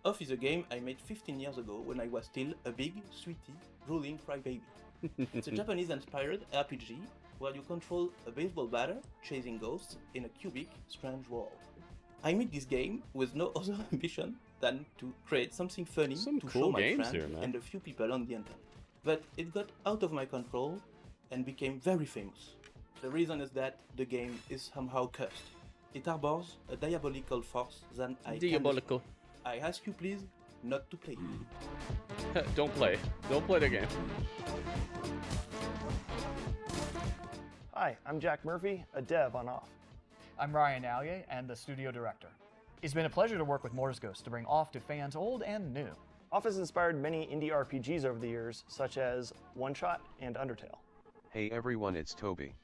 Off is a game I made 15 years ago when I was still a big, sweetie, drooling crybaby. It's a Japanese-inspired RPG where you control a baseball batter chasing ghosts in a cubic, strange world. I made this game with no other ambition than to create something funny to show my friends and a few people on the internet. But it got out of my control and became very famous. The reason is that the game is somehow cursed. It harbors a diabolical force that I Diabolical. I ask you please not to play. Don't play. Don't play the game. Hi, I'm Jack Murphy, a dev on Off. I'm Ryan Allier and the studio director. It's been a pleasure to work with Mortis Ghost to bring Off to fans old and new. Off has inspired many indie RPGs over the years, such as One Shot and Undertale. Hey everyone, it's Toby.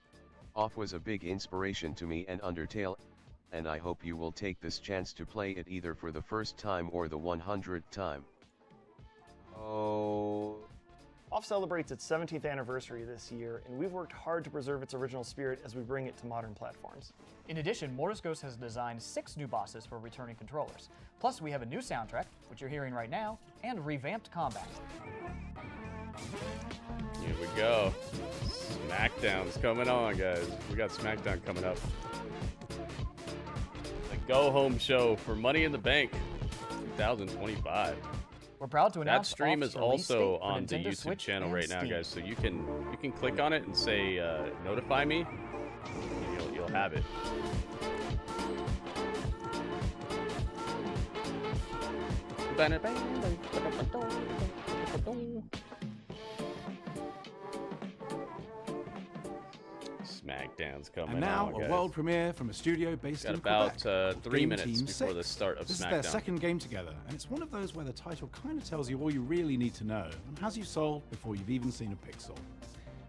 Off was a big inspiration to me and Undertale, and I hope you will take this chance to play it either for the first time or the 100th time. Oh. Off celebrates its 17th anniversary this year, and we've worked hard to preserve its original spirit as we bring it to modern platforms. In addition, Mortis Ghost has designed 6 new bosses for returning controllers. Plus, we have a new soundtrack, which you're hearing right now, and revamped combat. Here we go. SmackDown's coming on, guys. We got SmackDown coming up. The go-home show for Money in the Bank 2025 We're proud to announce that stream Off's is release date also for on the Nintendo YouTube Switch channel and right now, Steam. guys. So you can click on it and say notify me. You'll have it. SmackDown's coming. And now on, a guys. world premiere from a studio based Got in about Quebec. 3 Game minutes Team before the 6. start of This SmackDown. is their second game together, and it's one of those where the title kind of tells you all you really need to know and has you sold before you've even seen a pixel.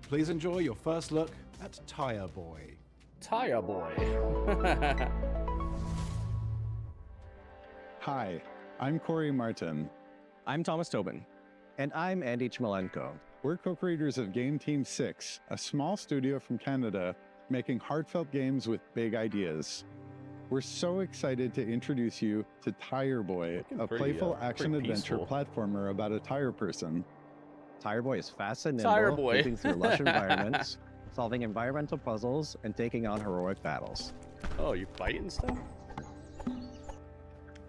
Please enjoy your first look at Tire Boy. Tire Boy. Hi, I'm Corey Martin. I'm Thomas Tobin. And I'm Andy Chmalenko. We're co-creators of Game Team 6, a small studio from Canada making heartfelt games with big ideas. We're so excited to introduce you to Tire Boy, a playful action-adventure platformer about a tire person. Tire Boy is fast and Tire nimble, Boy. moving through lush environments, solving environmental puzzles, and taking on heroic battles. Oh, you fighting stuff?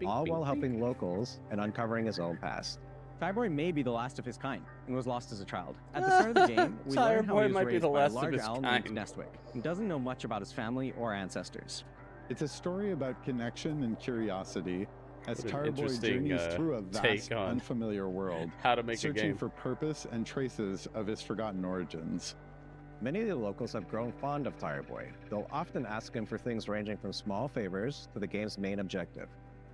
All while helping locals and uncovering his own past. Tire Boy may be the last of his kind and was lost as a child. At the start of the game, we learn how he was raised by a large owl named Nestwick and doesn't know much about his family or ancestors. It's a story about connection and curiosity as What an Tire Boy interesting, journeys through a vast, take on unfamiliar world, how to make a searching game. for purpose and traces of his forgotten origins. Many of the locals have grown fond of Tire Boy. They'll often ask him for things ranging from small favors to the game's main objective,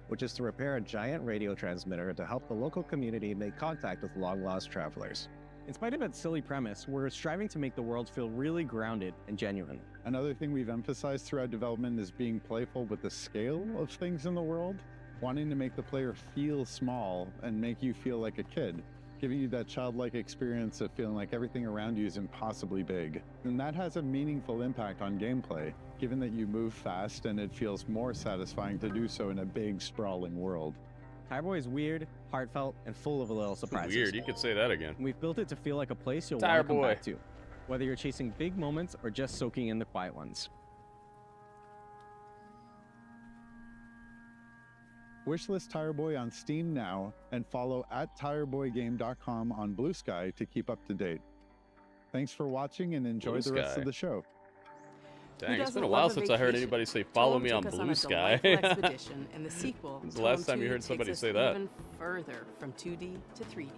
which is to repair a giant radio transmitter to help the local community make contact with long-lost travelers. In spite of its silly premise, we're striving to make the world feel really grounded and genuine. Another thing we've emphasized throughout development is being playful with the scale of things in the world, wanting to make the player feel small and make you feel like a kid, giving you that childlike experience of feeling like everything around you is impossibly big. And that has a meaningful impact on gameplay, given that you move fast and it feels more satisfying to do so in a big, sprawling world. Tire Boy is weird, heartfelt, and full of a little surprises. Weird, you could say that again. We've built it to feel like a place you'll Tire want to come Boy. back to, whether you're chasing big moments or just soaking in the quiet ones. Wishlist Tire Boy on Steam now and follow @tireboygame.com on Blue Sky to keep up to date. Thanks for watching and enjoy the rest of the show. Dang, it's been a while since I heard anybody say follow me on Blue Sky. Expedition, and the sequel, When's the last time you heard somebody say that? Even further from 2D to 3D.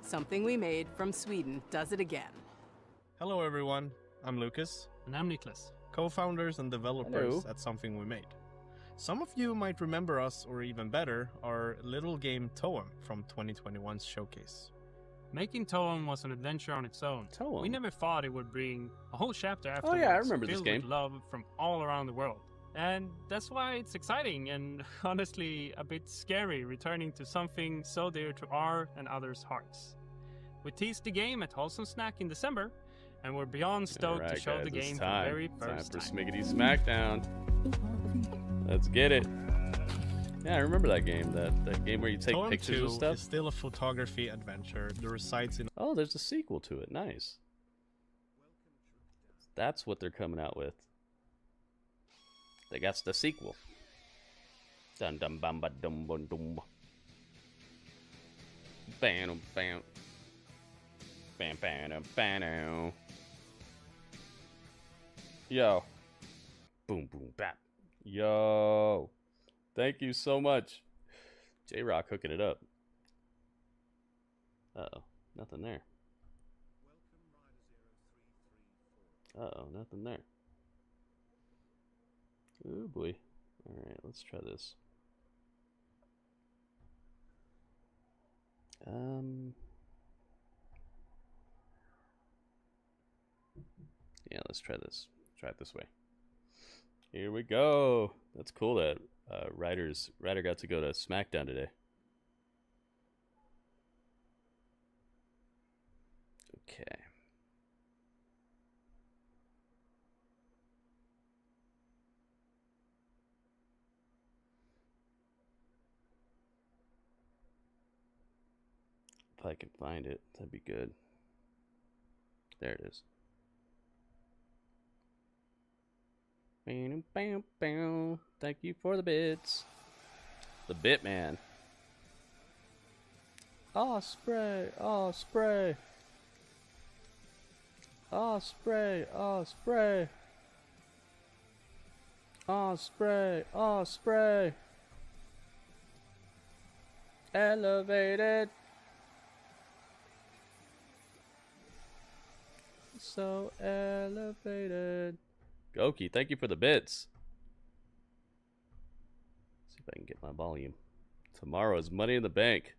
Something we made from Sweden does it again. Hello everyone, I'm Lucas. And I'm Niklas. Co-founders and developers Hello. at Something We Made. Some of you might remember us, or even better, our little game Toem from 2021's showcase. Making Toem was an adventure on its own. Toem? We never thought it would bring a whole chapter afterwards. Oh yeah, I remember this filled game. with love from all around the world. And that's why it's exciting and honestly a bit scary returning to something so dear to our and others' hearts. We teased the game at Wholesome Snack in December, and we're beyond stoked to show guys, the game it's for time. the very Time first for time. Smiggity Smackdown. Let's get it. Yeah, I remember that game. That game where you take Toem pictures 2 of stuff. is still a photography adventure that resides in... Oh, there's a sequel to it. Nice. That's what they're coming out with. They got the sequel. Dun dum bum ba dum bum dum. Bam bam. Bam bam bam. Yo. Boom boom bap. Yo. Thank you so much. J-Rock hooking it up. Uh-oh. Nothing there. Uh-oh. Nothing there. Oh boy. Alright, let's try this. Yeah, let's try this. Try it this way. Here we go. That's cool that Ryder got to go to SmackDown today. Okay. If I can find it, that'd be good. There it is. Bam, bam, bam. Thank you for the bits. The bit man. Oh, spray. Oh, spray. Oh, spray. Oh, spray. Oh, spray. Oh, spray. Elevated. So elevated. Goki, thank you for the bits. See if I can get my volume. Tomorrow is Money in the Bank.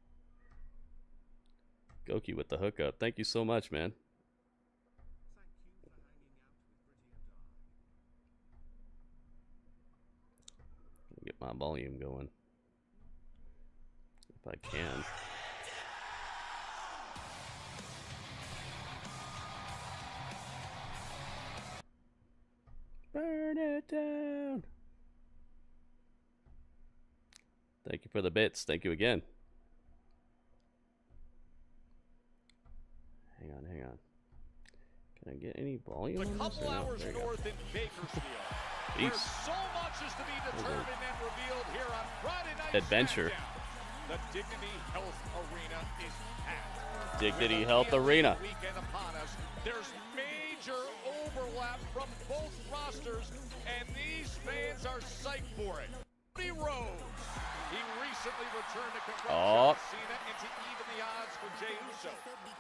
Goki with the hookup. Thank you so much, man. Get my volume going. If I can. Burn it down. Thank you for the bits. Thank you again. Hang on, hang on. Can I get any volume on this? Or no? There you go. Peace. So much is to be determined and revealed here on Friday Night Adventure. SmackDown. The Dignity Health Arena is packed. Dignity Health Arena. Weekend upon us. There's major overlap from both rosters, and these fans are psyched for it. Cody Rhodes. He recently returned to confront Cena and to even the odds for Jey Uso.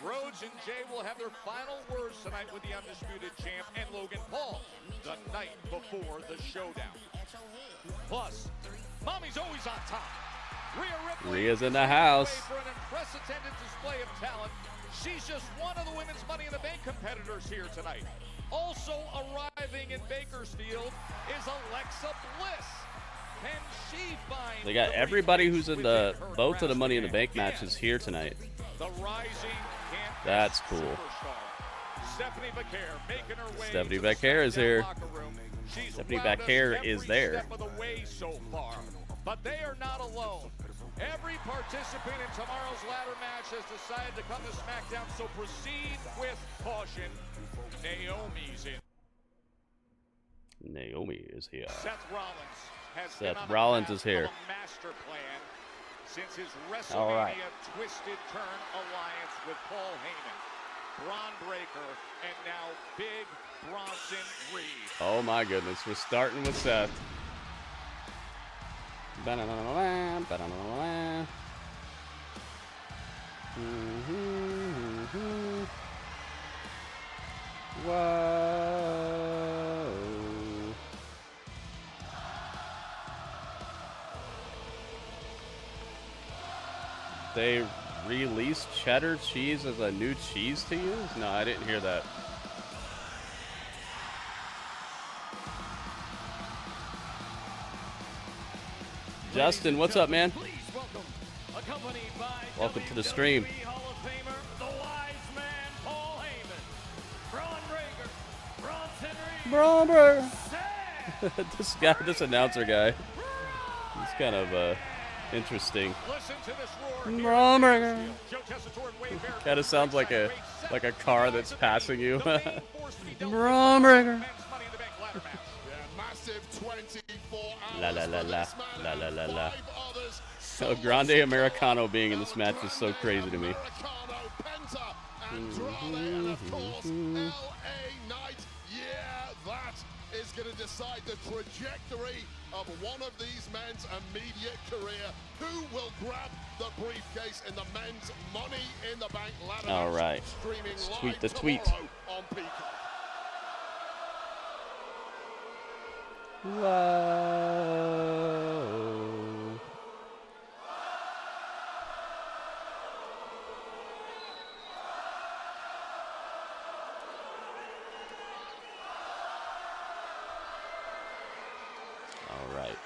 Rhodes and Jey will have their final words tonight with the Undisputed Champ and Logan Paul the night before the showdown. Plus, Mommy's always on top. Rhea Ripley Rhea's in the house. For an unprecedented display of talent. She's just one of the women's Money in the Bank competitors here tonight. Also arriving in Bakersfield is Alexa Bliss. Can she find They got everybody who's in the both of the Money in the Bank matches here tonight. The rising That's cool. Stephanie Vaquer making her way. Stephanie Vaquer is here. She's Stephanie wowed us Vaquer is every there. step of the way so far. But they are not alone. Every participant in tomorrow's ladder match has decided to come to SmackDown, so proceed with caution. Naomi's in. Naomi is here. Seth Rollins has Seth been on Rollins the is here. path of a master plan since his All right. WrestleMania twisted turn alliance with Paul Heyman, Braun Breaker, and now Big Bronson Reed. Oh my goodness, we're starting with Seth. Ba-da-da-da-da, ba-da-da-da-da. Whoa. They released cheddar cheese as a new cheese to use? No, I didn't hear that. Justin, what's up, man? Welcome to the stream. Braun, this announcer guy, he's kind of Interesting. Listen to this roar. Kind of sounds like a car that's passing you. La la la la la la la la. So Grande Americano being in this match is so crazy to me. Is going to decide the trajectory of one of these men's immediate career. Who will grab the briefcase in the men's Money in the Bank ladder? All right. Let's tweet the tweet. On Peacock. Whoa.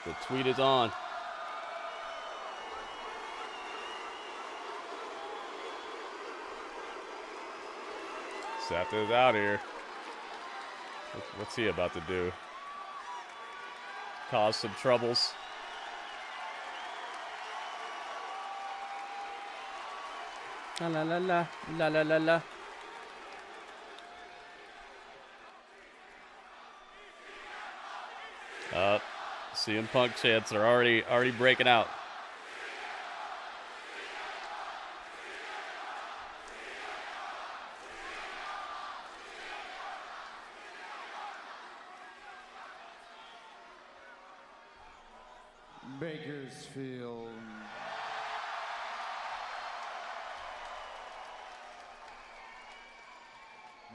The tweet is on. Seth is out here. What's he about to do? Cause some troubles. La la la la la la la la. CM Punk chants are already breaking out. Bakersfield.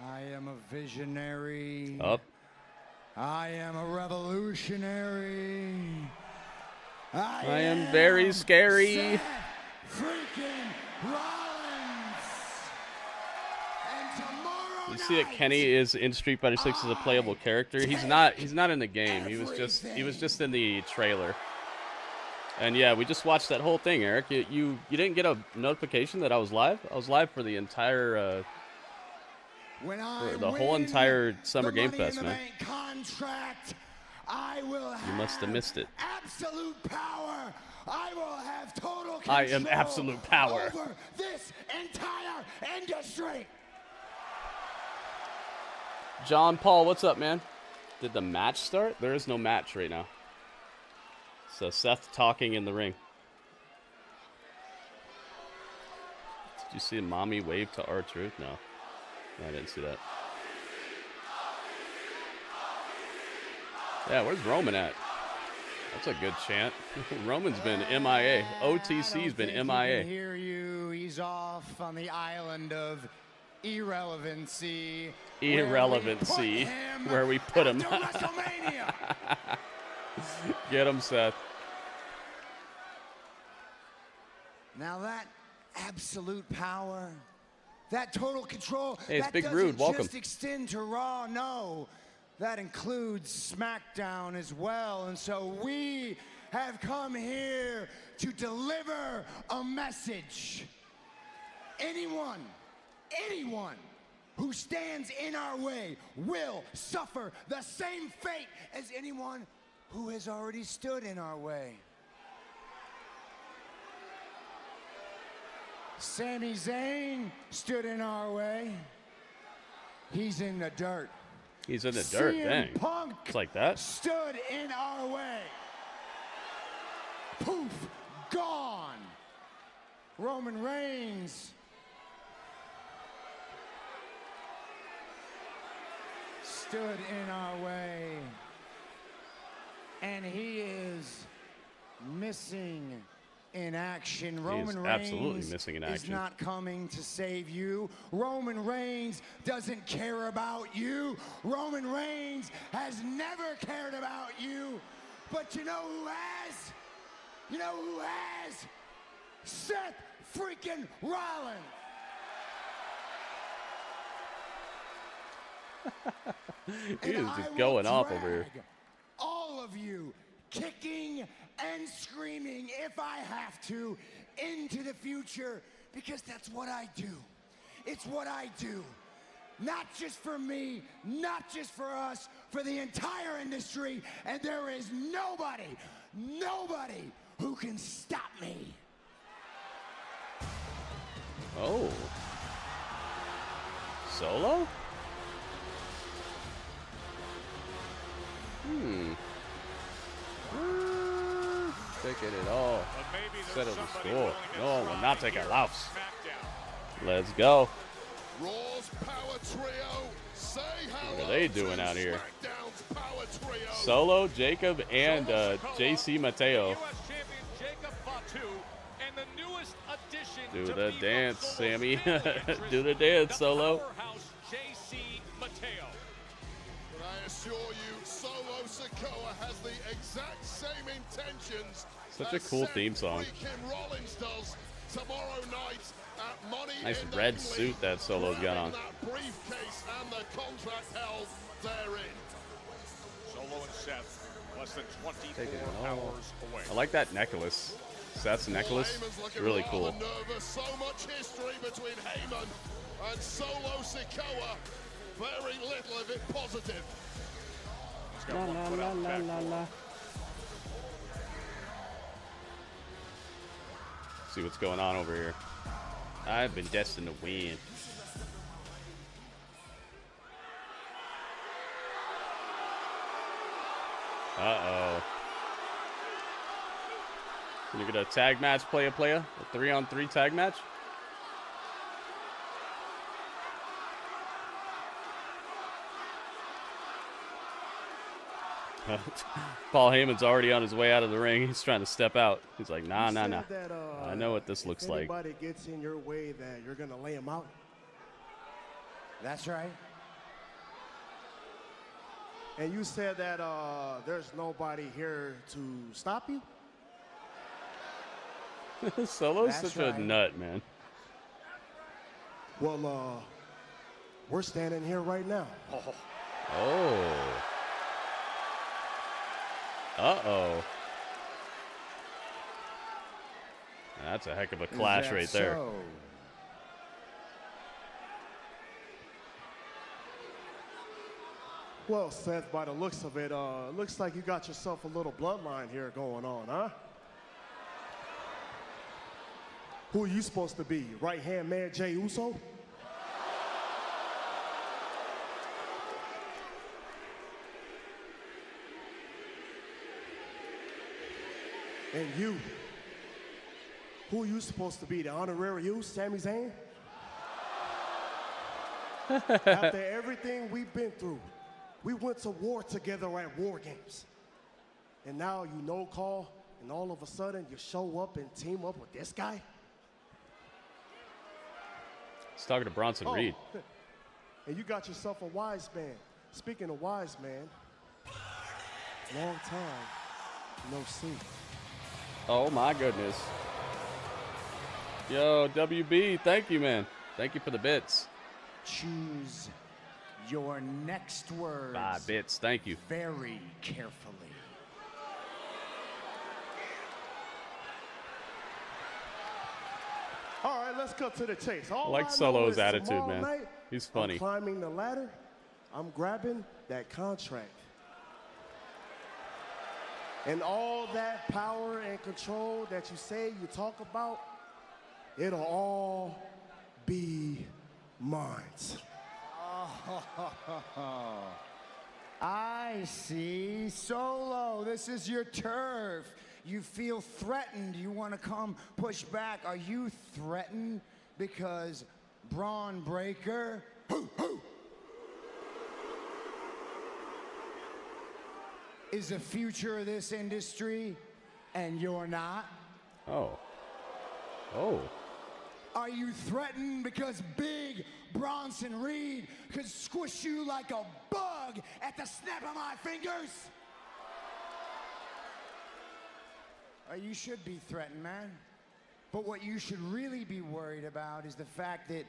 I am a visionary. Up. I am a revolutionary. I am very scary. Seth freaking Rollins. And tomorrow You see that Kenny is in Street Fighter 6 as a playable character. He's not in the game. He was just in the trailer. And yeah, we just watched that whole thing, Eric. You didn't get a notification that I was live? I was live for the entire for the whole entire Summer Game Fest, man. Contract, I will have You must have missed it. absolute power. I will have total control I am absolute power. over this entire industry. John Paul, what's up, man? Did the match start? There is no match right now. So Seth talking in the ring. Did you see Mommy wave to R-Truth? No. I didn't see that. Yeah, where's Roman at? That's a good chant. Roman's been MIA. OTC's been MIA. I hear you. He's off on the island of irrelevancy. Irrelevancy. Where we put him. WrestleMania. Get him, Seth. Now that absolute power, that total control, hey, it's that Big doesn't Rude. Welcome. just extend to Raw. No, that includes SmackDown as well. And so we have come here to deliver a message. Anyone who stands in our way will suffer the same fate as anyone who has already stood in our way. Sami Zayn stood in our way. He's in the dirt. He's in the dirt, dang. Punk it's like that. Stood in our way. Poof, gone. Roman Reigns stood in our way. And he is missing in action. Roman Reigns is not coming to save you. Roman Reigns doesn't care about you. Roman Reigns has never cared about you. But you know who has? You know who has? Seth freaking Rollins. He is just going off over here. All of you kicking and screaming, if I have to, into the future, because that's what I do. It's what I do. Not just for me, not just for us, for the entire industry, and there is nobody who can stop me? Oh. Solo? Taking it all. Settle the score. No, we're not taking a loss. Let's go. What are they doing out here? Solo, Jacob, and JC Matteo. Do the dance, Sammy. Do the dance, Solo. JC Matteo. But I assure you, Solo Sikoa has the exact same intentions. Such a cool theme song. Rollins does tomorrow night at Money Nice red suit that Solo's got on. that briefcase and the contract held therein. Solo and Seth, less than 24 hours away. I like that necklace. Seth's necklace. Really cool. Nervous. So much history between Heyman and Solo Sikoa. Very little of it positive. La la la la la la. See what's going on over here. I've been destined to win. Uh-oh. Can you get a tag match, player? A 3-on-3 tag match? Paul Heyman's already on his way out of the ring. He's trying to step out. He's like, nah. I know what this looks like. If anybody gets in your way, that you're going to lay him out. That's right. And you said that there's nobody here to stop you? Solo's such a nut, man. Well, we're standing here right now. Oh. Uh-oh. That's a heck of a clash right there. So? Well, Seth, by the looks of it, looks like you got yourself a little bloodline here going on, huh? Who are you supposed to be? Right-hand man Jey Uso? And you? Who are you supposed to be? The honorary you, Sami Zayn? After everything we've been through, we went to war together at War Games. And now you no-call, and all of a sudden you show up and team up with this guy? He's talking to Bronson Reed. And you got yourself a wise man. Speaking of wise man, long time no see. Oh my goodness. Yo, WB, thank you, man. Thank you for the bits. Choose your next words. 5 bits, thank you. Very carefully. All right, let's cut to the chase. I like Solo's attitude, man. He's funny. I'm climbing the ladder. I'm grabbing that contract. And all that power and control that you say you talk about, it'll all be mine. Oh, I see. Solo, this is your turf. You feel threatened. You want to come push back. Are you threatened because Braun Breaker is the future of this industry and you're not? Oh. Oh. Are you threatened because Big Bronson Reed could squish you like a bug at the snap of my fingers? You should be threatened, man. But what you should really be worried about is the fact that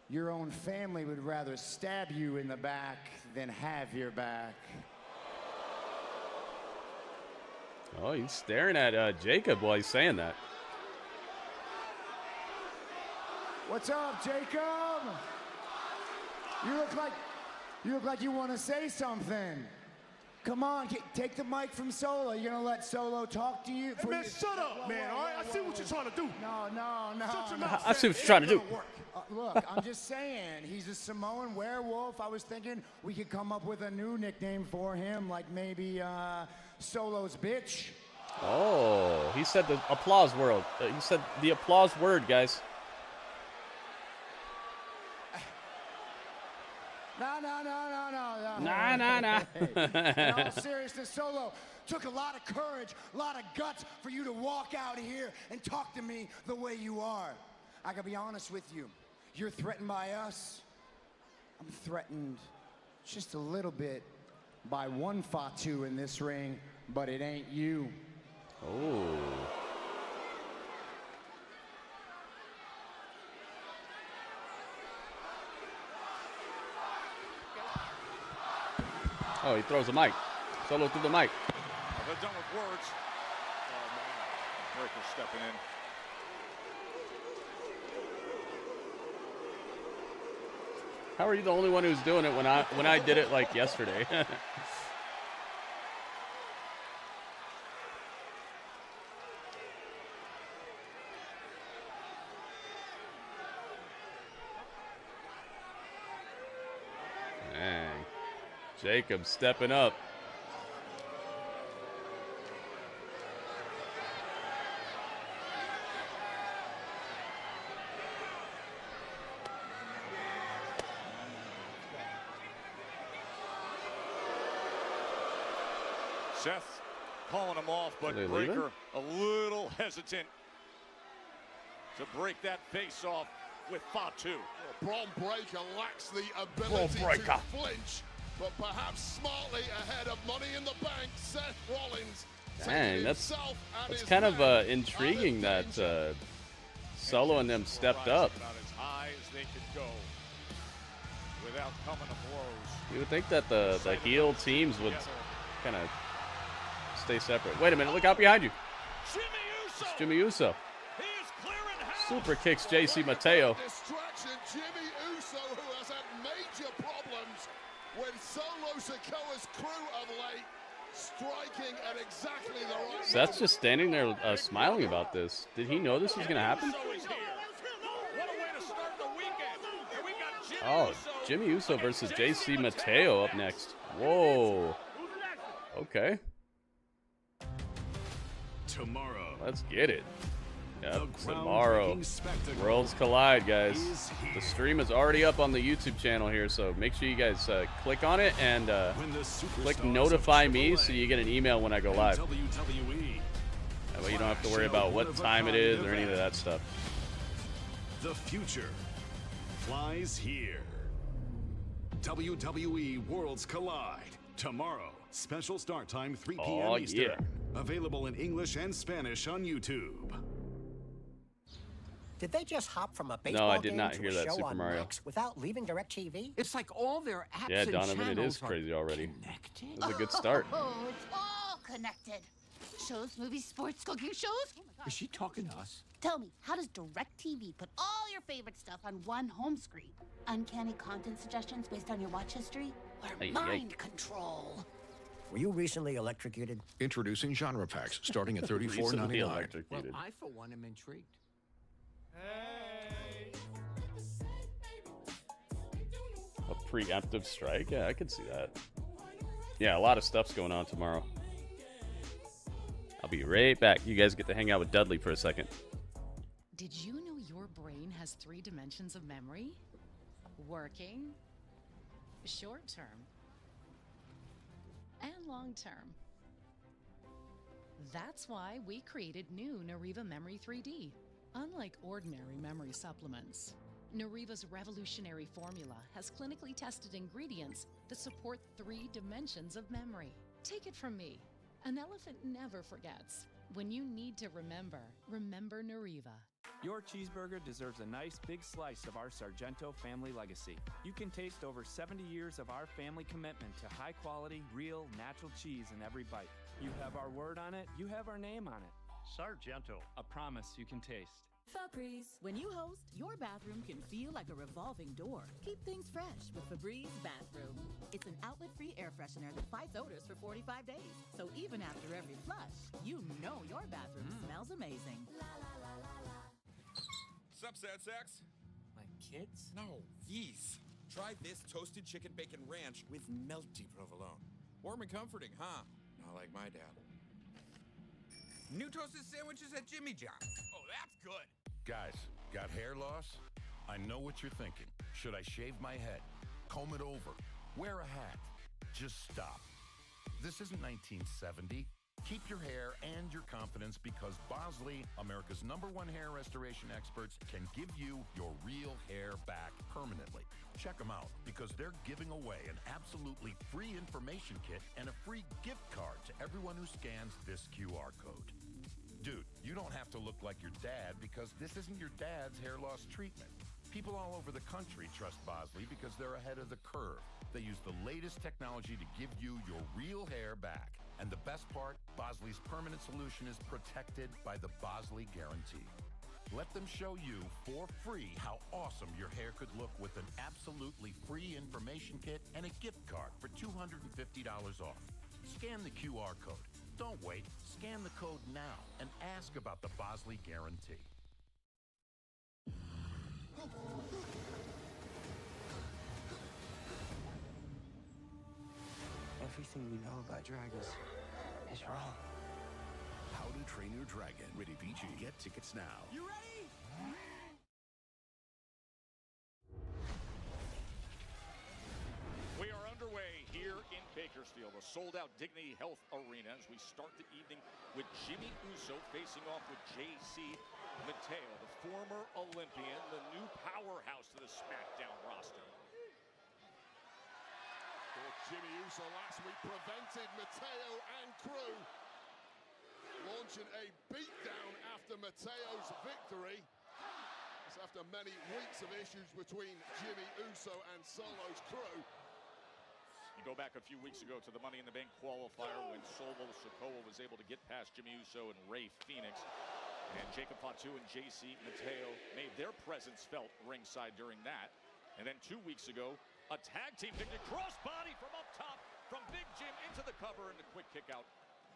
your own family would rather stab you in the back than have your back. Oh, he's staring at Jacob while he's saying that. What's up, Jacob? You look like you want to say something. Come on, take the mic from Solo. You're gonna let Solo talk to you? Hey, man, shut up, man, all right? I see what you're trying to do. No. Shut your mouth. I see what you're trying to do. Look, I'm just saying, he's a Samoan werewolf. I was thinking we could come up with a new nickname for him, like maybe Solo's bitch. Oh, he said the applause word. He said the applause word, guys. No. Nah. In all seriousness, Solo, took a lot of courage, a lot of guts for you to walk out here and talk to me the way you are. I gotta be honest with you. You're threatened by us. I'm threatened just a little bit by one Fatu in this ring, but it ain't you. Oh. Oh, he throws the mic. Solo threw the mic. They're done with words. Oh, man. Breaker stepping in. How are you the only one who's doing it when I did it like yesterday? Dang. Jacob stepping up. Seth calling him off, but Are they Breaker leaving? a little hesitant to break that face off with Fatu. Braun Breaker lacks the ability to flinch, but perhaps smartly ahead of Money in the Bank, Seth Rollins. Dang, that's kind of intriguing that Solo and them stepped up. About as high as they could go without coming to blows. You would think that the heel teams would kind of stay separate. Wait a minute, look out behind you. It's Jimmy Uso. Super kicks JC Matteo. Distraction, Jimmy Uso, who has had major problems when Solo Sikoa's crew of late, striking at exactly the right Seth's just standing there smiling about this. Did he know this was going to happen? Oh, Jimmy Uso versus JC Matteo up next. Whoa. Okay. Tomorrow. Let's get it. Yep, tomorrow. Worlds collide, guys. The stream is already up on the YouTube channel here, so make sure you guys click on it and click notify me so you get an email when I go live. That way you don't have to worry about what time it is or any of that stuff. The future flies here. WWE Worlds Collide. Tomorrow. Special start time 3 p.m. Eastern. Yeah. Available in English and Spanish on YouTube. Did they just hop from a baseball No, I did game not to hear a that, show Super on Mario. Max without leaving DirecTV? It's like all their apps Yeah, and Donovan, it is channels are crazy already. connected. It was a good start. Oh, it's all connected. Shows, movies, sports, cooking shows. Is she talking to us? Tell me, how does DirecTV put all your favorite stuff on one home screen? Uncanny content suggestions based on your watch history? Or mind control? Were you recently electrocuted? Introducing genre packs starting at Recently $34.99. electrocuted. Well, I, for one, am intrigued. A preemptive strike? Yeah, I could see that. Yeah, a lot of stuff's going on tomorrow. I'll be right back. You guys get to hang out with Dudley for a second. Did you know your brain has 3 dimensions of memory? Working, short term, and long term. That's why we created new Nariva Memory 3D. Unlike ordinary memory supplements, Nariva's revolutionary formula has clinically tested ingredients that support 3 dimensions of memory. Take it from me. An elephant never forgets. When you need to remember, remember Nariva. Your cheeseburger deserves a nice big slice of our Sargento family legacy. You can taste over 70 years of our family commitment to high quality, real, natural cheese in every bite. You have our word on it, you have our name on it. Sargento. A promise you can taste. Febreze. When you host, your bathroom can feel like a revolving door. Keep things fresh with Febreze Bathroom. It's an outlet-free air freshener that fights odors for 45 days. So even after every flush, you know your bathroom smells amazing. La la la la la. Sup, sad sacks? My kids? No, these. Try this toasted chicken bacon ranch with melty provolone. Warm and comforting, huh? Not like my dad. New toasted sandwiches at Jimmy John's. Oh, that's good. Guys, got hair loss? I know what you're thinking. Should I shave my head? Comb it over? Wear a hat? Just stop. This isn't 1970. Keep your hair and your confidence because Bosley, America's #1 hair restoration experts, can give you your real hair back permanently. Check them out because they're giving away an absolutely free information kit and a free gift card to everyone who scans this QR code. Dude, you don't have to look like your dad because this isn't your dad's hair loss treatment. People all over the country trust Bosley because they're ahead of the curve. They use the latest technology to give you your real hair back. And the best part, Bosley's permanent solution is protected by the Bosley Guarantee. Let them show you for free how awesome your hair could look with an absolutely free information kit and a gift card for $250 off. Scan the QR code. Don't wait. Scan the code now and ask about the Bosley Guarantee. Everything we know about dragons is wrong. How to Train Your Dragon. Rated PG. Get tickets now. You ready? We are underway here in Bakersfield, a sold-out Dignity Health Arena, as we start the evening with Jimmy Uso facing off with JC Matteo, the former Olympian, the new powerhouse to the SmackDown roster. Jimmy Uso last week prevented Matteo and crew launching a beatdown after Matteo's victory. It's after many weeks of issues between Jimmy Uso and Solo's crew. You go back a few weeks ago to the Money in the Bank qualifier when Solo Sikoa was able to get past Jimmy Uso and Rey Fenix. And Jacob Fatu and JC Matteo made their presence felt ringside during that. And then 2 weeks ago, a tag team victory, crossbody from up top, from Big Jim into the cover, and a quick kick out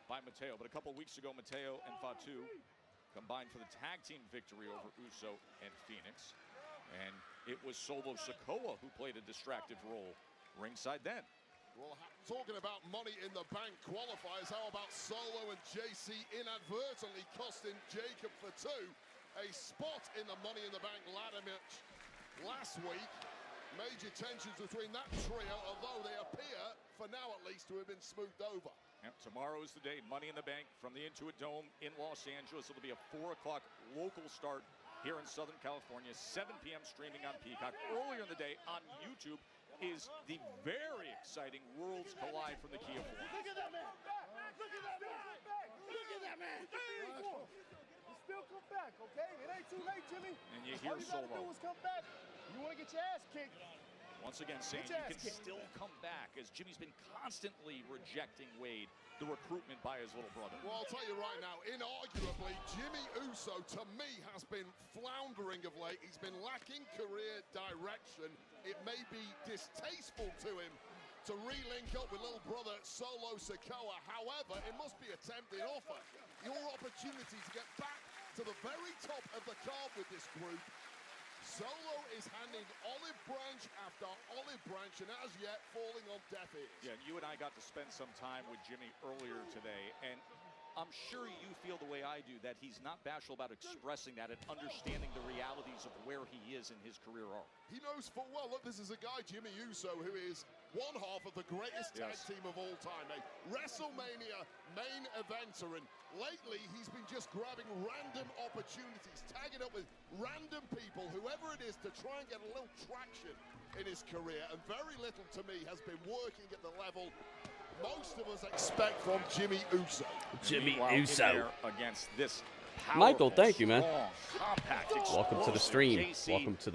by Matteo. But a couple weeks ago, Matteo and Fatu combined for the tag team victory over Uso and Phoenix. And it was Solo Sikoa who played a distracted role ringside then. Well, talking about Money in the Bank qualifiers, how about Solo and JC inadvertently costing Jacob Fatu a spot in the Money in the Bank ladder match last week? Major tensions between that trio, although they appear, for now at least, to have been smoothed over. Yep, tomorrow is the day. Money in the Bank from the Intuit Dome in Los Angeles. It'll be a 4 o'clock local start here in Southern California, 7 p.m. streaming on Peacock. Earlier in the day on YouTube is the very exciting Worlds Collide from the Kia Forum. Look at that man! Look at that man! Look at that man! Still come back, okay? It ain't too late, Jimmy. And you hear Solo. All you gotta do is come back. You want to get your ass kicked. Once again saying you can still come back, as Jimmy's been constantly rejecting Wade, the recruitment by his little brother. Well, I'll tell you right now, inarguably, Jimmy Uso, to me, has been floundering of late. He's been lacking career direction. It may be distasteful to him to re-link up with little brother Solo Sikoa. However, it must be a tempting offer. Your opportunity to get back to the very top of the card with this group. Solo is handing olive branch after olive branch, and as yet falling on deaf ears. Yeah, you and I got to spend some time with Jimmy earlier today, and I'm sure you feel the way I do, that he's not bashful about expressing that and understanding the realities of where he is in his career arc. He knows full well, look, this is a guy, Jimmy Uso, who is one half of the greatest tag team of all time, a WrestleMania main eventer, and lately he's been just grabbing random opportunities, tagging up with random people, whoever it is, to try and get a little traction in his career, and very little, to me, has been working at the level most of us expect from Jimmy Uso. Jimmy Uso against this Michael, thank you, man. Compact, welcome to the stream. JC Welcome to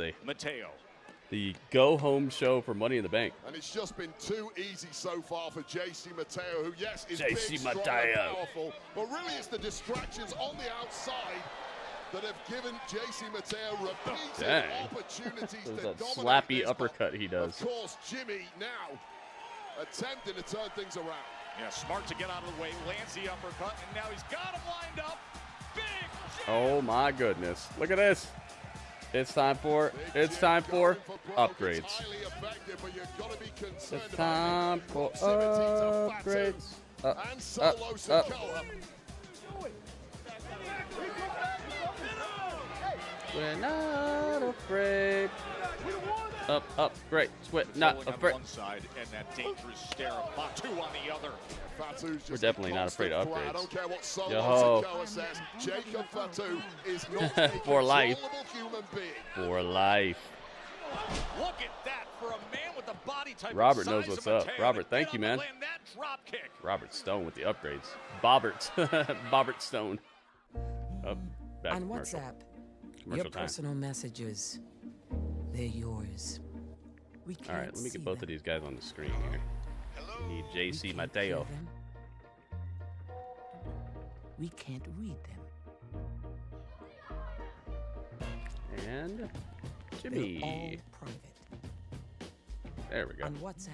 the go-home show for Money in the Bank. And it's just been too easy so far for JC Matteo, who, yes, is JC big, strong, Matteo. and powerful, but really it's the distractions on the outside that have given JC Matteo repeated Dang. opportunities There's to that dominate slappy this uppercut he does. Of course, Jimmy now attempting to turn things around. Yeah, smart to get out of the way, lands the uppercut, and now he's got him lined up. Big Jimmy! Oh my goodness. Look at this. It's time for upgrades. It's time for upgrades. We're not afraid. Upgrades. We're not afraid. On one side and that dangerous stare of Fatu on the other. We're definitely not afraid of I don't care what upgrades. Yo. Says. Jacob Fatu is not a For life. human being. For life. Look at that for a man with the body type. Robert knows what's up. Robert, thank you, man. Drop kick. Robert Stone with the upgrades. Bobbert. Bobbert Stone. Oh, back On commercial. WhatsApp, Commercial your time. personal messages, they're yours. We All right, can't let me see get both them. of these guys on the screen here. We need JC Matteo. We can't read them. And They're all Jimmy. private. There we go. On WhatsApp,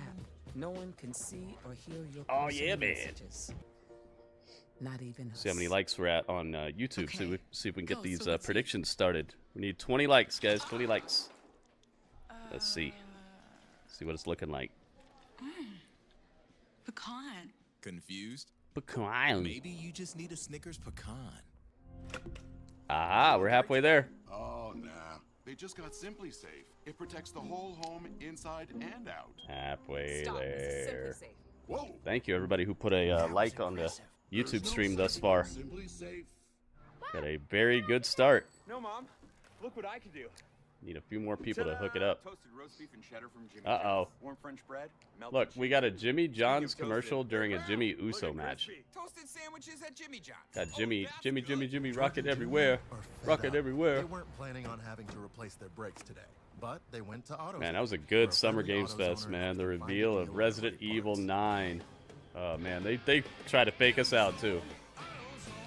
no one can see or hear your Oh, personal yeah, man. messages. Not even us. See how many likes we're at on YouTube. Okay. See if we can get Go, these so what's predictions started. We need 20 likes, guys. 20 likes. Let's see. See what it's looking like. Pecan. Confused? Pecan. Maybe you just need a Snickers pecan. Aha, we're halfway there. Oh, nah. They just got Simply Safe. It protects the whole home inside and out. Halfway Stop, this is there. Simply Safe. Whoa. Thank you, everybody who put a like on the YouTube stream thus far. Simply Safe. Got a very good start. No, Mom. Look what I can do. Need a few more people to hook it up. Toasted roast beef and cheddar from Jimmy Uh-oh. John's. Warm French bread. melted Look, we got a cheese. Jimmy John's Speaking of commercial toasted, during a look Jimmy around. Uso Look at match. crispy. Toasted sandwiches at Jimmy John's. Got Jimmy, rocket everywhere. Rocket everywhere. They weren't planning on having to replace their brakes today, but they went to Auto. Man, that was a good Summer Games Fest, man. The reveal of Resident Evil 9. Oh, man, they try to fake us out, too.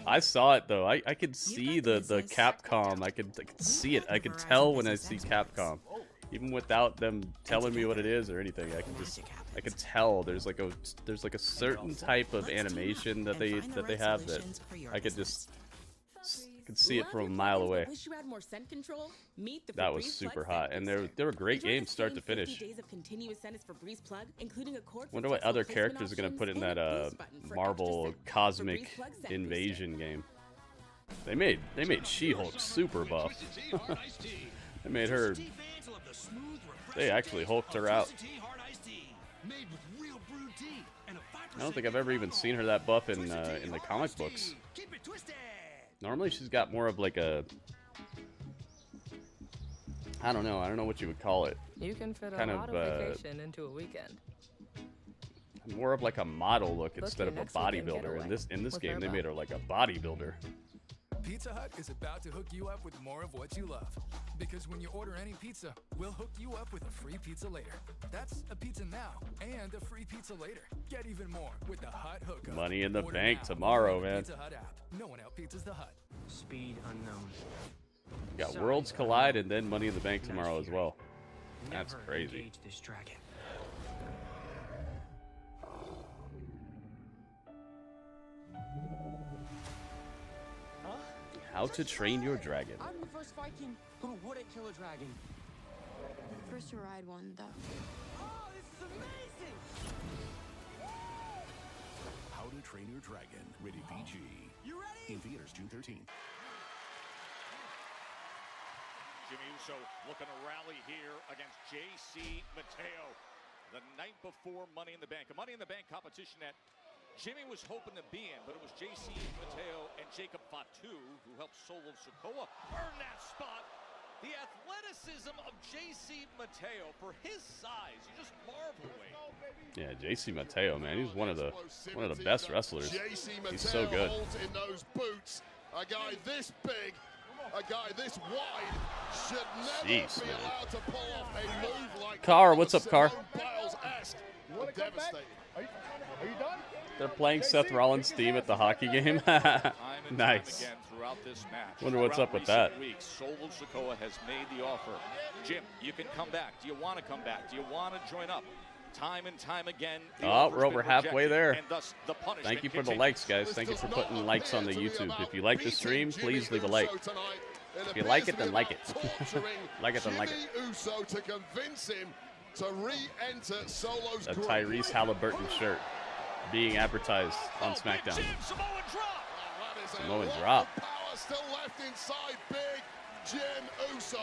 I saw it, though. I could see the Capcom. I could see it. I could tell when I see Capcom. Even without them telling me what it is or anything, I could tell there's like a certain type of animation that they have that I could see it from a mile away. Wish you had more scent control? Meet the That was Febreze super Plug hot, scent and booster. they were great Enjoy games the start to same 50 finish. days of continuous scent is Febreze Plug, including a cord for Wonder what flexible other placement characters are gonna put in options that and a boost button for Marvel extra scent. Cosmic Febreze Plug scent Invasion game. They made She-Hulk super buff. They made her. They actually hulked her out. I don't think I've ever even seen her that buff in the comic books. Normally she's got more of like a, I don't know what you would call it. You can fit Kind a of, lot of vacation into a weekend. More of like a model look instead of your a next weekend bodybuilder. getaway In this with game, they Verbo. made her like a bodybuilder. Pizza Hut is about to hook you up with more of what you love. Because when you order any pizza, we'll hook you up with a free pizza later. That's a pizza now and a free pizza later. Get even more with the Hut Hookup. Money in the Order bank now tomorrow, on the man. Pizza Hut app. No one out-pizzas the Hut. Speed unknown. You got Worlds Collide and then Money in the Bank tomorrow as well. That's Never crazy. engage this dragon. How to Train Your Dragon. I'm the first Viking who wouldn't kill a dragon. First to ride one, though. Oh, this is amazing! How to Train Your Dragon. Rated PG. You ready? In theaters June 13th. Jimmy Uso looking to rally here against JC Matteo. The night before Money in the Bank. A Money in the Bank competition that Jimmy was hoping to be in, but it was JC Matteo and Jacob Fatu who helped Solo Sikoa earn that spot. The athleticism of JC Matteo, for his size, you just marvel, Wayne. Yeah, JC Matteo, man, he's one of the best wrestlers. JC Matteo He's so good. holds in those boots. A guy this big, a guy this wide should never Jeez, be man. allowed to pull off a move like Carr, that. what's up, Carr? Simone Biles-esque. Devastating. Are you done? They're playing Seth Rollins' theme at the hockey game. Nice. throughout this match. Wonder what's Throughout up with recent that. weeks, Solo Sikoa has made the offer. Jim, you can come back. Do you want to come back? Do you want to join up? Time and time again. Oh, we're over halfway there. And thus the punishment Thank you for the continues. likes, guys. Thank you for putting likes on the YouTube. If you like the stream, please leave a like. If you like it, then like it. Like it, then like it. Uso to convince him to re-enter Solo's A group. Tyrese Halliburton shirt being advertised on SmackDown. Samoan drop. Power still left inside Big Jim Uso.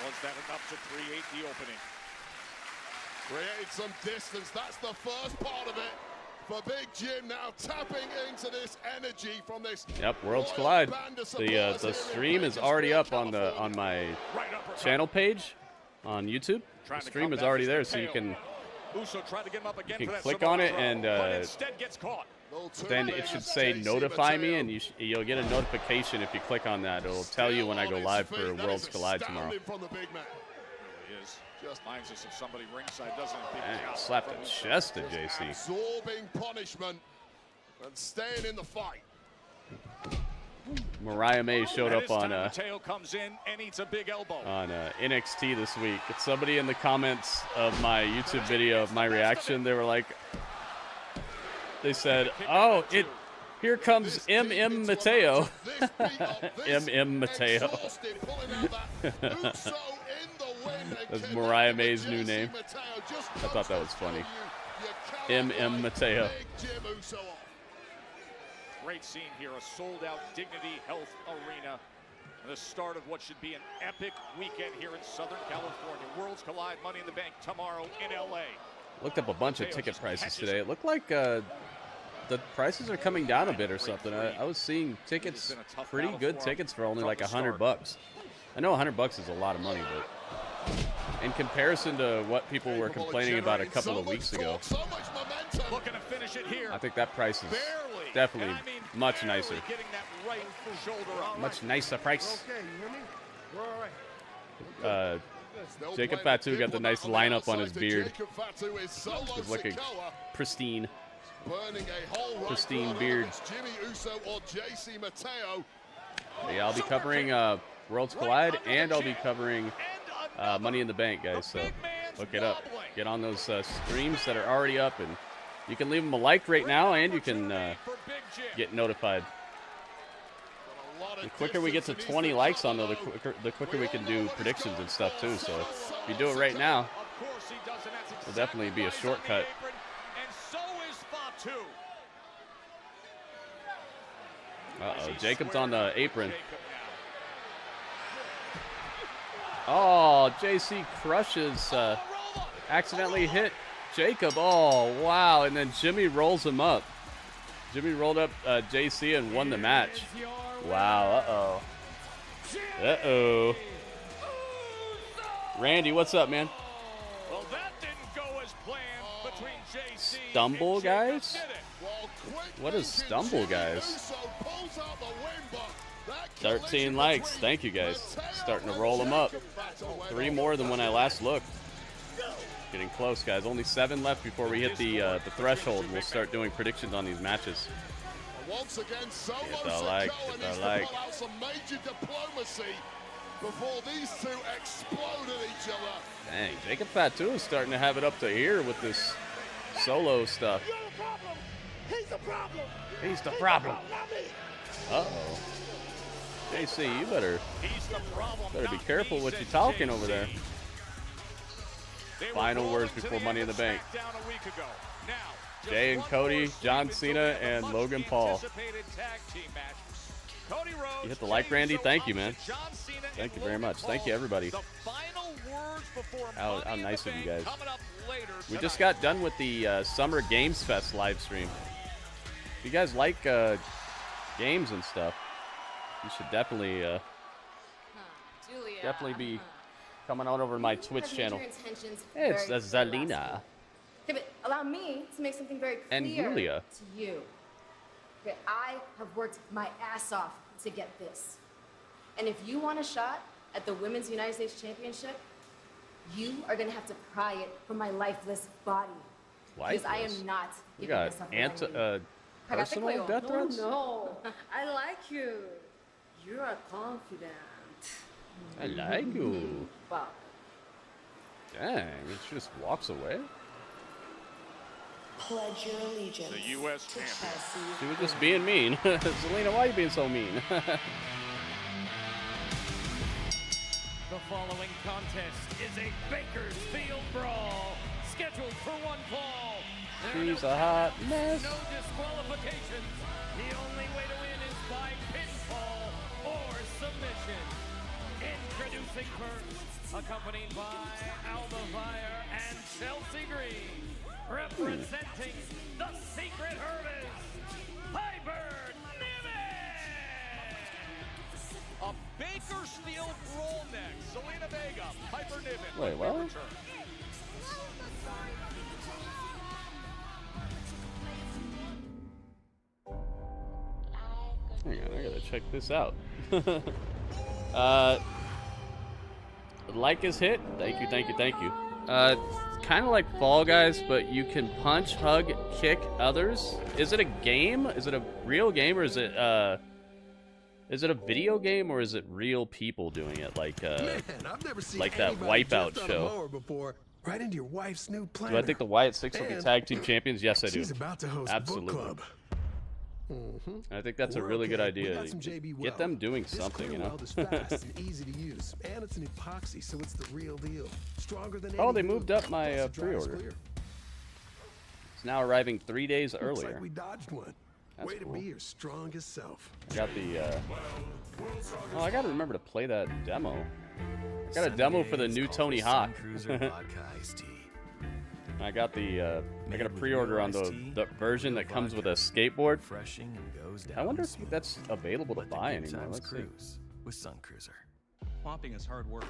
Was that enough to create the opening? Created some distance. That's the first part of it. For Big Jim now tapping into this energy from this. Yep, Worlds Collide. The stream is already up on my channel page on YouTube. The stream is already there, so you can click on it and then it should say notify me, and you'll get a notification if you click on that. It'll tell you when I go live for Worlds Collide tomorrow. Just reminds us of somebody ringside doesn't think Slapped the chest of JC. Absorbing punishment and staying in the fight. Mariah May showed up on Matteo comes in and eats a big elbow. on NXT this week. It's somebody in the comments of my YouTube video of my reaction. They were like, they said, "Oh, here comes MM Matteo." MM Matteo. That's Mariah May's new name. I thought that was funny. MM Matteo. Great scene here, a sold-out Dignity Health Arena. The start of what should be an epic weekend here in Southern California. Worlds Collide, Money in the Bank tomorrow in LA. Looked up a bunch of ticket prices today. It looked like the prices are coming down a bit or something. I was seeing tickets, pretty good tickets for only like $100. I know $100 is a lot of money, but in comparison to what people were complaining about a couple of weeks ago, I think that price is definitely much nicer. Much nicer price. Jacob Fatu got the nice lineup on his beard. He's looking pristine. Pristine beard. Yeah, I'll be covering Worlds Collide, and I'll be covering Money in the Bank, guys. So look it up. Get on those streams that are already up, and you can leave them a like right now, and you can get notified. The quicker we get to 20 likes on those, the quicker we can do predictions and stuff too. So if you do it right now, it'll definitely be a shortcut. Uh-oh, Jacob's on the apron. Oh, JC crushes, accidentally hit Jacob. Oh, wow, and then Jimmy rolls him up. Jimmy rolled up JC and won the match. Wow, uh-oh. Uh-oh. Randy, what's up, man? Well, that didn't go as planned between JC Stumble, guys? What is Stumble, guys? 13 likes. Thank you, guys. Starting to roll them up. 3 more than when I last looked. Getting close, guys. Only 7 left before we hit the threshold. We'll start doing predictions on these matches. Once again, Solo Hit the like. Hit the like. out some major diplomacy before these two explode at each other. Dang, Jacob Fatu is starting to have it up to here with this Solo stuff. He's the problem. He's the problem. Uh-oh. JC, you better be careful what you're talking over there. Final words before Money in the Bank. Jay and Cody, John Cena, and Logan Paul. You hit the like, Randy? Thank you, man. Thank you very much. Thank you, everybody. How nice of you guys. We just got done with the Summer Games Fest live stream. If you guys like games and stuff, you should definitely be coming on over to my Twitch channel. Hey, it's Zelina. Okay, but allow me to make something very clear And Giulia. to you. Okay, I have worked my ass off to get this. And if you want a shot at the Women's United States Championship, You are gonna have to pry it from my lifeless body. Because I am not We giving got this up alone. personal death threats? No, I like you. You are confident. I like you. Wow. Dang, she just walks away. Pledge your allegiance. The U.S. champion. She was just being mean. Zelina, why are you being so mean? The following contest is a Bakersfield brawl, scheduled for one fall. She's a hot mess. No disqualifications. The only way to win is by pinfall or submission. Introducing first, accompanied by Alba Fire and Chelsea Green, representing the Secret Herbalist, Piper Niven. A Bakersfield roll next. Zelina Vega, Piper Niven. Wait, what? Hang on, I gotta check this out. Like is hit. Thank you, thank you, thank you. Kind of like Fall Guys, but you can punch, hug, kick others. Is it a game? Is it a real game, or is it a video game, or is it real people doing it? Like Man, I've never seen like that anybody Wipeout jump on a show. mower before, right into your wife's new planner. Do I think the Wyatt Six will be And tag team champions? Yes, I do. She's about to host Absolutely. a book club. I think that's a We're really good okay. We idea. got some JB Get them doing This something, clear you know. weld is fast and easy to use, and it's an epoxy, so it's the real deal. Stronger than Oh, any they moved glue. up my Plus, it dries pre-order. clear. It's now arriving 3 days Looks earlier. like we dodged one. That's Way cool. to be your strongest self. I got the, oh, I gotta remember to play that demo. I got a demo for the new Tony Hawk. I got the, I got a pre-order on the version that comes with a skateboard. I wonder if that's available to buy anymore. Let's see. With Sun Cruiser. Mopping is hard work.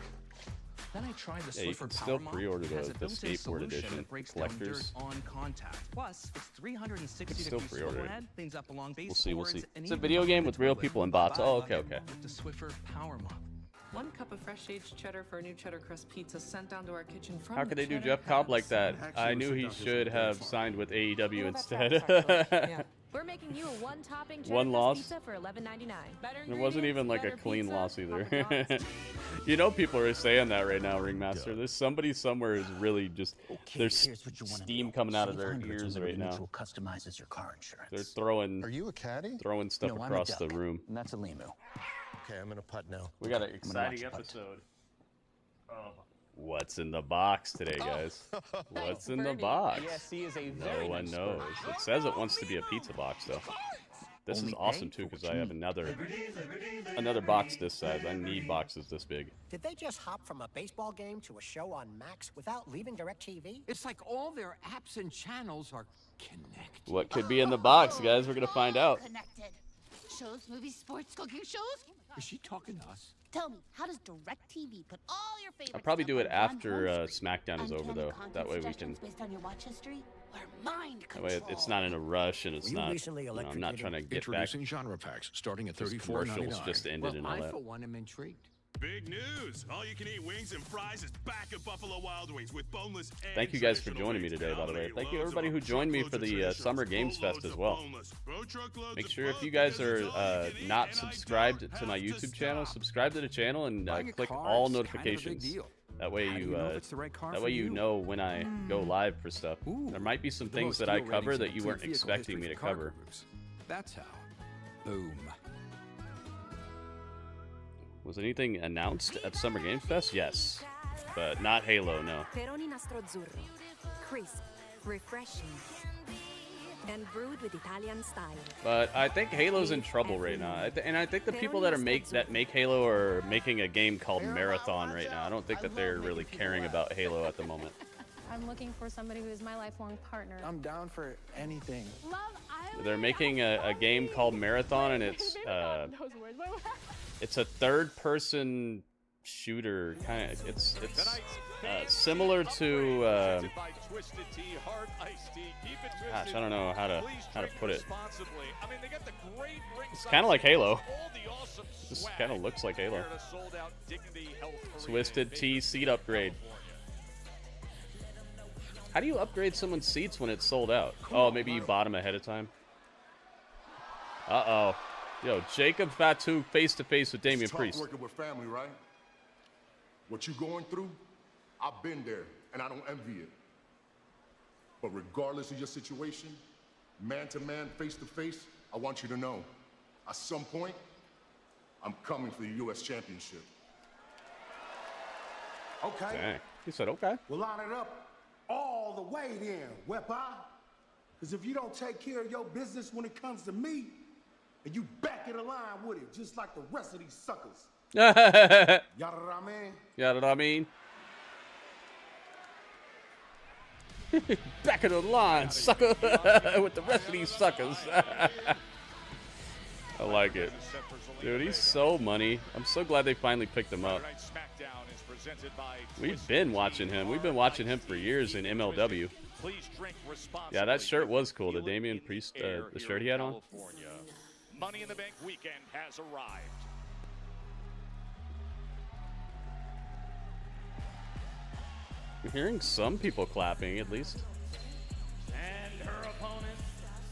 Then I tried the Yeah, you Swiffer can Power still Mop. pre-order It has a the built-in skateboard solution edition that breaks down dirt collectors. on contact. Plus, it's 360 Still degrees pre-order it. overhead, cleans up along We'll see, we'll see. baseboards, and It's a even video runs game the with real toilet. people and bots. Oh, okay, Bye-bye okay. With the Swiffer Power Mop. 1 cup of fresh aged cheddar for a new cheddar crust pizza sent down to our kitchen from How could the they do Cheddar Jeff Cobb like that? Actually, I we knew should he duck this should one have down. signed with AEW Well, that's instead. actually. We're making you a one-topping cheddar One crust loss. pizza for $11.99. Better It wasn't even like a better clean pizza, loss either. Papa John's. You know, people are saying that right now, Ringmaster. There's somebody somewhere who's really just there's steam coming out of their ears right now. Customizes your car insurance. They're throwing. Are you a caddy? Throwing stuff No, I'm a across the duck, room. And that's a lemu. Okay, I'm gonna putt now. We got an I'm gonna watch exciting you putt. episode. What's in the box today, guys? What's in the box? No one knows. It says it wants to be a pizza box, though. This is awesome too because I have another box this size. I need boxes this big. Did they just hop from a baseball game to a show on Max without leaving DirecTV? It's like all their apps and channels are connected. What could be in the box, guys? We're gonna find out. Connected. Shows, movies, sports, cooking shows. Is she talking to us? Tell me, how does DirecTV put all your favorite I'll probably stuff do it on one after home screen? SmackDown is over, Uncanny though. content That way we can. suggestions based on your watch history or mind That way it's not in a rush and it's Were you not. recently You know, I'm not trying to get back. Introducing genre packs starting at Just $34.99. commercials just ended and all I, that. for one, am intrigued. Big news! All-you-can-eat wings and fries is back at Buffalo Wild Wings with boneless and Thank you guys for traditional joining me wings. today, by the way. Now Thank you loads everybody of who joined me truckloads for of the traditional, Summer Games boatloads Fest as of well. boneless, truckloads Make of sure if both, you guys because are it's all you can not eat, and I subscribed don't to my have to YouTube channel, stop. subscribe to the channel and Buying a click car all is kind of a big notifications. deal. That way How do you you know if it's the right car that for way you you? know when I go live for stuff. There might be some The things most that I deal cover ratings in that you the weren't vehicle expecting me history to for car cover. gurus. That's how. Boom. Was anything announced at Summer Games Fest? Yes, but not Halo. No. Peroni Nastro Azzurro. Crisp, refreshing, and brewed with Italian style. But I think Halo's in trouble right now, and I think the people that make Halo are making a game called Marathon right now. I don't think that they're really caring about Halo at the moment. I'm looking for somebody who is my lifelong partner. I'm down for anything. They're making a game called Marathon, and it's a third-person shooter kind of. It's similar to. Gosh, I don't know how to put it. It's kind of like Halo. This kind of looks like Halo. Twisted Tea seat upgrade. How do you upgrade someone's seats when it's sold out? Oh, maybe you bought them ahead of time. Uh-oh. Yo, Jacob Fatu face-to-face with Damian Priest. Working with family, right? What you going through, I've been there, and I don't envy it. But regardless of your situation, man-to-man, face-to-face, I want you to know, at some point, I'm coming for the U.S. Championship. Okay. Dang. He said, okay. We'll line it up all the way then, Wepa. Because if you don't take care of your business when it comes to me, and you back in the line with it, just like the rest of these suckers. Yada I mean? Yada I mean? Back in the line, sucker, with the rest of these suckers. I like it. Dude, he's so money. I'm so glad they finally picked him up. We've been watching him. We've been watching him for years in MLW. Yeah, that shirt was cool. The Damian Priest, the shirt he had on. Money in the Bank weekend has arrived. I'm hearing some people clapping, at least. And her opponent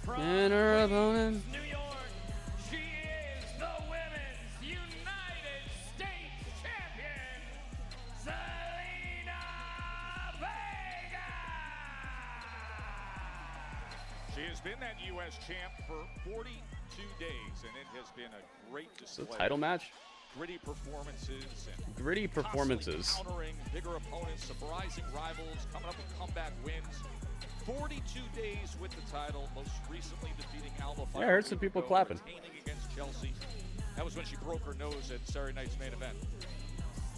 from New York, she is the Women's United States Champion, Zelina Vega! She has been that U.S. champ for 42 days, and it has been a great display. The title match? Gritty performances. And Gritty performances. Countering bigger opponents, surprising rivals, coming up with comeback wins. 42 days with the title, most recently defeating Alba. Yeah, I heard some people clapping. Retaining against Chelsea. That was when she broke her nose at Saturday night's main event.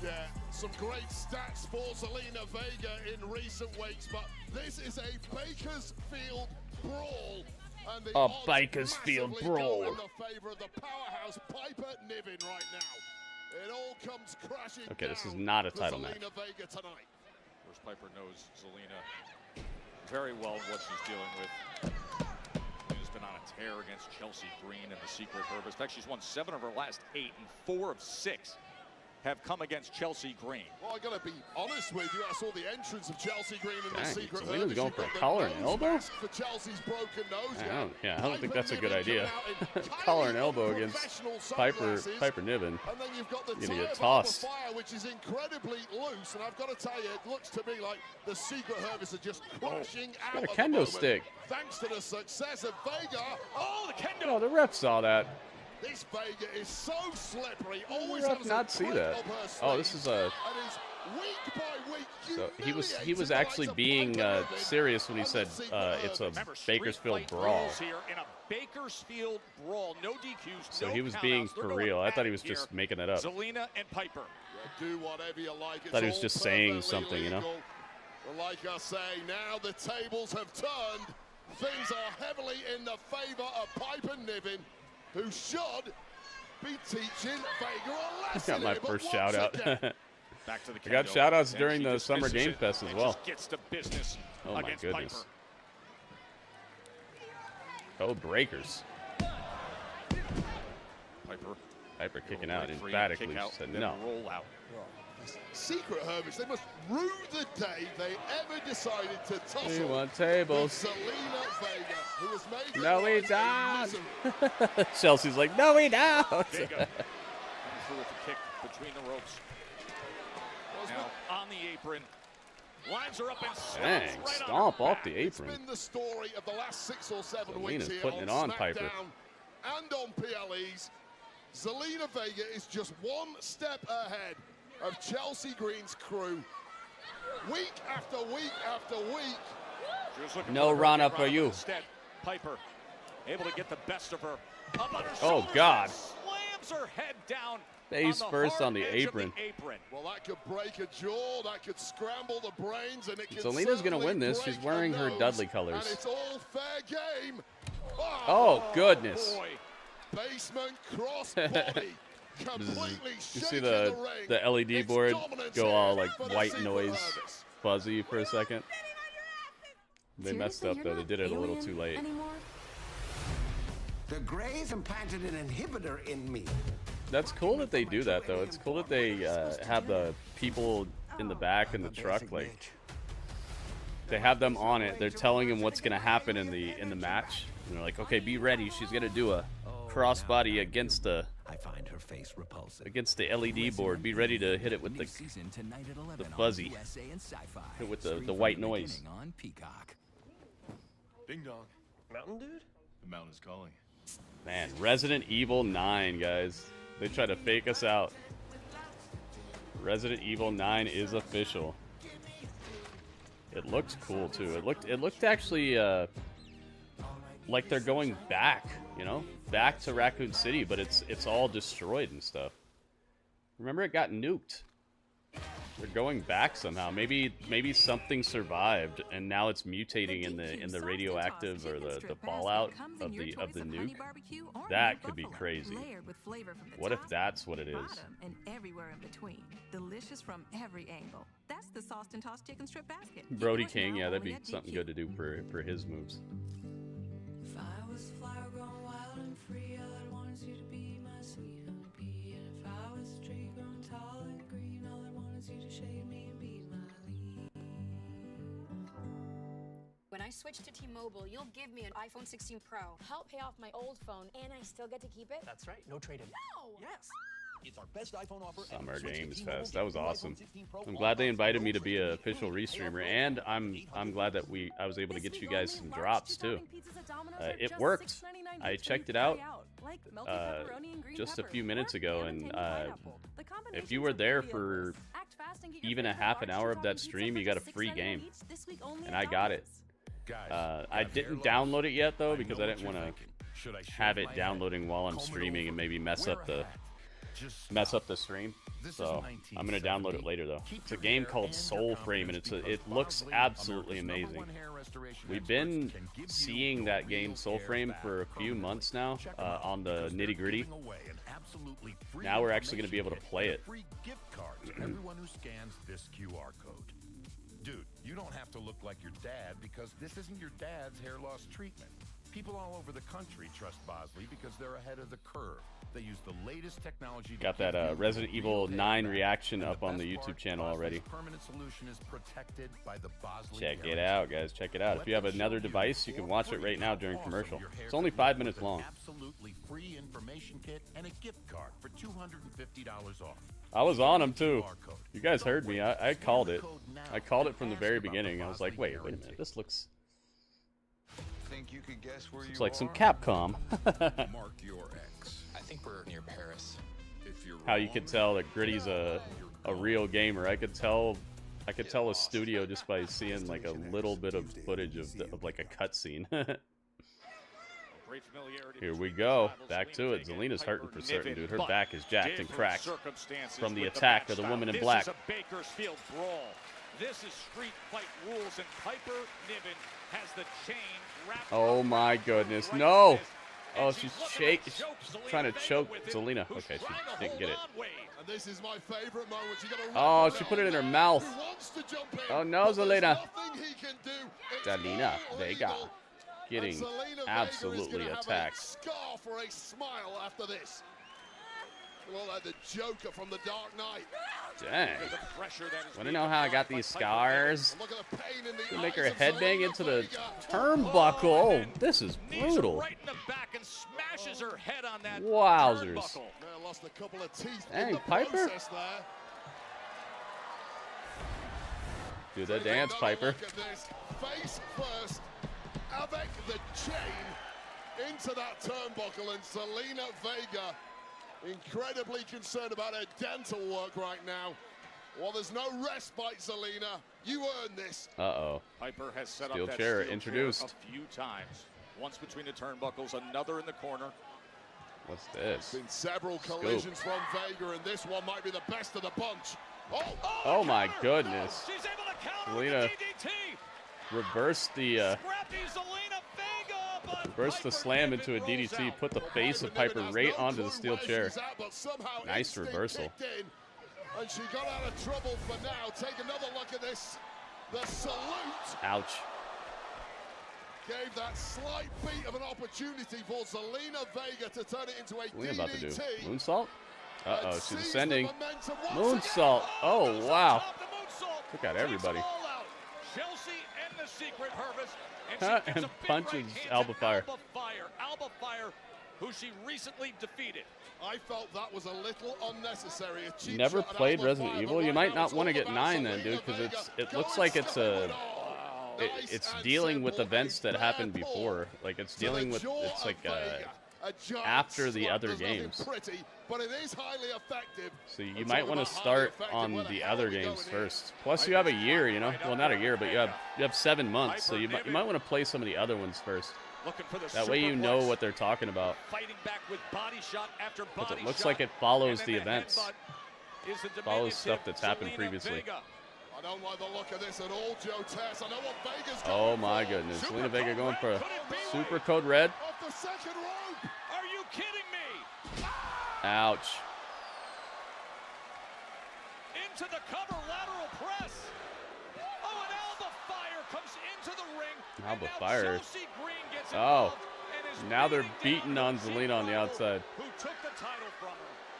Yeah, some great stats for Zelina Vega in recent weeks, but this is a Bakersfield brawl. And the A Bakersfield brawl. in the favor of the powerhouse Piper Niven right now. It all comes crashing Okay, this is not a title match. Vega tonight. Of course, Piper knows Zelina very well what she's dealing with. Zelina's been on a tear against Chelsea Green and the Secret Service. In fact, she's won 7 of her last 8, and 4 of 6 have come against Chelsea Green. Well, I gotta be honest with you. I saw the entrance ofElsea Green in the Secret Zelina's Service. going for a collar and elbow? For Chelsea's broken nose. I don't think that's a good idea. Collar and elbow against Piper Niven. And then you've got the You're gonna get tie tossed. fire, which is incredibly loose. And I've got to tell you, it looks to me like the Secret Service are just crashing out. Got a at the kendo moment, stick. Thanks to the success of Vega. Oh, the kendo! Oh, the ref saw that. This Vega is so slippery. How Always did the ref has not a see grip that? up her Oh, this sleeve. is a. And is week by week So he was actually being serious when he said it's a Bakersfield brawl. Here in a Bakersfield brawl, no DQs. So no he was being countouts. They're for going real. I thought he at was it just here. making it up. Zelina and Piper. Do whatever you like. I thought he was just saying something, you know. Well, like I say, now the tables have turned. Things are heavily in the favor of Piper Niven, who should be teaching Vega a lesson. I got my here, but first once shout out. again- Back to the I got kendo, shout outs and during she the Summer dismisses Game it Fest as and well. just gets to business Oh my against goodness. Piper. Oh, breakers. Piper kicking out Free emphatically. kick out, Said then no. roll out. Secret Service, they must rue the day they ever decided to tussle. We want tables. with Zelina Vega, who was making No, we life a don't. misery. Chelsea's like, no, we don't. Vega comes through with the kick between the ropes. Now on the apron. Lines her up and stomps Dang, right stomp on her off the back. apron. It's been the story of the last 6 or 7 Zelina's weeks here putting it on Piper. SmackDown and on PLEs. Zelina Vega is just one step ahead of Chelsea Green's crew. Week after week after week. No Rana for you. Instead, Piper able to get the best of her. Up on her Oh, shoulders, God. slams her head down. Face on the first hard on the edge of apron. Well, that could break a jaw, that could scramble the brains, and it could Zelina's gonna certainly win this. break She's wearing a her nose, Dudley colors. And it's all fair game. Oh, goodness. Boy. Basement cross body. Completely You see shaking the ring. LED It's board dominance go all here like for the white Secret noise, Service. fuzzy for a second. They messed Seriously, up you're though. They not did it a little alien too late. anymore? The Greys implanted an inhibitor in me. That's cool that they do that though. It's cool that they have the people in the back in the truck like They have them on it. They're telling him what's gonna happen in the match. And they're like, okay, be ready. She's gonna do a crossbody against the LED board. Be ready to hit it with the fuzzy. Hit it with the white noise. Ding dong. Mountain dude? The mountain's calling. Man, Resident Evil 9, guys. They try to fake us out. Resident Evil 9 is official. It looks cool too. It looked actually like they're going back, you know, back to Raccoon City, but it's all destroyed and stuff. Remember, it got nuked. They're going back somehow. Maybe something survived, and now it's mutating in the radioactive or the fallout of the nuke. That could be crazy. What if that's what it is? And everywhere in between. Delicious from every angle. That's the sauced and tossed chicken strip basket. Brody King, yeah, that'd be something good to do for his moves. If I was a flower grown wild and free, all I want is you to be my sweet honeybee. And if I was a tree grown tall and green, all I want is you to shade me and be my lead. When I switch to T-Mobile, you'll give me an iPhone 16 Pro. Help pay off my old phone, and I still get to keep it? That's right. No trade-in. No! Yes. It's our best iPhone offer. Summer Games Fest. That was awesome. I'm glad they invited me to be an official restreamer, and I'm glad that I was able to get you guys some drops too. It worked. I checked it out just a few minutes ago, and if you were there for even a half an hour of that stream, you got a free game, and I got it. I didn't download it yet though because I didn't want to have it downloading while I'm streaming and maybe mess up the stream. So I'm gonna download it later though. It's a game called Soulframe, and it looks absolutely amazing. We've been seeing that game Soulframe for a few months now on the Nitty Gritty. Now we're actually gonna be able to play it. Free gift card to everyone who scans this QR code. Dude, you don't have to look like your dad because this isn't your dad's hair loss treatment. People all over the country trust Bosley because they're ahead of the curve. They use the latest technology. Got that Resident Evil 9 reaction up on the YouTube channel already. Permanent solution is protected by the Bosley. Check it out, guys. Check it out. If you have another device, you can watch it right now during commercial. It's only 5 minutes long. Absolutely free information kit and a gift card for $250 off. I was on them too. You guys heard me. I called it. I called it from the very beginning. I was like, wait a minute. This looks. Think you could guess where Looks like some Capcom. Mark your X. I think we're near Paris. If you're How you could tell that Gritty's a real gamer. I could tell a studio just by seeing like a little bit of footage of like a cutscene. Here we go. Back to it. Zelina's hurting for certain, dude. Her back is jacked and cracked from the attack of the woman in black. This is a Bakersfield brawl. This is street fight rules, and Piper Niven has the chain wrapped. Oh my goodness. No! Oh, she's trying to choke Zelina. Okay, she didn't get it. And this is my favorite moment. Oh, she put it in her mouth. Oh no, Zelina. Zelina Vega getting absolutely attacked. Scar for a smile after this. Well, like the Joker from the Dark Knight. Dang. Want to know how I got these scars? To make her headbang into the turnbuckle. Oh, this is brutal. Wowzers. Dang, Piper. Do the dance, Piper. Face first, avec the chain into that turnbuckle, and Zelina Vega incredibly concerned about her dental work right now. Well, there's no respite, Zelina. You earned this. Uh-oh. Piper has set Steel up that chair steel introduced. chair a few times. Once between the turnbuckles, another in the corner. What's this? Been several collisions from Vega, and this one might be the best of the bunch. Oh my goodness. Zelina reversed the reversed the slam into a DDT, put the face of Piper right onto the steel chair. Nice reversal. And she got out of trouble for now. Take another look at this. The salute. Ouch. Gave that slight beat of an opportunity for Zelina Vega to turn it into a What are we about to do? DDT. Moonsault? Uh-oh, she's ascending. Moonsault. Oh, wow. Took out everybody. Chelsea and the Secret Harvest. And she gives And a big punches right hand Alba to Fire. Alba Fire, who she recently defeated. I felt that was a little unnecessary. A cheap Never shot at played Alba Resident Fire, Evil. but You right might now not it's want to all get about 9 then, Zelina dude, because Vega it going looks like it's straight a. with all. Nice It's and dealing with simple, events a that happened bare pull before. Like it's to the dealing with. jaw It's like of Vega. A giant after the slap. other There's nothing games. pretty, but it is highly effective. So you It's might all want to about highly start effective. on Where the hell other are we games going here? first. Plus you have a year, you know. Well, not a year, but you have 7 months. So you might want to play some of the other ones first. Looking for the That way you know superplex. what they're talking about. Fighting back with body shot after body Because it looks shot. like it follows And the then events. headbutt is the Follows stuff diminutive that's happened Zelina previously. Vega. I don't like the look of this at all, Joe Tess. I know what Vega's Oh going my for. goodness. Super Zelina Vega code going red. for a Could it be super code red. off the second rope? Are you kidding me? Ouch. Into the cover, lateral press. Oh, and Alba Fire comes into the ring. Alba and now Fire. Chelsea Green gets Oh. involved and is Now they're beating beating down on Zelina on the outside. who took the title from her.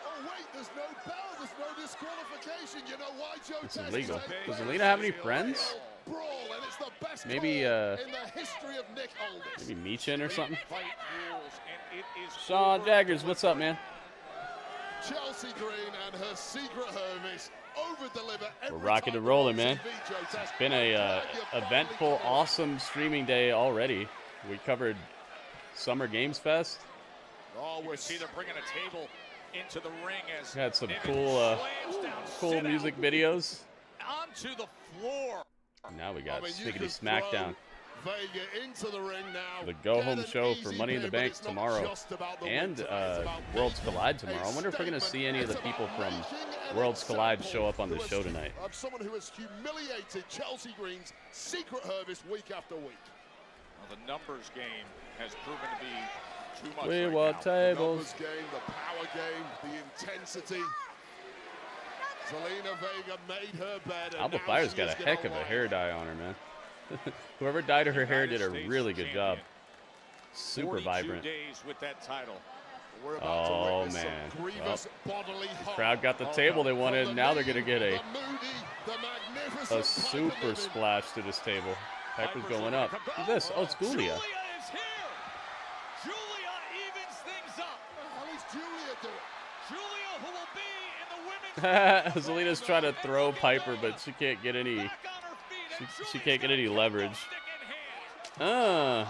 Oh, wait, there's no bell. There's no disqualification. You know why, Joe It's Tess? illegal. It's a Does very Zelina have any serious friends? brawl, and it's the best Maybe, call in the history of Nick Aldis. Maybe Michin or something? Fight rules, and it is Sean over. Jaggers, what's up, man? Chelsea Green and her secret Hermes over-deliver every We're rocking time and rolling, the man. TV, Joe Tess. It's been a Glad you finally eventful, come in. awesome streaming day already. We covered Summer Games Fest. Oh, You can see they're bringing a table into the ring as Had some Niven cool, slams down cool Cena music videos. onto the floor. Now we got I mean, you Spiggity could SmackDown. throw Vega into the ring now. The go-home Get an show for easy Money in the pin, but Bank it's not tomorrow. just about the And win tonight, it's about Worlds making Collide a tomorrow. I wonder if we're going to see any of the statement. people It's from about making an Worlds Collide example show up on the who has show tonight. Of someone who has humiliated Chelsea Green's secret Hervis week after week. Well, the numbers game has proven to be too much We right want now. The tables. numbers game, the power game, the intensity. Zelina Vega made her bed. and Alba now Fire's she got a is gonna heck of a line. hair dye on her, man. Whoever dyed her hair did a United really States good job. champion. Super 42 vibrant. days with that title. We're about to Oh, witness some man. grievous bodily harm. Crowd got the table they wanted. Now they're going to get a super splash to this table. Piper's going up. Who's this? Oh, it's Giulia. Giulia is here. Giulia evens things up. What the hell is Giulia doing? Giulia, who will be in the women's Zelina's trying to throw Piper, but she can't get any. back on her feet. And She can't get any leverage. stick in hand.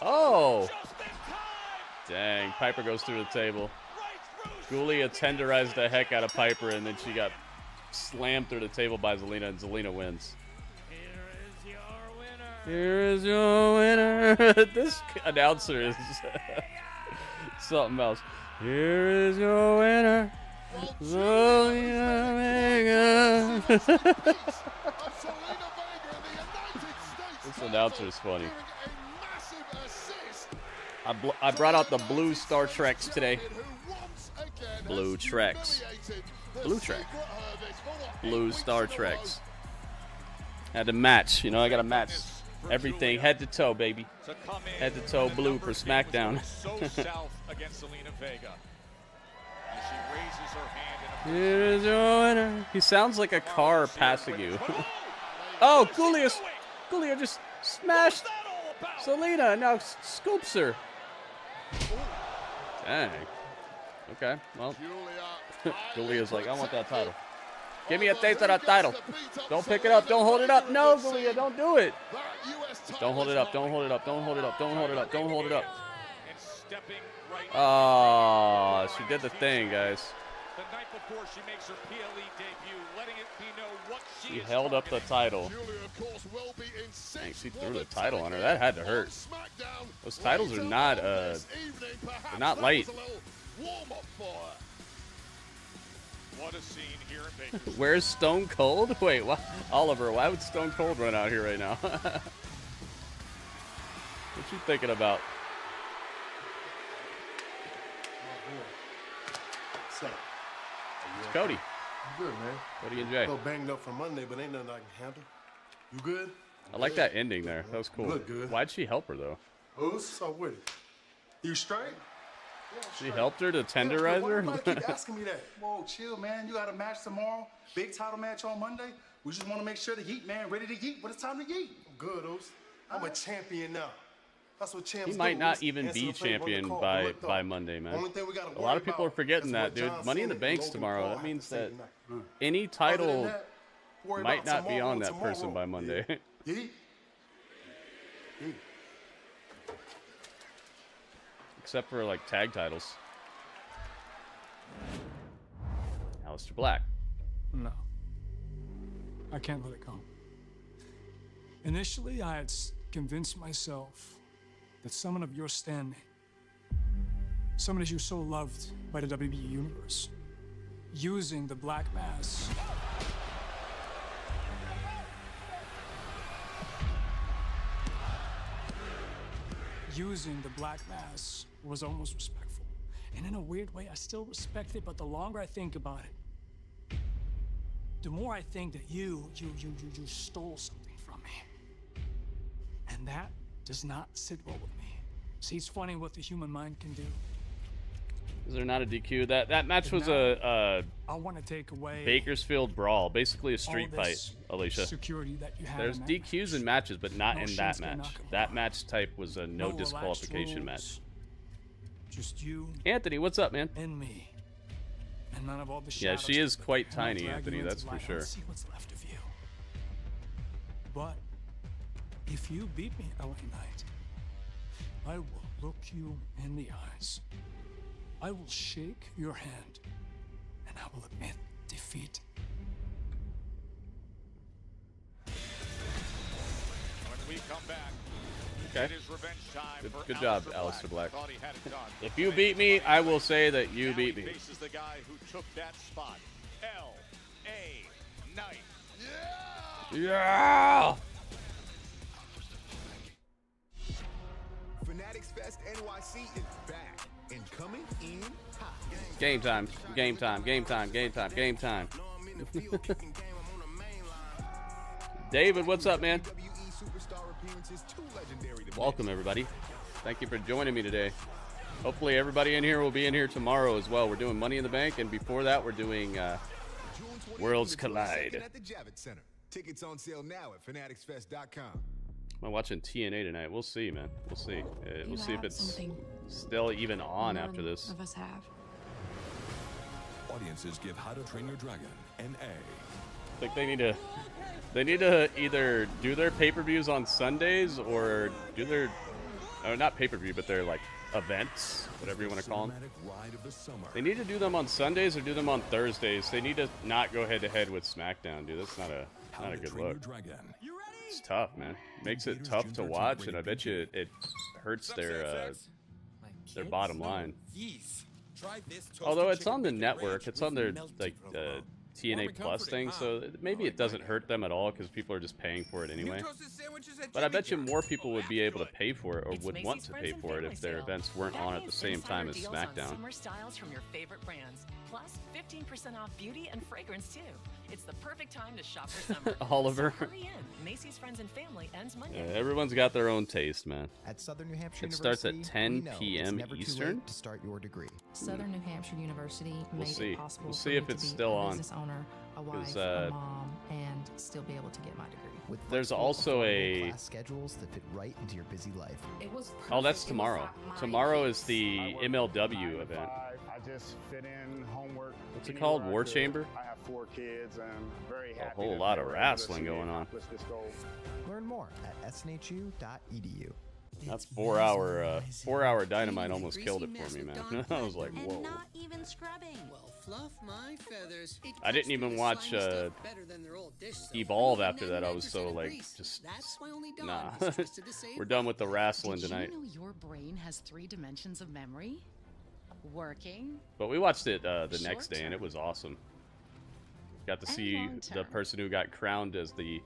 Oh. Just in time. Dang. Piper goes through the table. Right through. Giulia tenderized the heck out of Piper, and then she got slammed through the table by Zelina, and Zelina wins. Here is your winner. This announcer is something else. Here is your winner. Zelina Vega. This announcer is funny. I brought out the blue Star Treks today. Blue Treks. Blue Trek. Blue Star Treks. Had to match. You know, I got to match everything head to toe, baby. To come in Head to toe with a blue number for of games SmackDown. so south against Zelina Vega. As she raises her hand in a Here is your winner. He sounds like a car passing you. Oh, Giulia just smashed Zelina and now scoops her. Dang. Okay, well, Giulia's like, I want that title. Give me a taste of that title. Don't pick it up. Don't hold it up. No, Giulia, don't do it. Don't hold it up. Don't hold it up. Don't hold it up. Don't hold it up. Don't hold it up. and stepping right Oh, she did the thing, guys. the night before she makes her PLE debut, letting it be known what she She is held up the title. Giulia, of course, will be in Dang, she sixth threw the woman title on her. title That had to hurt. SmackDown Those titles are later not, on this evening. Perhaps they're not that light. was a little warm-up for her. What a scene here in Bakersfield. Where's Stone Cold? Wait, what? Oliver, why would Stone Cold run out here right now? What you thinking about? It's Cody. You good, man? Cody and A Jay. little banged up from Monday, but ain't nothing I can handle. You good? I like that ending there. That was cool. You look good. Why'd she help her, though? Who's so with it? You straight? She helped her to tenderize Why her? everybody keep asking me that? Whoa, chill, man. You got a match tomorrow. Big title match on Monday. We just want to make sure the heat, man, ready to yeet. But it's time to yeet. Good, Oos. I'm a champion now. That's what champs He do. might not Oos. even Answer be the favor on the champion call. by Look, by dog. Monday, man. Only thing we gotta A lot of worry people are about forgetting is that, what dude. John Money in the Cena and Bank's Logan tomorrow. Paul That have means to say that tonight. any Other title than that, worry might about not be on that tomorrow. person by Monday. Yeet. Yeet. Except for like tag titles. Alistair Black. No. I can't let it go. Initially, I had convinced myself that someone of your standing, someone as you so loved by the WWE Universe, using the Black Mass was almost respectful. And in a weird way, I still respect it, but the longer I think about it, the more I think that you stole something from me. And that does not sit well with me. See, it's funny what the human mind can do. Is there not a DQ? That match was a I want to take away Bakersfield brawl, basically a street all fight, this Alicia. security that you have There's in that DQs in matches, but not No in that Shinsuke match. Nakamura. That match type was a no relaxed disqualification rules. match. Just you Anthony, what's up, man? and me. And none of all the Yeah, shadows she is to- quite and I'll tiny, drag Anthony, you into that's for light. sure. I'll see what's left of you. But if you beat me, LA Knight, I will look you in the eyes. I will shake your hand, and I will admit defeat. When we come back, Okay. it is revenge time for Good job, Alistair Alistair Black. Thought he had it done. If you beat me, I will say that you Now beat he me. faces the guy who took that spot. L.A. Knight. Yeah! Fanatics Fest NYC is back and coming in hot. Game time, game time, game time, game time, game time. David, what's up, man? Welcome, everybody. Thank you for joining me today. Hopefully, everybody in here will be in here tomorrow as well. We're doing Money in the Bank, and before that, we're doing Worlds Collide. At the Javits Center. Tickets on sale now at fanaticsfest.com. I'm watching TNA tonight. We'll see, man. We'll see. We'll see if have it's something still even on after this. Of us have. Audiences give How to Train Your Dragon an A. I think they need to either do their pay-per-views on Sundays or do their, not pay-per-view, but their like events, whatever you want to call them. Ride of the summer. They need to do them on Sundays or do them on Thursdays. They need to not go head-to-head with SmackDown, dude. That's not a good look. It's tough, man. Makes it tough to watch, and I bet you it hurts their bottom line. Although it's on the network, it's on their like TNA Plus thing, so maybe it doesn't hurt them at all because people are just paying for it anyway. But I bet you more people would be able to pay for it or would want to pay for it if their events weren't on at the same time as SmackDown. Summer styles from your favorite brands, plus 15% off beauty and fragrance too. It's the perfect time to shop for summer. Oliver. So hurry in. Macy's Friends and Family ends Monday. Yeah, everyone's got their own taste, man. At Southern New Hampshire It starts at University, 10 we know it's p.m. never too Eastern. late to start your degree. Southern New Hampshire University We'll made see. it possible We'll for see me if to it's be still a on. business owner, a wife, 'Cause, a mom, and still be able to get my degree. With There's flexible, also affordable a. class schedules that fit right into your busy life. It was Oh, that's tomorrow. Tomorrow is the MLW event. I just fit in homework. What's it called? War Chamber? I have 4 kids and very happy. A whole that lot they of were able to wrestling see going me on. accomplish this goal. Learn more at snhu.edu. That's 4-hour Dynamite almost killed it for me, man. I was like, whoa. Not even scrubbing. Well, fluff my feathers. I didn't even watch Evolve after that. I was so like, just nah. We're done with the wrestling tonight. Did you know your brain has 3 dimensions of memory? Working. But we watched it the next day, and it was awesome. Got to see the person who got crowned as the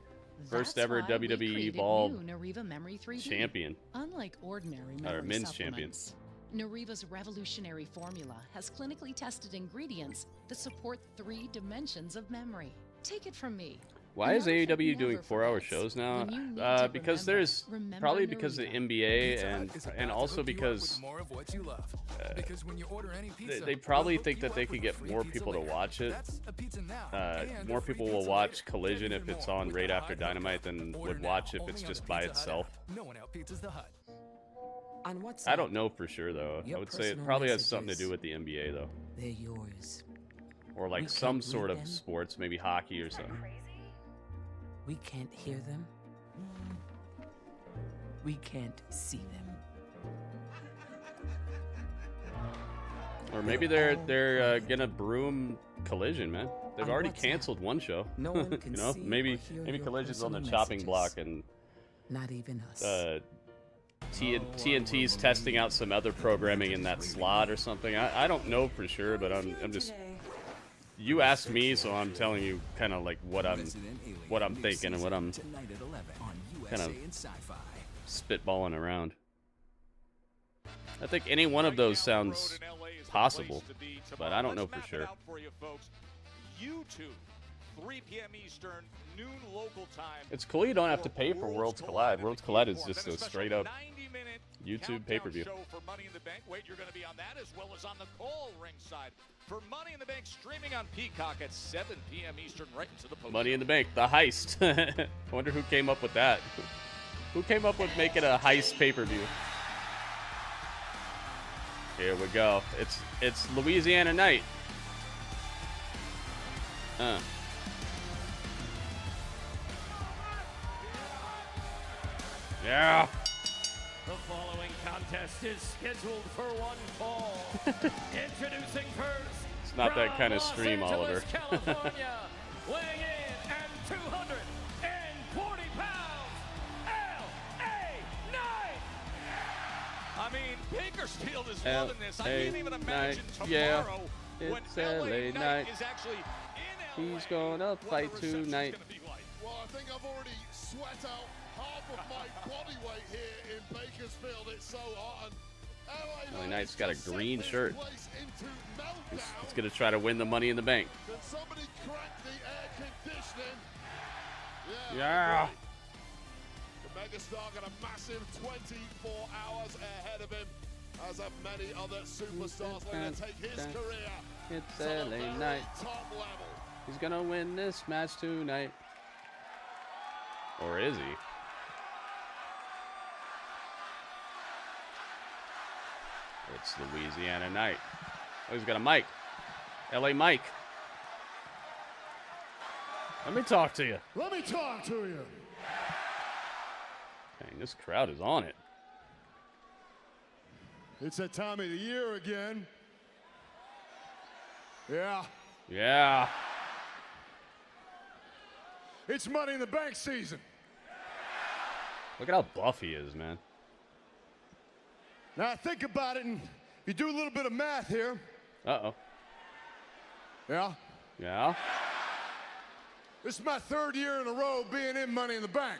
first ever WWE Evolve Nariva Memory 3D. champion. Unlike ordinary Or memory men's champion. supplements, Nariva's revolutionary formula has clinically tested ingredients that support 3 dimensions of memory. Take it from me. Why is AEW doing 4-hour shows now? Because there's probably because of the NBA and also because they probably think that they could get more people to watch it. More people will watch Collision if it's on right after Dynamite than would watch if it's just by itself. I don't know for sure though. I would say it probably has something to do with the NBA though. They're yours. Or like some sort of sports, maybe hockey or something. We can't hear them. We can't see them. Or maybe they're gonna broom Collision, man. They've already canceled one show. No one can you know, see maybe or hear your Collision's on the personal chopping messages. block and Not even us. TNT's testing out some other programming in that slot or something. I don't know for sure, but I'm just. You asked me, so I'm telling you kind of like what I'm thinking and what I'm kind of spitballing around. I think any one of those sounds possible, but I don't know for sure. YouTube, 3 p.m. Eastern, noon local time. It's cool you don't have to pay for Worlds Collide. Worlds Collide is just a straight up YouTube pay-per-view. Show for Money in the Bank. Wait, you're going to be on that as well as on the call ringside for Money in the Bank, streaming on Peacock at 7 p.m. Eastern, right into the post. Money in the Bank, the heist. I wonder who came up with that. Who came up with making a heist pay-per-view? Here we go. It's Louisiana Night. Yeah. The following contest is scheduled for one fall. Introducing first. It's not that kind of from stream, Los Angeles, Oliver. California, weighing in at 240 pounds, L.A. Knight. I mean, Bakersfield is loving this. I LA can't even imagine Night, yeah. tomorrow when It's LA LA Night. is actually in LA. He's gonna fight tonight. Well, I think I've already sweat out half of my body weight here in Bakersfield. It's so hot. And LA Knight's got a green shirt. He's gonna try to win the Money in the Bank. Can somebody crank the air conditioning? Yeah. The megastar got a massive 24 hours ahead of him, as have many other superstars looking to take his career It's to the LA very Knight. top level. He's gonna win this match tonight. Or is he? It's Louisiana Night. Oh, he's got a mic. LA Mike. Let me talk to you. Let me talk to you. Dang, this crowd is on it. It's that time of the year again. Yeah. Yeah. It's Money in the Bank season. Look at how buff he is, man. Now think about it, and you do a little bit of math here. Uh-oh. Yeah? Yeah? This is my third year in a row being in Money in the Bank.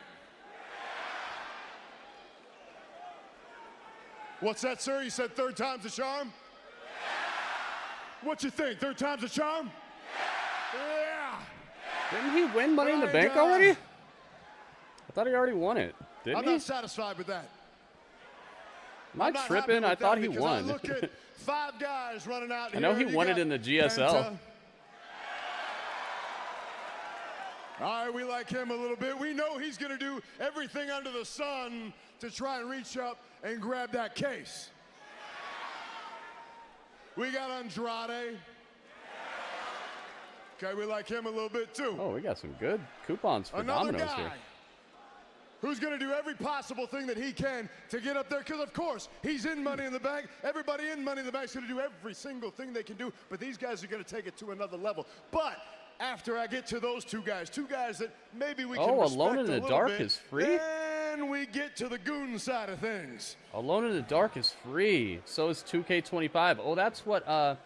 What's that, sir? You said third time's a charm? What you think? Third time's a charm? Yeah. Didn't he win Money in the Bank already? I thought he already won it. Didn't I'm he? not satisfied with that. Am I I'm not tripping? happy I with thought that he because won. I look at 5 guys running out here. I know he You won got it in the GSL. Penta. All right, we like him a little bit. We know he's going to do everything under the sun to try and reach up and grab that case. We got Andrade. Okay, we like him a little bit too. Oh, we got some good coupons for Another Domino's guy here. who's going to do every possible thing that he can to get up there, because of course he's in Money in the Bank. Everybody in Money in the Bank is going to do every single thing they can do, but these guys are going to take it to another level. But after I get to those two guys that maybe we can respect Alone in a the little Dark bit, is free? then we get to the goon side of things. Alone in the Dark is free. So is 2K25. Oh, that's what Then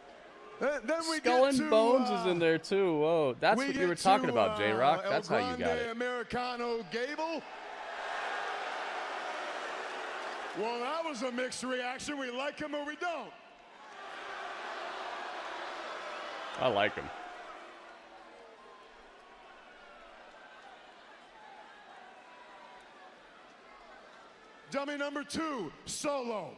we Skull get and to, Bones is in there too. Whoa, that's what you were talking about, J-Rock. That's how you got it. Americano Gable. Well, that was a mixed reaction. We like him or we don't. I like him. dummy number 2, Solo.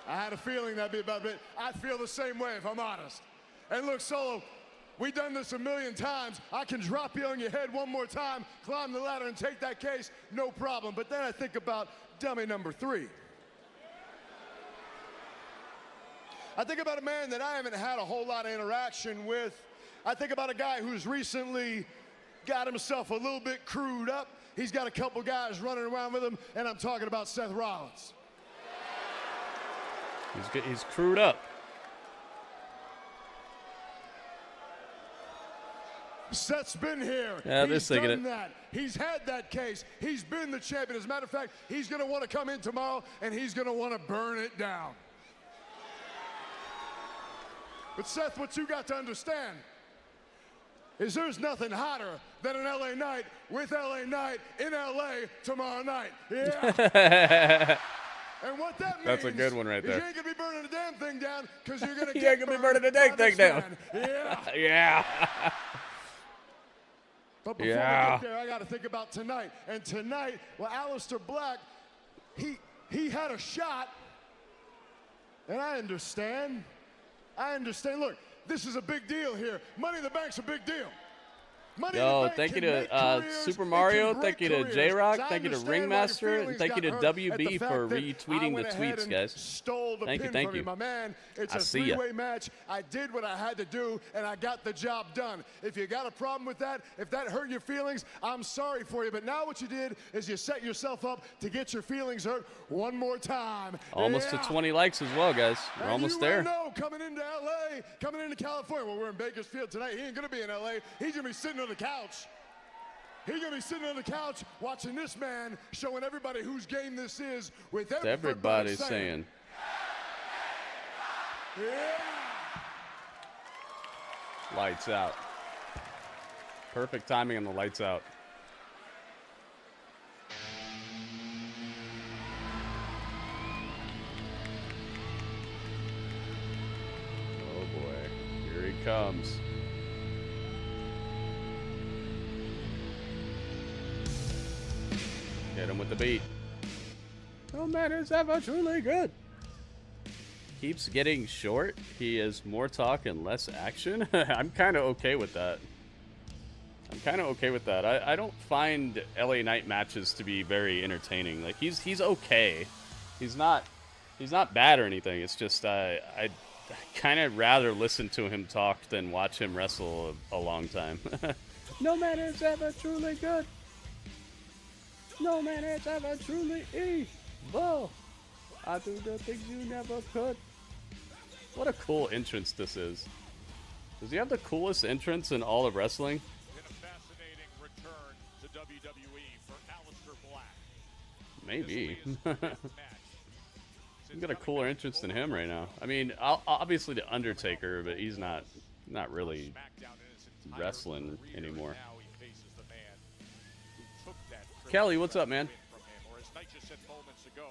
I had a feeling that'd be about it. I feel the same way, if I'm honest. And look, Solo, we've done this a million times. I can drop you on your head one more time, climb the ladder and take that case, no problem. But then I think about dummy number 3. I think about a man that I haven't had a whole lot of interaction with. I think about a guy who's recently got himself a little bit crewed up. He's got a couple guys running around with him, and I'm talking about Seth Rollins. He's crewed up. Seth's been here. Yeah, he's done that. He's had that case. He's been the champion. As a matter of fact, he's going to want to come in tomorrow, and he's going to want to burn it down. But Seth, what you got to understand is there's nothing hotter than an LA Knight with LA Knight in LA tomorrow night. Yeah. And what that means, that's a good one right there. You ain't gonna be burning the damn thing down because you're gonna you get ain't gonna be burning the dang thing down. Yeah. Yeah. But before we get there, I got to think about tonight. And tonight, well, Alistair Black, he had a shot, and I understand. Look, this is a big deal here. Money in the Bank's a big deal. Yo, thank you to Super Mario, thank you to J-Rock, thank you to Ringmaster, and thank you to WB for retweeting the tweets, guys. Thank you. My man, it's a three-way match. I did what I had to do, and I got the job done. If you got a problem with that, if that hurt your feelings, I'm sorry for you. But now what you did is you set yourself up to get your feelings hurt one more time. Almost to 20 likes as well, guys. We're almost there. No, coming into LA, coming into California. Well, we're in Bakersfield tonight. He ain't gonna be in LA. He's gonna be sitting on the couch. He's gonna be sitting on the couch watching this man, showing everybody whose game this is. With everybody saying. Yeah. Lights out. Perfect timing on the lights out. Oh boy, here he comes. Hit him with the beat. No man is ever truly good. Keeps getting short. He is more talk and less action. I'm kind of okay with that. I don't find LA Knight matches to be very entertaining. Like he's okay. He's not bad or anything. It's just I kind of rather listen to him talk than watch him wrestle a long time. No man is ever truly good. No man has ever truly evil. I do the things you never could. What a cool entrance this is. Does he have the coolest entrance in all of wrestling? In a fascinating return to WWE for Alistair Black. Maybe. He's got a cooler entrance than him right now. I mean, obviously the Undertaker, but he's not really wrestling anymore. Kelly, what's up, man? Or as Knight just said moments ago,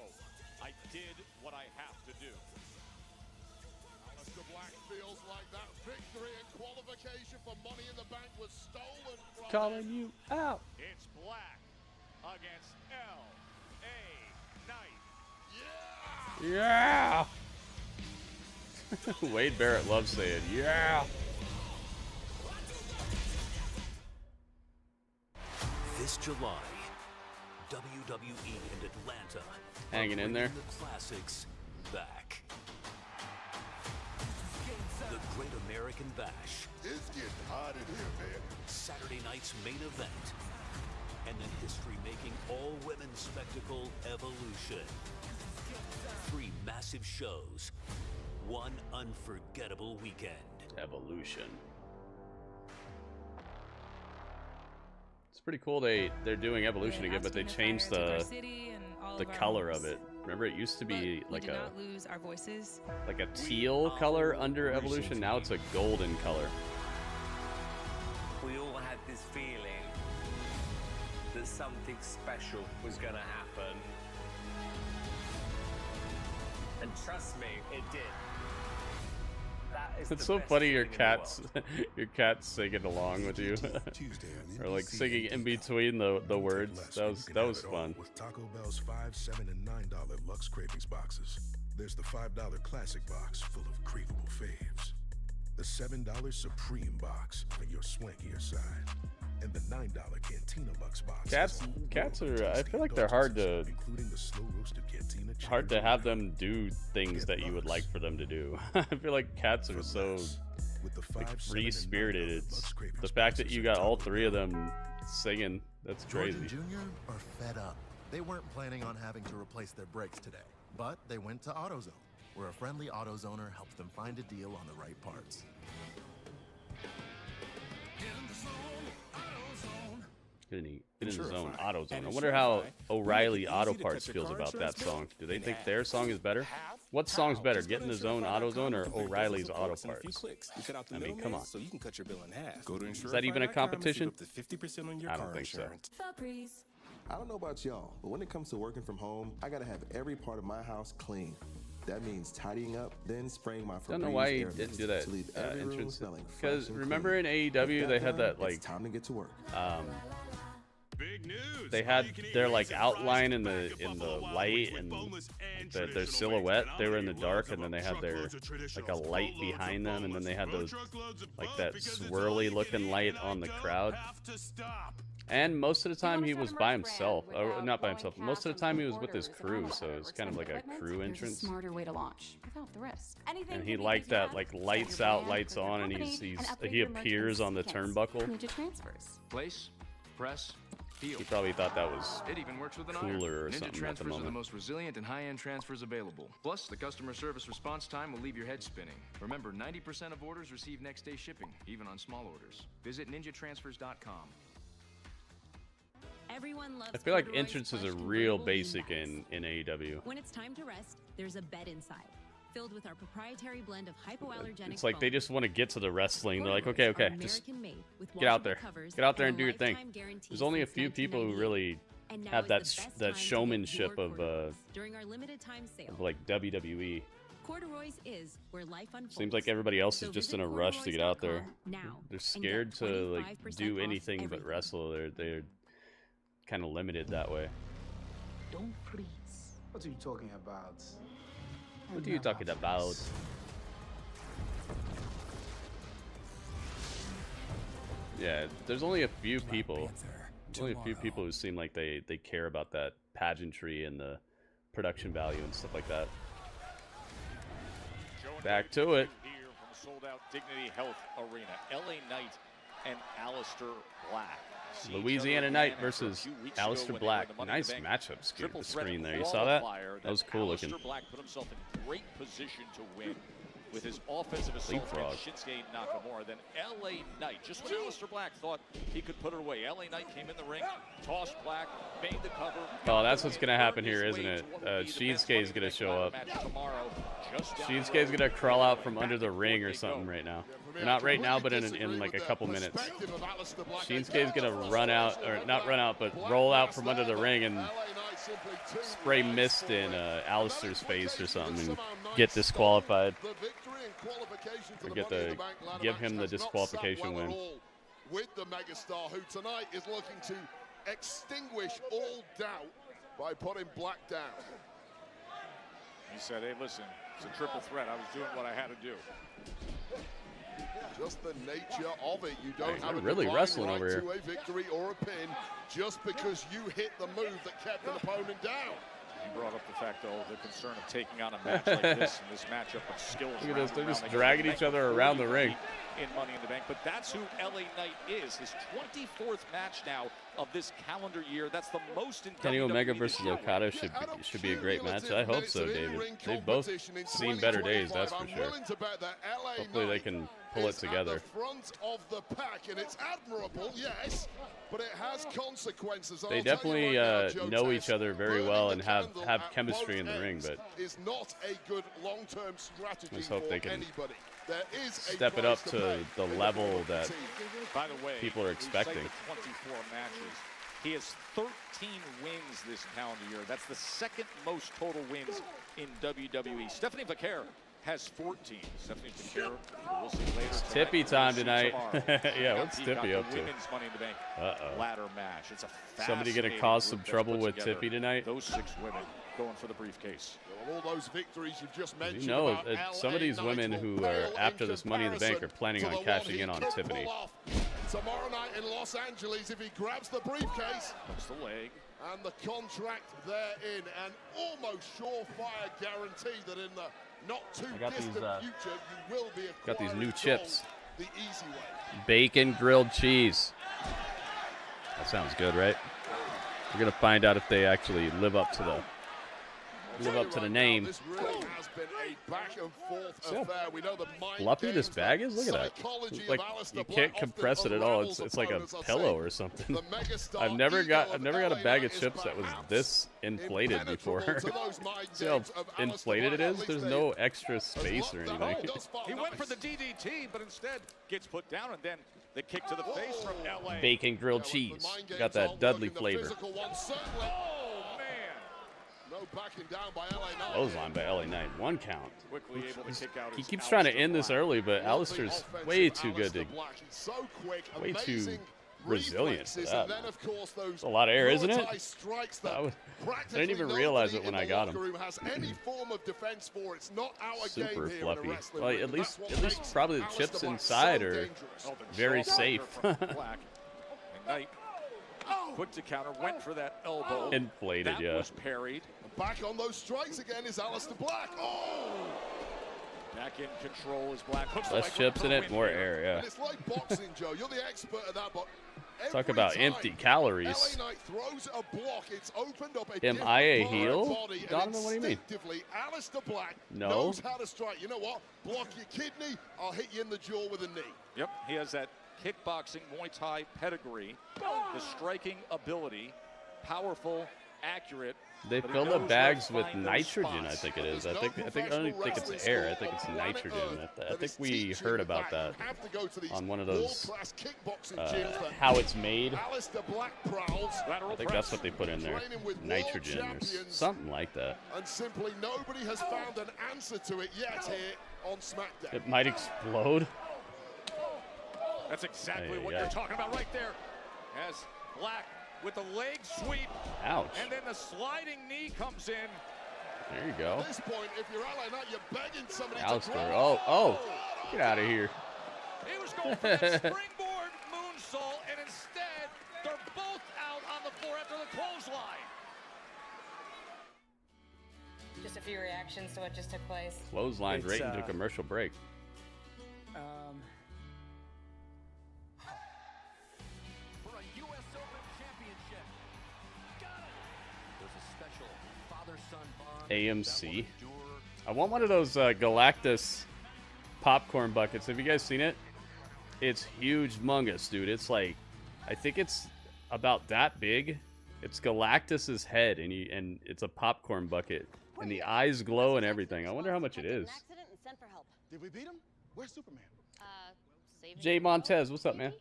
I did what I have to do. Alistair Black feels like that victory and qualification for Money in the Bank was stolen from Calling you out. It's Black against LA Knight. Yeah. Wade Barrett loves saying, yeah. This July, WWE in Atlanta. Hanging in there. The classics back. The Great American Bash. It's getting hot in here, man. Saturday night's main event. And the history-making all-women's spectacle, Evolution. 3 massive shows. 1 unforgettable weekend. Evolution. It's pretty cool they're doing Evolution again, but they changed the color of it. Remember, it used to be like a teal color under Evolution. Now it's a golden color. We all had this feeling that something special was going to happen. And trust me, it did. It's so funny your cat's singing along with you, or like singing in between the words. That was fun. With Taco Bell's $5, $7, and $9 Lux Cravings boxes. There's the $5 Classic box full of craveable faves, the $7 Supreme box for your swankier side, and the $9 Cantina Bucks box. Cats are. I feel like they're hard to have them do things that you would like for them to do. I feel like cats are so like, free-spirited. It's the fact that you got all three of them singing. That's crazy. Jr. are fed up. They weren't planning on having to replace their brakes today, but they went to AutoZone, where a friendly AutoZoner helps them find a deal on the right parts. Get in the zone, AutoZone. I wonder how O'Reilly Auto Parts feels about that song. Do they think their song is better? What song's better, Get in the Zone, AutoZone, or O'Reilly's Auto Parts? I mean, come on. So you can cut your bill in half. Go to Is that even a competition? Up to 50% on your I don't think so. I don't know about y'all, but when it comes to working from home, I gotta have every part of my house clean. That means tidying up, then spraying my Febreze. I don't know why he didn't do that entrance. Because remember in AEW they had that like time to get to work. They had their like outline in the light and their silhouette. They were in the dark, and then they had their like a light behind them, and then they had those like that swirly looking light on the crowd. And most of the time he was by himself, or not by himself. Most of the time he was with his crew, so it was kind of like a crew entrance. Smarter way to launch without the risk. And he liked that, like lights out, lights on, and he appears on the turnbuckle. Ninja transfers. Place, press, feel. He probably thought that was It even works with an cooler or Ninja something at the transfers are the moment. most resilient and high-end transfers available. Plus, the customer service response time will leave your head spinning. Remember, 90% of orders receive next-day shipping, even on small orders. Visit ninjatransfers.com. Everyone loves I feel like corduroy's entrances are plush real convertible basic beanbags. in AEW. When it's time to rest, there's a bed inside, filled with our proprietary blend of hypoallergenic It's like they foam. just want to get to the wrestling. They're like, okay, Corduroys are just American-made, with get out washable there. covers Get out there and and do your thing. lifetime guarantee There's only a since few people who 1998. really And now have is that the best time that to get showmanship your of corduroys during our limited time sale. like WWE. Corduroys is where life unfolds. Seems like everybody else is So just visit in a rush to get out there. now They're and scared get to like 25% do off anything but everything. wrestle. They're kind of limited that way. Don't freeze. What are you talking about? What are you talking about? Yeah, there's only a few people. There's only a few people who seem like they care about that pageantry and the production value and stuff like that. Back to it. Here from Sold Out Dignity Health Arena, LA Knight and Alistair Black. See each Louisiana other Knight again after a versus few weeks ago Alistair when they were Black. in the Money in Nice the Bank matchup triple threat screen there. You saw that? qualifier That was cool looking. Alistair Black put himself in great position to win with his offensive assault Leapfrog. against Shinsuke Nakamura. Then LA Knight, just when Alistair Black thought he could put it away, LA Knight came in the ring, tossed Black, made the cover. Oh, that's what's gonna happen here, isn't it? Shinsuke is gonna show up. Shinsuke's gonna crawl out from under the ring or something right now. Not right now, but in like a couple minutes. Shinsuke's gonna run out, or not run out, but roll out from under the ring and spray mist in Alistair's face or something and get disqualified. Or give him the disqualification win. With the megastar, who tonight is looking to extinguish all doubt by putting Black down. He said, hey, listen, it's a triple threat. I was doing what I had to do. Just the nature of it. You don't have they're a really divine wrestling right over here. to a victory or a pin just because you hit the move that kept an opponent down. He brought up the fact, though, the concern of taking on a match like this and this matchup of skills. Look at this, they're round just and dragging round. each other around the ring. In Money in the Bank, but that's who LA Knight is. His 24th match now of this calendar year. That's the most in Kenny Omega WWE versus this year. Okada should be a great match. I hope so, David. They've both seen better days, that's for sure. Hopefully they can pull it together. At the front of the pack, and it's admirable, yes, but it has consequences. They definitely know each other very well and have chemistry in the ring, but is not a good long-term strategy let's hope for they can anybody. There is a step it up price to pay the with level that By the way, people are we cite expecting. the 24 matches. He has 13 wins this calendar year. That's the second most total wins in WWE. Stephanie Vaquer has 14. Stephanie Vaquer, we'll see later. It's Tippy time tonight. Tomorrow. Yeah, what's Tippy up to? Women's Money in the Bank ladder match. It's a Somebody gonna cause some trouble with Tippy tonight? Those 6 women going for the briefcase. All those victories you've just mentioned. You know, some of these women who are after this Money in the Bank are planning on cashing in on Tiffany. Tomorrow night in Los Angeles, if he grabs the briefcase, hooks the leg, and the contract therein, an almost surefire guarantee that in the not too distant future you will be acquiring got these new chips. The easy way. Bacon grilled cheese. That sounds good, right? We're gonna find out if they actually live up to the name. This really has been a back and forth affair. We know the mind Fluffy this games, bag is. Look at that. psychology Like of Alistair you Black can't often compress it at all. unravels It's like a opponents. I'll pillow say or something. the megastar I've never got ego a of bag LA of chips that was perhaps this inflated before. impenetrable to those mind See how games of Alistair inflated it Black. is? At There's least no extra space or anything. He went for the DDT, but instead gets put down, and then the kick to the face from LA. Bacon grilled cheese. Got that Dudley flavor. No backing down by LA Knight. Clothesline by LA Knight. 1 count. Quickly able to kick out He keeps trying to end this early, but Alistair's way too good to, way too resilient for that. It's a lot of air, isn't it? I didn't even realize it when I got him. Super fluffy. Well, at least probably the chips inside are very safe. Knight, quick to counter, went for that elbow. Inflated, that yeah. was parried. Back on those strikes again is Alistair Black. Oh! Back in control is Black. Less chips in it, more air, yeah. And it's like boxing, Joe. You're the expert at that, but talk about empty calories. LA Knight throws a block. It's opened up a Am I a different heel? body, and Donovan, what do you mean? instinctively, Alistair Black No. knows how to strike. You know what? Block your kidney, I'll hit you in the jaw with a knee. Yep, he has that kickboxing Muay Thai pedigree, the striking ability, powerful, accurate. They fill the bags with nitrogen, I think it is. I don't think it's air. I think it's nitrogen. I think we heard about that on one of those how it's made. I think that's what they put in there. Nitrogen or something like that. And simply nobody has found an answer to it yet here on SmackDown. It might explode. That's exactly what you're talking about right there. As Black with the leg sweep. Ouch. And then the sliding knee comes in. There you go. At this point, if you're LA Knight, you're begging somebody Alistair. to Oh. Get out of here. He was going for that springboard moonsault, and instead, they're both out on the floor after the clothesline. Just a few reactions to what just took place. Clothesline right into commercial break. AMC. I want one of those Galactus popcorn buckets. Have you guys seen it? It's huge, mungus, dude. It's like, I think it's about that big. It's Galactus's head, and it's a popcorn bucket, and the eyes glow and everything. I wonder how much it is. Did we beat him? Where's Superman? Jay Montez, what's up, man?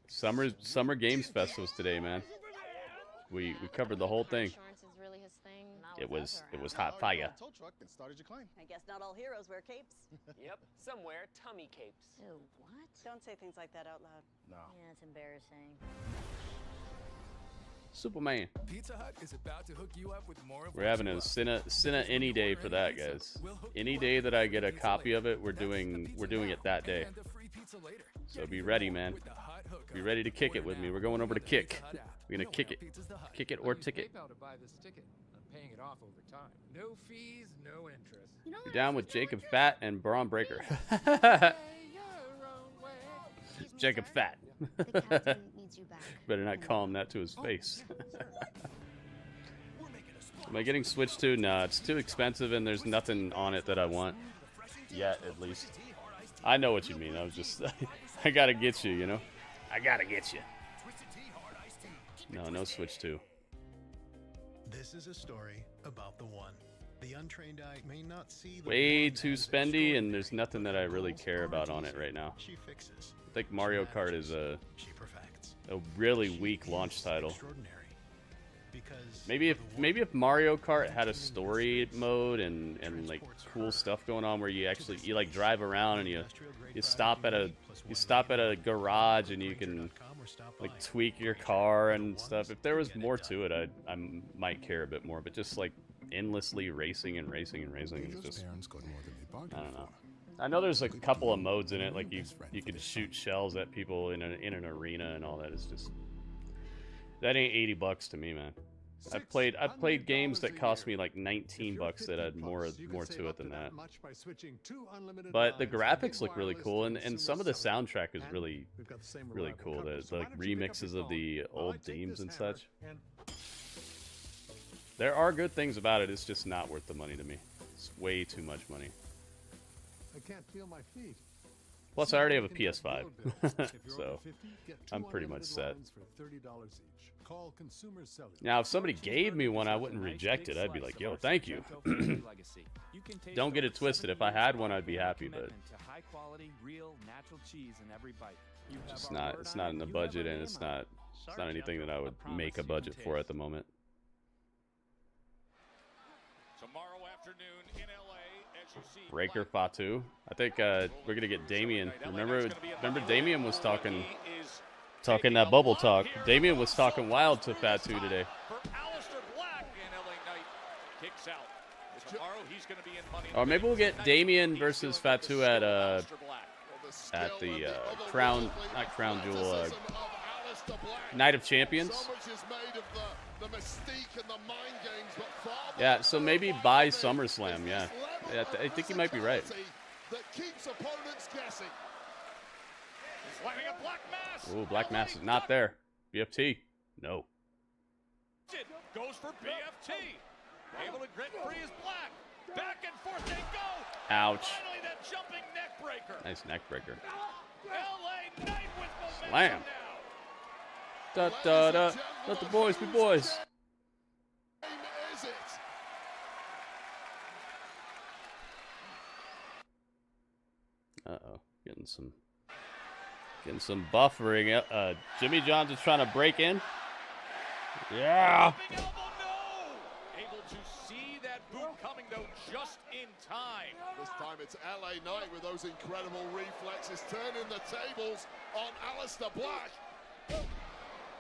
Summer Games Fest was today, man. We covered the whole thing. It was hot fire. I guess not all heroes wear capes. Yep, some wear tummy capes. Ew, what? Don't say things like that out loud. No. Yeah, it's embarrassing. Superman. Pizza Hut is about to hook you up with more of We're having a Cena any day for that, guys. Any day that I get a copy of it, we're doing it that day. So be ready, man. Be ready to kick it with me. We're going over to Kick. We're gonna kick it or ticket. Paying it off over time. No fees, no interest. You're down with Jacob Fat and Braun Breaker. Jacob Fat. Better not call him that to his face. Am I getting switched to? No, it's too expensive and there's nothing on it that I want. Yet, at least. I know what you mean. I was just... I gotta get you, you know? I gotta get you. No switch to. This is a story about the one. The untrained eye may not see the way too spendy, and there's nothing that I really care about on it right now. She fixes. I think Mario Kart is a really weak launch title. Maybe if Mario Kart had a story mode and like cool stuff going on where you like drive around and you stop at a garage and you can like tweak your car and stuff. If there was more to it, I might care a bit more. But just like endlessly racing and racing and racing, it's just, I don't know. I know there's like a couple of modes in it, like you could shoot shells at people in an arena and all that. It's just, that ain't $80 to me, man. I've played games that cost me like $19 that had more to it than that. But the graphics look really cool, and some of the soundtrack is really cool. The like remixes of the old themes and such. There are good things about it. It's just not worth the money to me. It's way too much money. I can't feel my feet. Plus, I already have a PS5, so I'm pretty much set. Now, if somebody gave me one, I wouldn't reject it. I'd be like, yo, thank you. Don't get it twisted. If I had one, I'd be happy, but it's not in the budget, and it's not anything that I would make a budget for at the moment. Tomorrow afternoon in LA, as you see, Breaker Fatu. I think we're gonna get Damien. Remember Damien was talking that bubble talk. Damien was talking wild to Fatu today. for Alistair Black in LA Knight kicks out. Tomorrow he's going to be in money. Or maybe we'll get Damien versus Fatu at the not Crown Jewel, Night of Champions. Yeah, so maybe by SummerSlam. Yeah, I think you might be right. That keeps opponents guessing. He's lining up Black Mass. Ooh, Black Mass is not there. BFT, no. Goes for BFT. Able to grit free his Black. Back and forth they go. Ouch. Finally, that jumping neck breaker. Nice neck breaker. LA Knight with momentum Slam. now. Da da da. Let the boys be boys. Is it? Uh-oh. Getting some buffering. Jimmy John's is trying to break in. Yeah. Able to see that boot coming though just in time. This time it's LA Knight with those incredible reflexes, turning the tables on Alistair Black.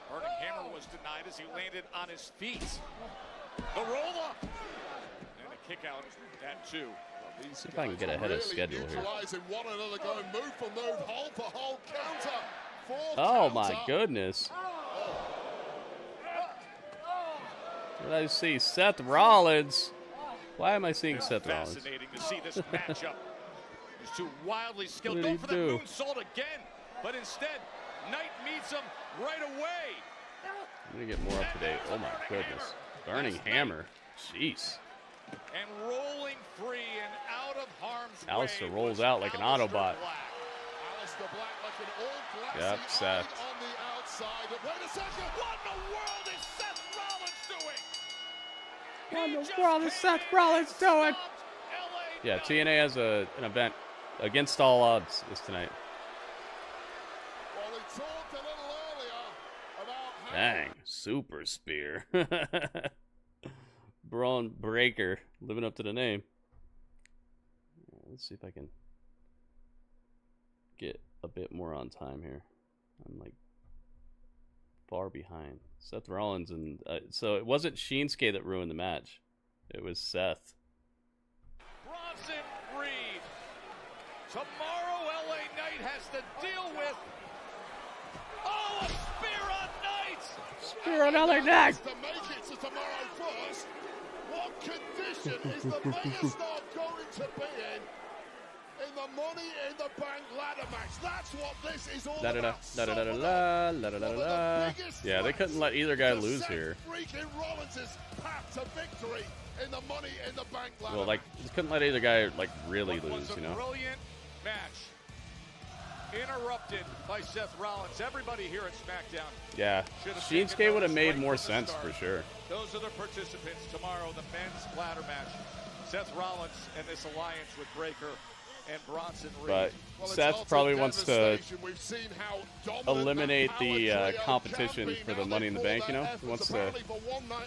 Burning Hammer was denied as he landed on his feet. The roll up. And a kick out, that too. See if I can get ahead of schedule here. One another going move for move, hold for hold, counter. Oh my goodness. What did I see? Seth Rollins. Why am I seeing Seth Rollins? Fascinating to see this matchup. These two wildly skilled. What did Go he for the do? moonsault again. But instead, Knight meets him right away. I'm gonna get more up to date. Oh my goodness. Burning Hammer. Jeez. And rolling free and out of harm's way. Alistair rolls out like an Autobot. Alistair Black like an all-glassy Yep, Seth. on the outside. But wait a second. What in the world is Seth Rollins doing? What in the world is Seth Rollins doing? Yeah, TNA has an event against all odds this tonight. Well, we talked a little earlier about how Dang, super spear. Braun Breaker, living up to the name. Let's see if I can get a bit more on time here. I'm like far behind. Seth Rollins and so it wasn't Shinsuke that ruined the match. It was Seth. Bronson Reed. Tomorrow, LA Knight has to deal with. Oh, a spear on Knight. Spear on LA Knight. to make it to tomorrow first. What condition is the megastar going to be in the Money in the Bank ladder match? That's what this is all about. Yeah, they couldn't let either guy lose here. Freaking Rollins' path to victory in the Money in the Bank ladder Well, like, they couldn't let either guy like really lose, you know. Brilliant match. Interrupted by Seth Rollins. Everybody here at SmackDown. Yeah, Shinsuke would have made more sense for sure. Those are the participants tomorrow, the men's ladder match. Seth Rollins and this alliance with Breaker and Bronson Reed. But Seth probably wants to eliminate the competition for the Money in the Bank, you know? He wants to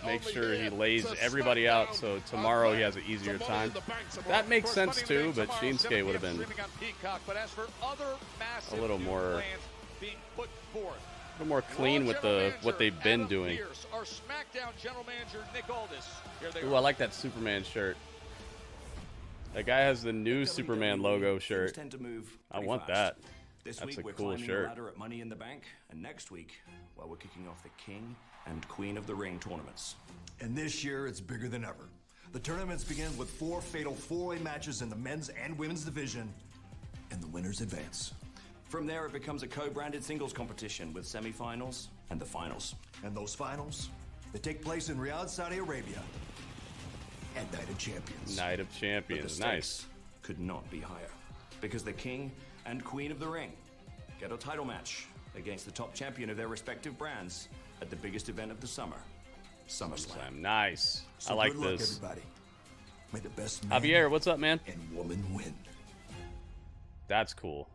make sure he lays everybody out so tomorrow he has an easier time. That makes sense too, but Shinsuke would have been a little more clean with what they've been doing. Ooh, I like that Superman shirt. That guy has the new Superman logo shirt. I want that. This That's week a we're cool climbing shirt. the ladder at Money in the Bank, and next week, well, we're kicking off the King and Queen of the Ring tournaments. And this year, it's bigger than ever. The tournaments begin with 4 fatal four-way matches in the men's and women's division, and the winners advance. From there, it becomes a co-branded singles competition with semifinals and the finals. And those finals, they take place in Riyadh, Saudi Arabia, at Night of Champions. Night of But the Champions, stakes nice. could not be higher, because the King and Queen of the Ring get a title match against the top champion of their respective brands at the biggest event of the summer, SummerSlam. Nice. So I like good luck, this. everybody. May the best man Javier, what's up, man? and woman win. That's cool.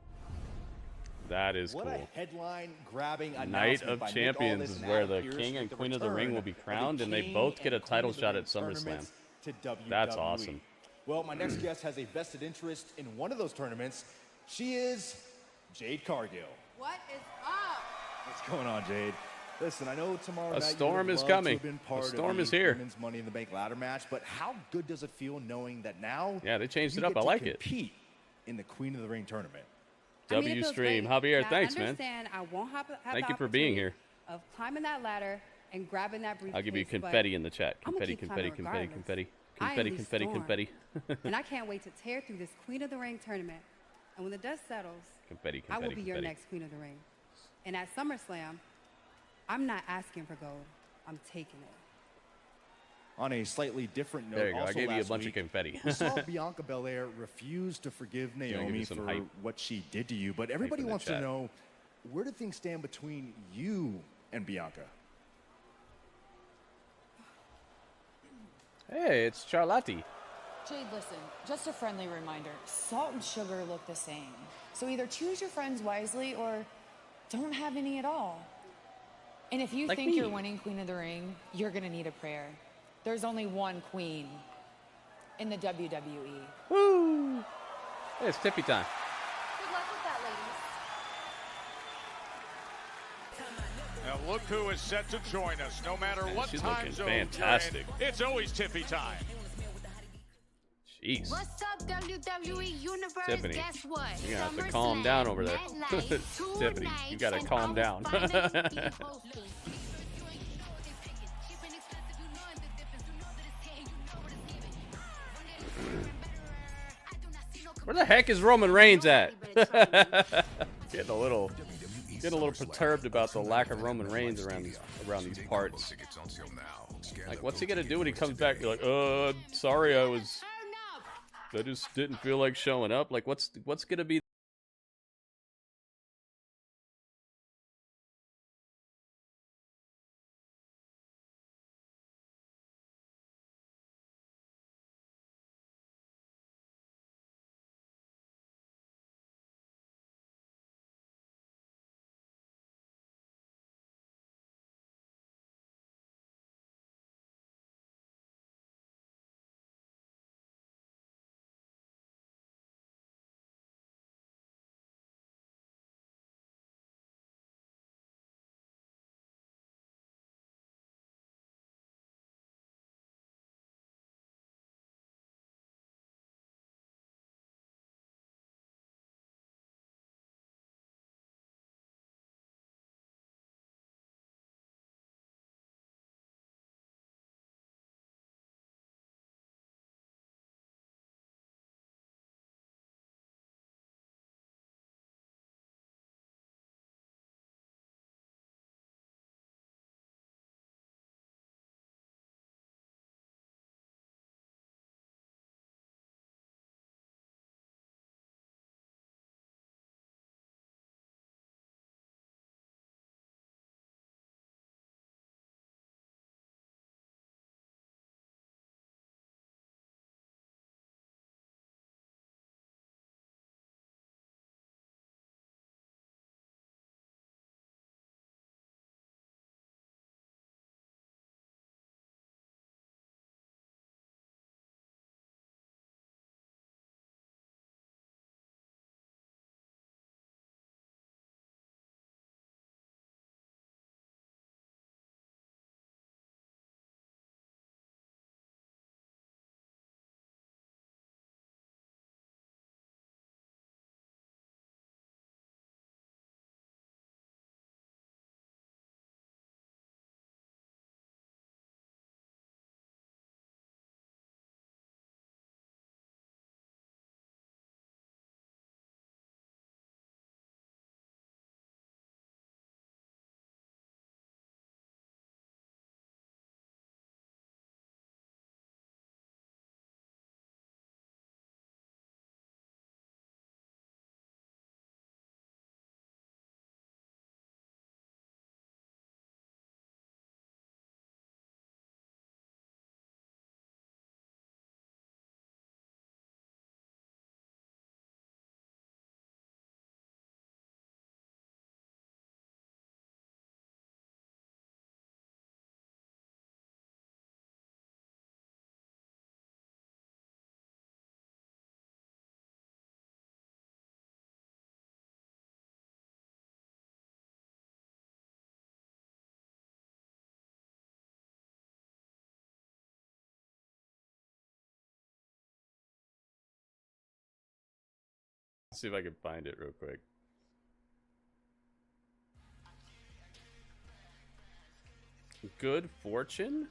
That is What cool. a headline-grabbing Night announcement of by Nick Champions Aldis is and where Adam the Pearce King with and the Queen of the Ring return will be of the crowned, and they King both get a and title Queen of the shot Ring at SummerSlam. tournaments to WWE. That's awesome. Well, my next guest has a vested interest in one of those tournaments. She is Jade Cargill. What is up? What's going on, Jade? Listen, I know tomorrow A night storm you would is love to coming. have been part A storm of the is here. Women's Money in the Bank ladder match, but how good does it feel knowing that now Yeah, they changed you it up. get I to like it. compete in the Queen of the Ring tournament? W Stream. Javier, thanks, I man. understand I won't have Thank the you for being opportunity here. Of climbing that ladder and grabbing that briefcase. I'll give you but confetti in the chat. I'ma Confetti, keep confetti, climbing confetti, regardless. confetti. I am Confetti, the confetti, storm. confetti. And I can't wait to tear through this Queen of the Ring tournament. And when the dust settles, Confetti, I will confetti, be your confetti. next Queen of the Ring. And at SummerSlam, I'm not asking for gold. I'm taking it. On a slightly different note, There you go. I also gave you a last bunch of week, confetti. we saw Bianca Belair refuse to forgive give Naomi you some for hype. what she did to you, but everybody in the wants to chat. know, where do things stand between you and Bianca? Hey, it's Charlotte. Jade, listen, just a friendly reminder. Salt and sugar look the same. So either choose your friends wisely or don't have any at all. And if you Like think me. you're winning Queen of the Ring, you're gonna need a prayer. There's only one queen in the WWE. Woo! Hey, it's tippy time. Good luck with that, ladies. Now look who is set to join us. No matter Man, what she's time looking zone fantastic. you're in, it's always tippy time. Jeez. What's up, WWE Universe? Tiffany, Guess what? you're gonna have to calm down over there. Tiffany, you gotta calm down. Where the heck is Roman Reigns at? Getting a little perturbed about the lack of Roman Reigns around these parts. Like, what's he gonna do when he comes back? You're like, sorry, I just didn't feel like showing up. Like, what's gonna be see if I can find it real quick. Good Fortune?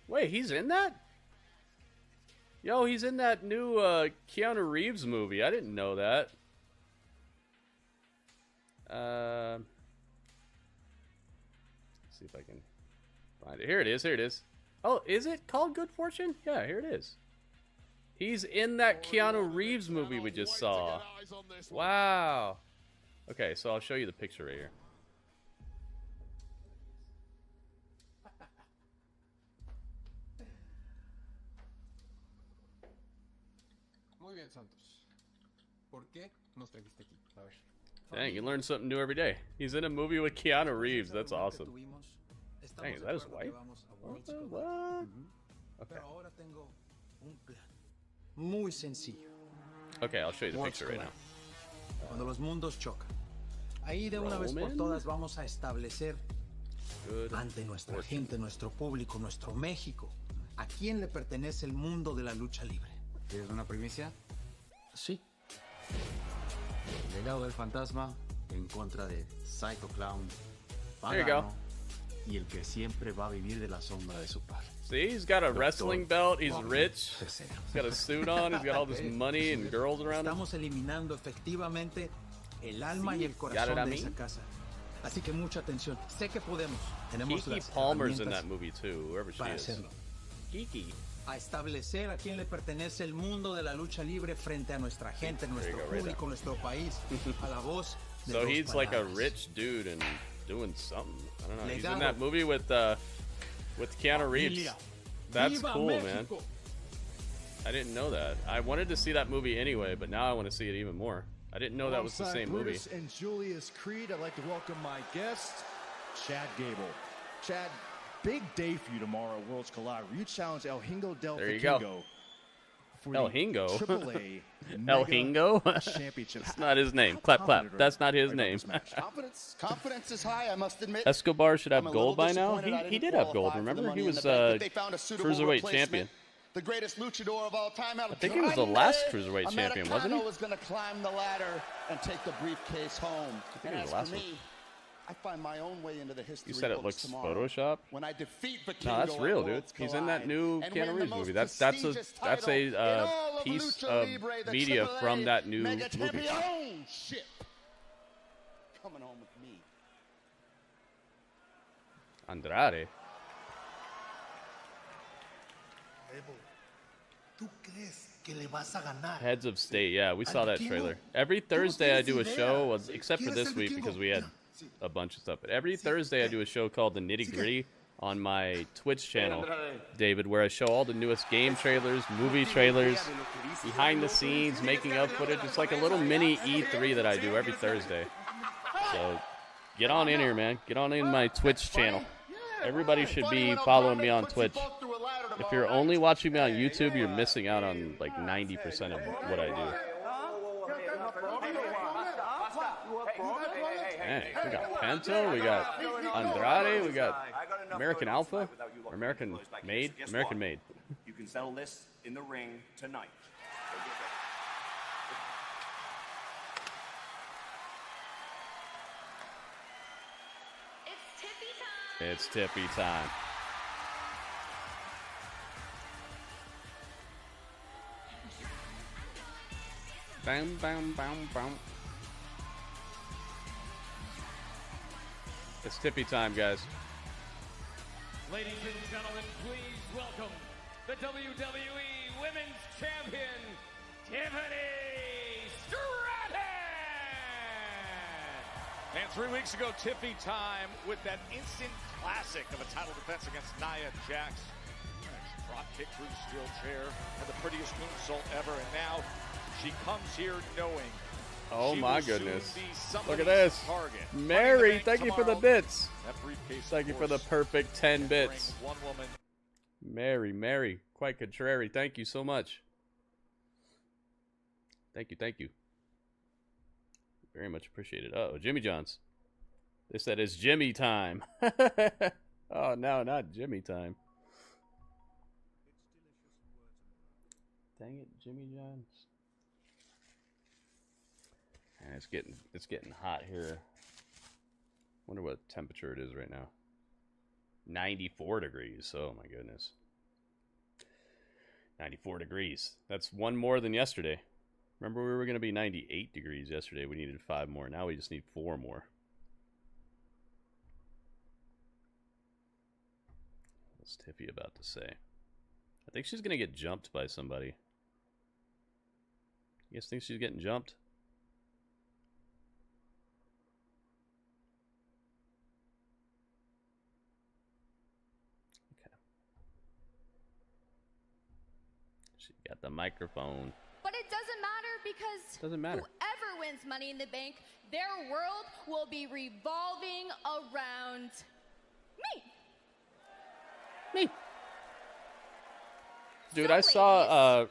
Wait, he's in that? Yo, he's in that new Keanu Reeves movie. I didn't know that. Let's see if I can find it. Here it is. Here it is. Oh, is it called Good Fortune? Yeah, here it is. He's in that Keanu Reeves movie we just saw. Wow. Okay, so I'll show you the picture right here. Muy bien, Santos. ¿Por qué nos trajiste aquí? A ver. Dang, you learn something new every day. He's in a movie with Keanu Reeves. That's awesome. Dang, is that his wife? What the what? Okay. Muy sencillo. Okay, I'll show you the picture right now. Cuando los mundos chocan. Ahí de una vez por todas vamos a establecer ante nuestra gente, nuestro público, nuestro México, a quién le pertenece el mundo de la lucha libre. ¿Quieres una primicia? Sí. El legado del fantasma en contra de Psycho Clown, There you go. pagano, y el que siempre va a vivir de la sombra de su padre. See, he's got a wrestling belt, he's rich, he's got a suit on, he's got all this money and girls around him. Estamos eliminando efectivamente el alma y el corazón de esa casa. Así que mucha atención. Sé que podemos. Tenemos Kiki las Palmer's in herramientas that movie too, whoever she para is. hacerlo. Kiki. A establecer a quién le pertenece el mundo de la lucha libre frente a nuestra gente, nuestro público, nuestro país, a la voz de So dos he's like a palabras. rich dude and doing something. I don't know. He's in that movie with Keanu Reeves. That's cool, man. I didn't know that. I wanted to see that movie anyway, but now I want to see it even more. I didn't know that was the same movie. Brutus and Giulia's Creed, I'd like to welcome my guest, Chad Gable. Chad, big day for you tomorrow at Worlds Collide, where you challenge El Hingo del There you go. Vikingo for El the Hingo? AAA El Mega Hingo? Championship. That's not his name. Clap, clap. That's not his name. Confidence is high, I must admit. Escobar should have I'm a gold little by now. disappointed I He didn't did have gold, qualify for the remember? He Money in was the Bank, but they found a suitable Cruiserweight replacement. champion. The greatest luchador of all time. I think he was the last Cruiserweight champion, wasn't he? Americano is going to climb the ladder and take the briefcase home. I think And he was as the last for one. me, I find my own way into the history You said it books looks tomorrow. Photoshop? When I defeat Vikingo No, that's at real, dude. Worlds He's in that Collide new and Keanu win the Reeves most movie. That's prestigious a title in all of piece Lucha of Libre, the media AAA from that new Mega movie. Championship. Coming home with me. Andrade. ¿Tú crees que le vas a ganar? Heads of State, yeah, we saw that trailer. Every Thursday I do a show, well, except for this week because we had a bunch of stuff. But every Thursday I do a show called The Nitty Gritty on my Twitch channel, David, where I show all the newest game trailers, movie trailers, behind the scenes, making of footage. It's like a little mini E3 that I do every Thursday. So get on in here, man. Get on in my Twitch channel. Everybody should be following me on Twitch. If you're only watching me on YouTube, you're missing out on like 90% of what I do. Dang, we got Penta, we got Andrade, we got American Alpha, or American Made? American Made. You can settle this in the ring tonight. It's tippy time. Bam, bam, bam, bam. It's tippy time, guys. Ladies and gentlemen, please welcome the WWE Women's Champion, Tiffany Stratton! And 3 weeks ago, Tiffy time with that instant classic of a title defense against Nia Jax. Drop kick through the steel chair, had the prettiest moonsault ever, and now she comes here knowing Oh she my will soon goodness. be Look at somebody's this. target. Mary, thank you for the bits. That briefcase, Thank you of for the course, perfect 10 bits. brings one woman. Mary, quite contrary. Thank you so much. Thank you. Very much appreciated. Uh-oh, Jimmy John's. They said it's Jimmy time. Oh, no, not Jimmy time. Dang it, Jimmy John. And it's getting hot here. Wonder what temperature it is right now. 94 degrees. Oh my goodness. 94 degrees. That's one more than yesterday. Remember we were going to be 98 degrees yesterday. We needed 5 more. Now we just need 4 more. What's Tiffy about to say? I think she's going to get jumped by somebody. You guys think she's getting jumped? She got the microphone. But it doesn't matter because Doesn't matter. whoever wins Money in the Bank, their world will be revolving around me. Dude, I saw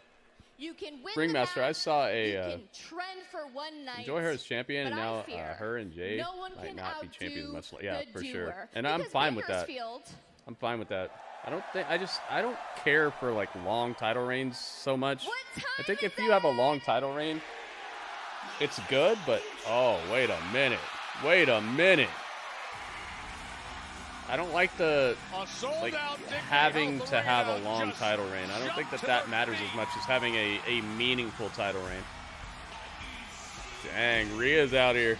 You can win Ringmaster. I saw you a can trend for one night. enjoy her as champion, and but I now fear her and Jade no one might can not be champions outdo much. Yeah, the for sure. doer. And I'm Because fine with that. Bakersfield- I'm fine with that. I don't care for like long title reigns so much. I think if you have a long title reign, it's good, but oh, wait a minute. Wait a minute. I don't like the having to have a long title reign. I don't think that matters as much as having a meaningful title reign. Dang, Rhea's out here.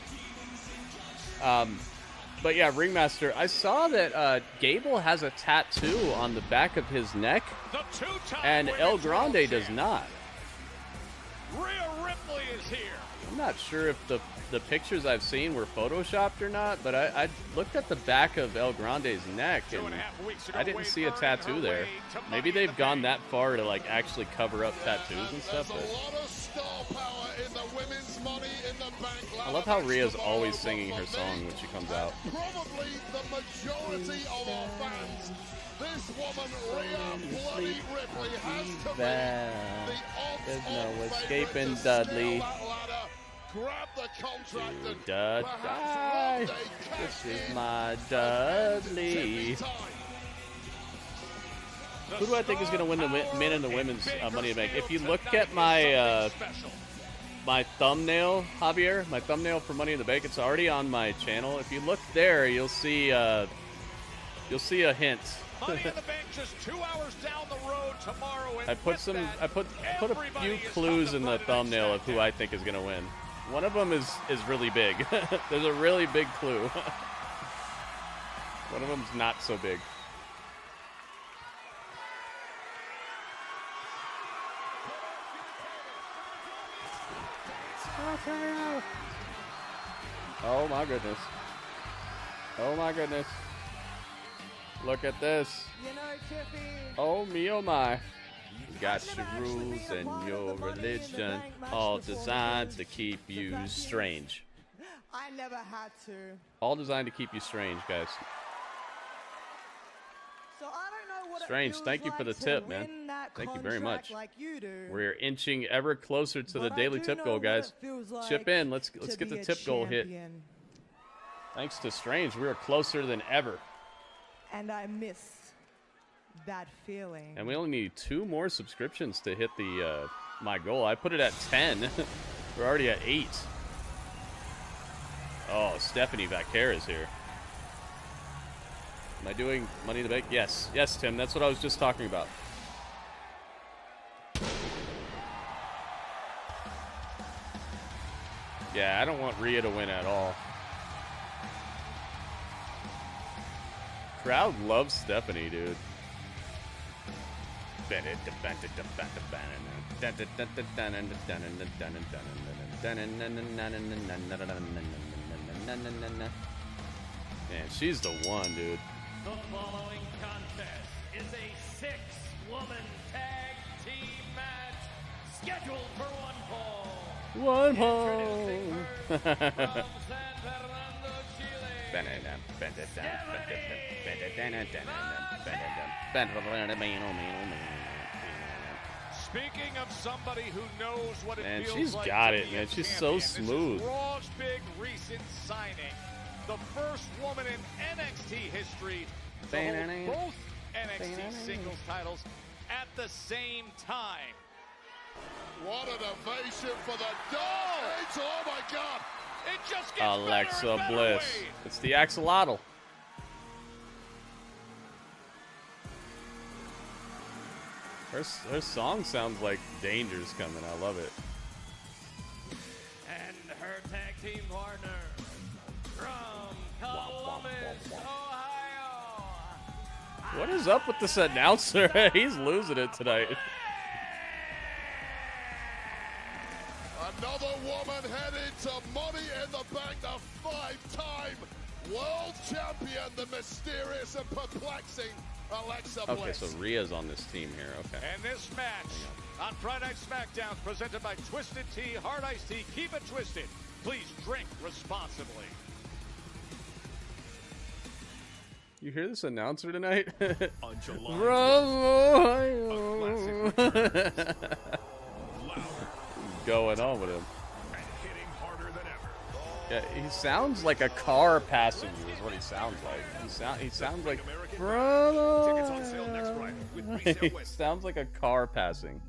But yeah, Ringmaster, I saw that Gable has a tattoo on the back of his neck, and El Grande does not. Rhea Ripley is here. I'm not sure if the pictures I've seen were photoshopped or not, but I looked at the back of El Grande's neck, and I didn't see a tattoo there. Maybe they've gone that far to like actually cover up tattoos and stuff. I love how Rhea's always singing her song when she comes out. Probably the majority of our fans. This woman, Rhea Bloody Ripley, has committed There's no escaping Dudley. Grab the contract and Dudley. This is my Dudley. Who do I think is going to win the men and the women's Money in the Bank? If you look at my my thumbnail, Javier, my thumbnail for Money in the Bank, it's already on my channel. If you look there, you'll see a hint. Money in the Bank just 2 hours down the road tomorrow. And I put a few clues in the thumbnail of who I think is going to win. One of them is really big. There's a really big clue. One of them's not so big. Oh my goodness. Oh my goodness. Look at this. Oh me, oh my. You got your rules and your religion, all designed to keep you strange. I never had to. All designed to keep you strange, guys. So I don't know what Strange, thank you for the tip, man. Thank you very much. Like you do. We're inching ever closer to the daily tip goal, guys. Chip in. Let's get the tip goal hit. Thanks to Strange, we are closer than ever. And I miss that feeling. And we only need 2 more subscriptions to hit the my goal. I put it at 10. We're already at 8. Oh, Stephanie Vaquer is here. Am I doing Money in the Bank? Yes. Yes, Tim. That's what I was just talking about. Yeah, I don't want Rhea to win at all. Crowd loves Stephanie, dude. Man, she's the one, dude. The following contest is a 6-woman tag team match scheduled for one fall. One fall. Speaking of somebody who knows what it Man, feels she's like got to it, be a man. She's champion. so smooth. This is Raw's big recent signing. The first woman in NXT history to hold both NXT singles titles at the same time. What an ovation for the Dolphins! Oh my God! It just gets Alexa better and better Bliss. ways. It's the axolotl. Her song sounds like danger's coming. I love it. And her tag team partner from Columbus, Ohio. What is up with this announcer? He's losing it tonight. Another woman headed to Money in the Bank, the 5-time world champion, the mysterious and perplexing Alexa Bliss. Okay, so Rhea's on this team here. Okay. And this match on Friday Night SmackDown presented by Twisted Tea, Hard Iced Tea. Keep it twisted. Please drink responsibly. You hear this announcer tonight? On July Going on with him. Yeah, he sounds like a car passing you is what he sounds like. He sounds like Tickets on sale next Friday with resale he West. sounds like a car passing.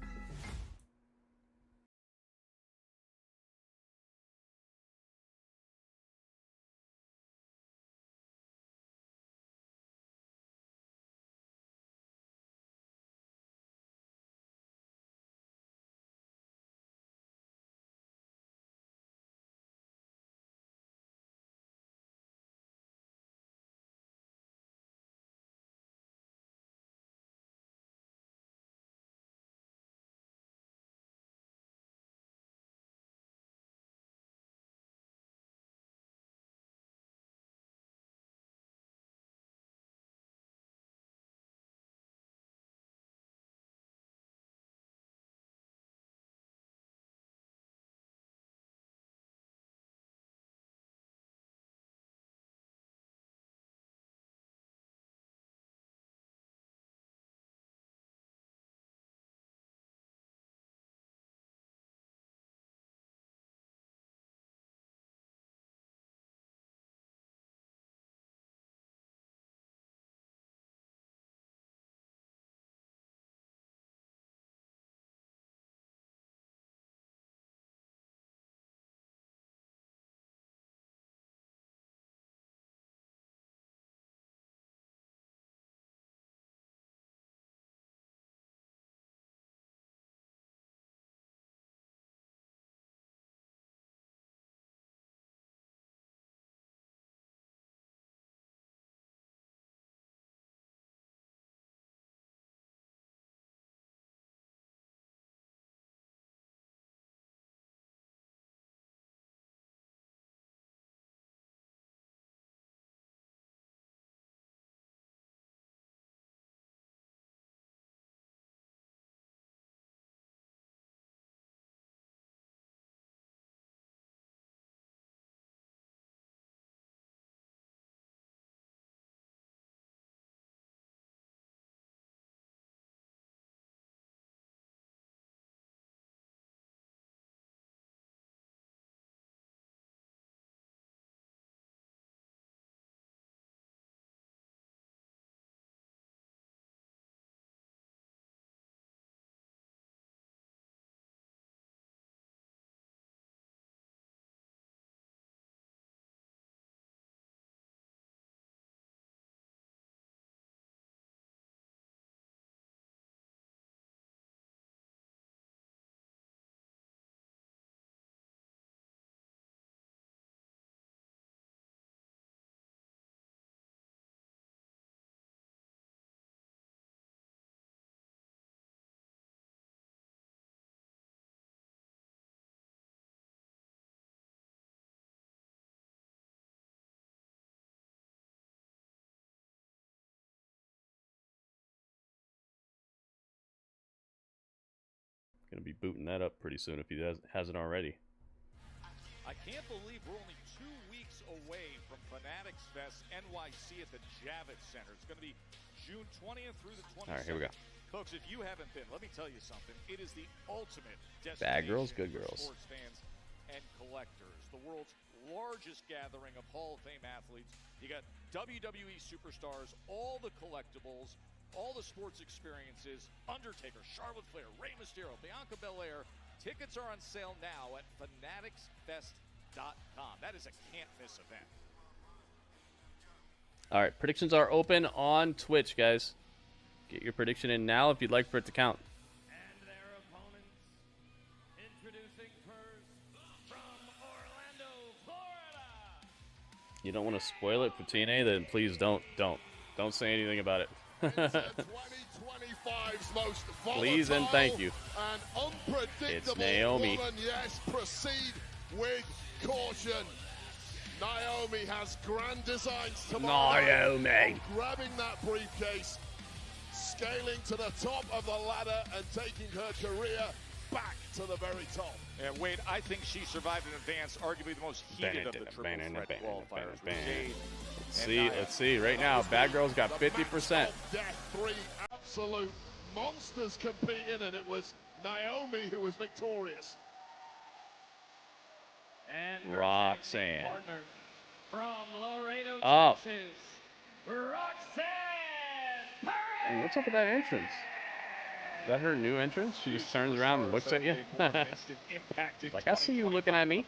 Gonna be booting that up pretty soon if he hasn't already. I can't believe we're only 2 weeks away from Fanatics Fest NYC at the Javits Center. It's going to be June 20th through the 22nd. All right, here we go. Folks, if you haven't been, let me tell you something. It is the ultimate destination Bad girls, good for girls. sports fans and collectors. The world's largest gathering of Hall of Fame athletes. You got WWE superstars, all the collectibles, all the sports experiences, Undertaker, Charlotte Flair, Rey Mysterio, Bianca Belair. Tickets are on sale now at fanaticsfest.com. That is a can't-miss event. All right, predictions are open on Twitch, guys. Get your prediction in now if you'd like for it to count. And their opponents, introducing first from Orlando, Florida. You don't want to spoil it for TNA, then please don't say anything about it. 2025's most Please and thank you. And unpredictable It's Naomi. woman. Yes, proceed with caution. Naomi has grand designs tomorrow. Naomi. Grabbing that briefcase, scaling to the top of the ladder and taking her career back to the very top. And Wade, I think she survived in advance, arguably the most heated of the triple threat qualifiers with Jade. Let's see. Right now, Bad Girl's got 50%. Death, three absolute monsters competing, and it was Naomi who was victorious. And Roxanne. partner from Laredo, Oh. Texas, Roxanne Perez. Hey, what's up with that entrance? Is that her new entrance? She just turns around and looks at you. Like, I see you looking at me.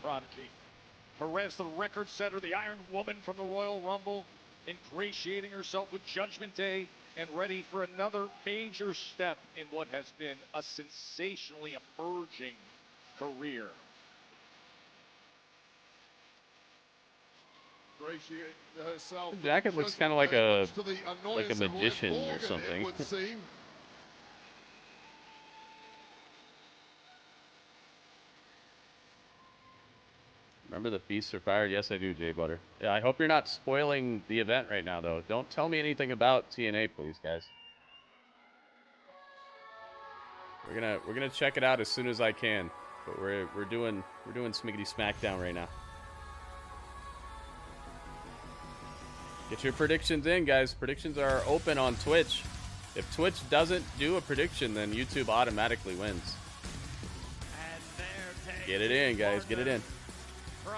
Perez, the record setter, the Iron Woman from the Royal Rumble, ingratiating herself with Judgment Day and ready for another major step in what has been a sensationally emerging career. Herself The jacket looks kind of like a magician or Morgan, something. it would seem. Remember the feasts are fired? Yes, I do, Jay Butter. Yeah, I hope you're not spoiling the event right now, though. Don't tell me anything about TNA, please, guys. We're gonna check it out as soon as I can, but we're doing Smiggity SmackDown right now. Get your predictions in, guys. Predictions are open on Twitch. If Twitch doesn't do a prediction, then YouTube automatically wins. Get it in, guys. Get it in. From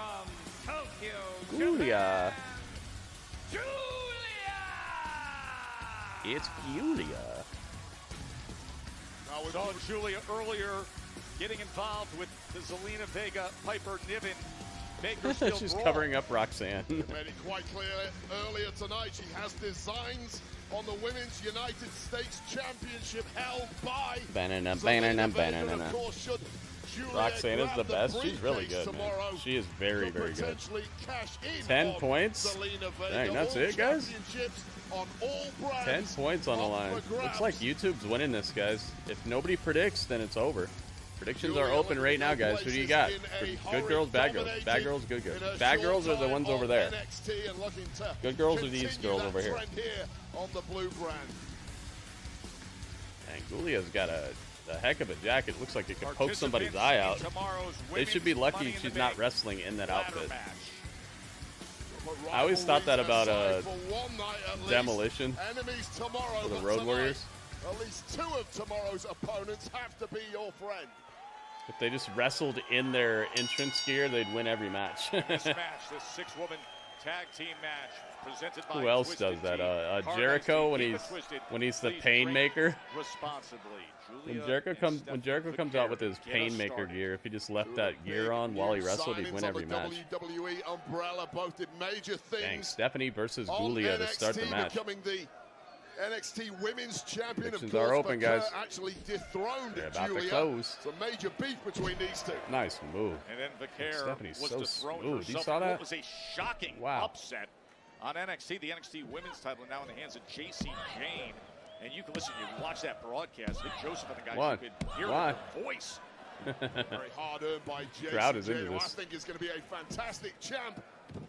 Tokyo, Giulia. It's Giulia. Now we saw Giulia earlier getting involved with the Zelina Vega Piper Niven Bakersfield She's Brawl. covering up Roxanne. Made it quite clear earlier tonight she has designs on the Women's United States Championship held by Banana. Of course, should Julia Roxanne is grab the best. She's really briefcase good, man. tomorrow, She is very, could very good. potentially cash in 10 on points? Zelina Vega. Dang, that's All it, guys? championships on all 10 brands points on the up line. for grabs. Looks like YouTube's winning this, guys. If nobody predicts, then it's over. Predictions are open right now, guys. Who do you got? Good girls, bad girls. Bad girls, good girls. Bad girls are the ones over there. Good girls are these girls over here. On the blue brand. And Giulia's got a heck of a jacket. Looks like it could poke somebody's eye out. They should be lucky she's not wrestling in that outfit. I always thought that about Demolition for the Road Warriors. At least two of tomorrow's opponents have to be your friend. If they just wrestled in their entrance gear, they'd win every match. This match, this six-woman tag team match, presented by Who else Twisted does that? Team. Jericho Cargill, when he's the please pain drink maker. Responsibly. When Julia Jericho comes out with his get us painmaker started. gear, if he just left that gear on while he wrestled, he'd win every match. WWE umbrella both did major things. Dang, Stephanie versus on Giulia to start the NXT, match. becoming the NXT Women's Champion. Predictions Of course, are open, Vaquer guys. actually dethroned They're about to Giulia. close. It's a major beef between these two. Nice move. And then Vaquer Stephanie's was so dethroned smooth. You herself. saw that? What was a shocking upset on NXT. The NXT Women's title now in the hands of JC Jane. And you can listen, you watch that broadcast. Hit Joseph and the guys What? who could hear What? her voice. Very hard earned by Crowd is JC into Jane, who I this. think is going to be a fantastic champ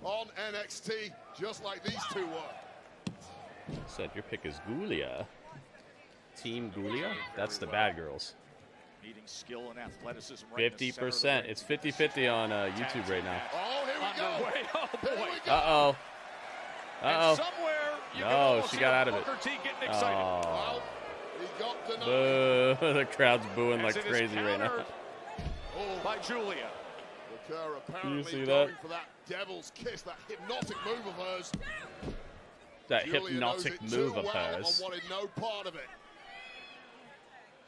on NXT, just like these two were. Said your pick is Giulia. Team Giulia? That's the bad girls. Needing skill and athleticism. Right 50%. It's 50-50 on YouTube right now. Oh, here we go. Oh, boy. Uh-oh. Uh-oh. Somewhere you can No, almost she see got the out of it. Booker T getting excited. Oh. He got denied. Boo. The crowd's booing like As it is crazy right now. countered by Julia. Vaquer apparently see going that? for that devil's kiss, that hypnotic move of hers. that Giulia knows hypnotic it move too of well hers. and wanted no part of it.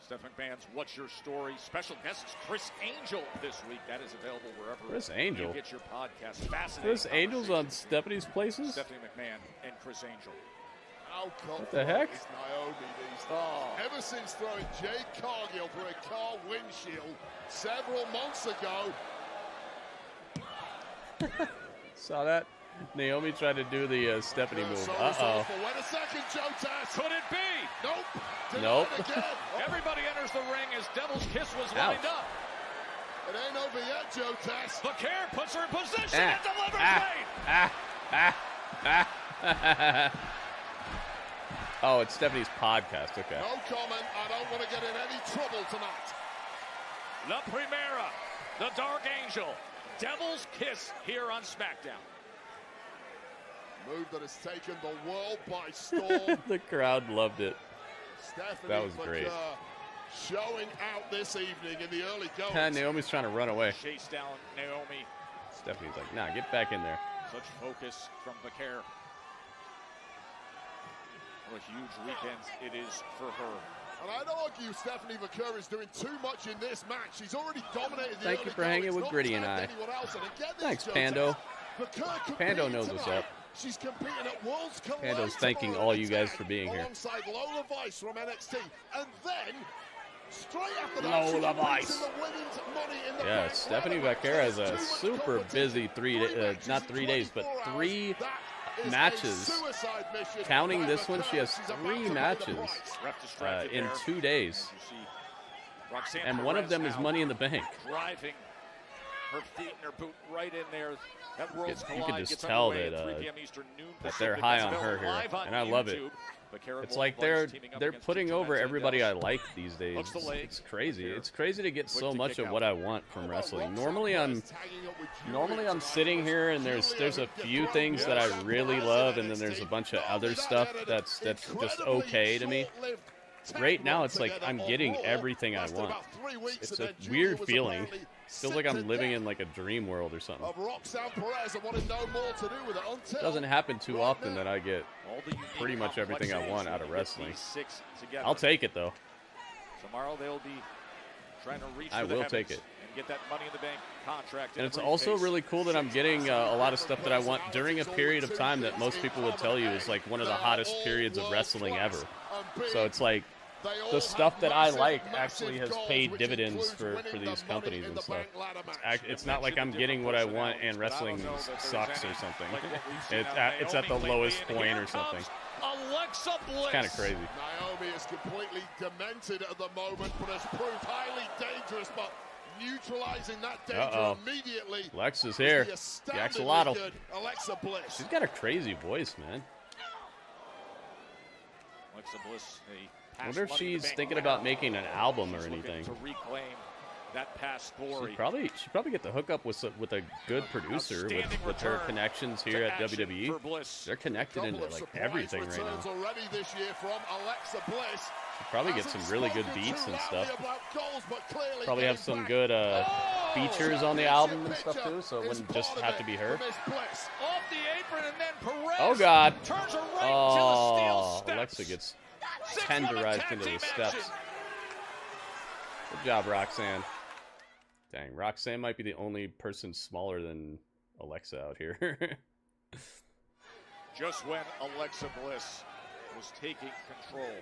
Steph McMahon's What's Your Story? Special guests Chris Angel this week. That is available wherever Chris Angel? you get your podcast. Fascinating. Chris Angel's on Stephanie's Places? Stephanie McMahon and Chris Angel. How What the heck? is Naomi these days? Ever since throwing Jade Cargill through a car windshield several months ago. Saw that? Naomi tried to do the Stephanie move. Uh-oh. Wait a second, Joe Taz. Could it be? Nope. Nope. Everybody enters the ring as Devil's Kiss was lined up. It ain't over yet, Joe Taz. Vaquer puts her in position and delivers Oh, it's Stephanie's podcast. Okay. No comment. I don't want to get in any trouble tonight. La Primera, the Dark Angel, Devil's Kiss here on SmackDown. Move that has taken the world by storm. The crowd loved it. Stephanie That was great. Showing out this evening in the early goings. Naomi's trying to run away. Chase down Naomi. Stephanie's like, nah, get back in there. Such focus from Vaquer. What a huge weekend it is for her. And I'd argue Stephanie Vaquer is doing too much in this match. She's already dominated the Thank you for hanging with Gritty and I. Thanks, Pando. Pando knows what's up. She's competing at Worlds Collide Pando's thanking all you guys for being here. alongside Lola Vice from NXT, and then straight after that, Lola she competes Vice. in the women's Money in the Yeah, Bank Stephanie ladder Vaquer has match. a super busy not 3 days, but 3 matches. Counting this one, she has 3 matches in 2 days. Roxanne And one of them is Perez Money in the Bank. driving her feet and her boot right in there. That Worlds You can Collide just gets tell underway that, at 3 p.m. Eastern, noon that they're Pacific. high That's on her available here, live on and I love it. YouTube. Vaquer and It's Lola like Vice teaming up they're against putting two over men. everybody I like these days. Looks the leg. It's crazy. Vaquer It's crazy to get quick so to much kick of out. what I want from wrestling. Normally I'm sitting here and there's a few things that I really love, and then there's a bunch of other stuff that's just okay to me. Right now it's like I'm getting everything I want. It's a weird feeling. Feels like I'm living in like a dream world or something. Of Roxanne Perez and wanted no more to do with it until It doesn't happen too often that I get pretty much everything I want out of wrestling. I'll take it though. Tomorrow they'll be trying to reach I for the will take heavens it. and get that Money in the Bank contract. And it's also really cool that I'm getting a lot of stuff that I want during a period of time that most people would tell you is like one of the hottest periods of wrestling ever. So it's like the stuff that I like actually has paid dividends for these companies and stuff. It's not like I'm getting what I want and wrestling sucks or something. It's at the lowest point or something. Alexa Bliss. Kind of crazy. Naomi is completely demented at the moment, but has proved highly dangerous, but neutralizing that danger immediately. Alexa's here. The axolotl. Alexa Bliss. She's got a crazy voice, man. Alexa Bliss, I wonder if she's thinking about making an album or anything. To reclaim that past glory. She'd probably get the hookup with a good producer with her connections here at WWE. They're connected into like everything right now. Already this year from Alexa Bliss. She'd probably get some really good beats and stuff. Probably have some good features on the album and stuff too, so it wouldn't just have to be her. Off the apron and then Perez Oh God! turns her right Oh, into the steel steps. Alexa gets tenderized into the steps. Good job, Roxanne. Dang, Roxanne might be the only person smaller than Alexa out here. Just when Alexa Bliss was taking control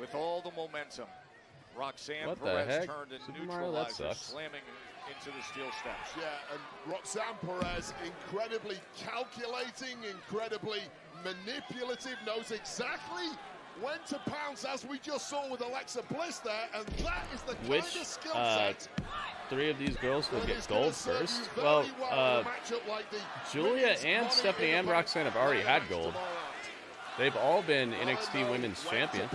with all the momentum, Roxanne What the Perez heck? turned and Super Mario, that neutralized her, sucks. slamming into the steel steps. Yeah, and Roxanne Perez, incredibly calculating, incredibly manipulative, knows exactly when to pounce, as we just saw with Alexa Bliss there, and that is the kind of skill set. 3 of these girls will get gold first. Well, Giulia and Stephanie and Roxanne have already had gold. They've all been NXT Women's Champion.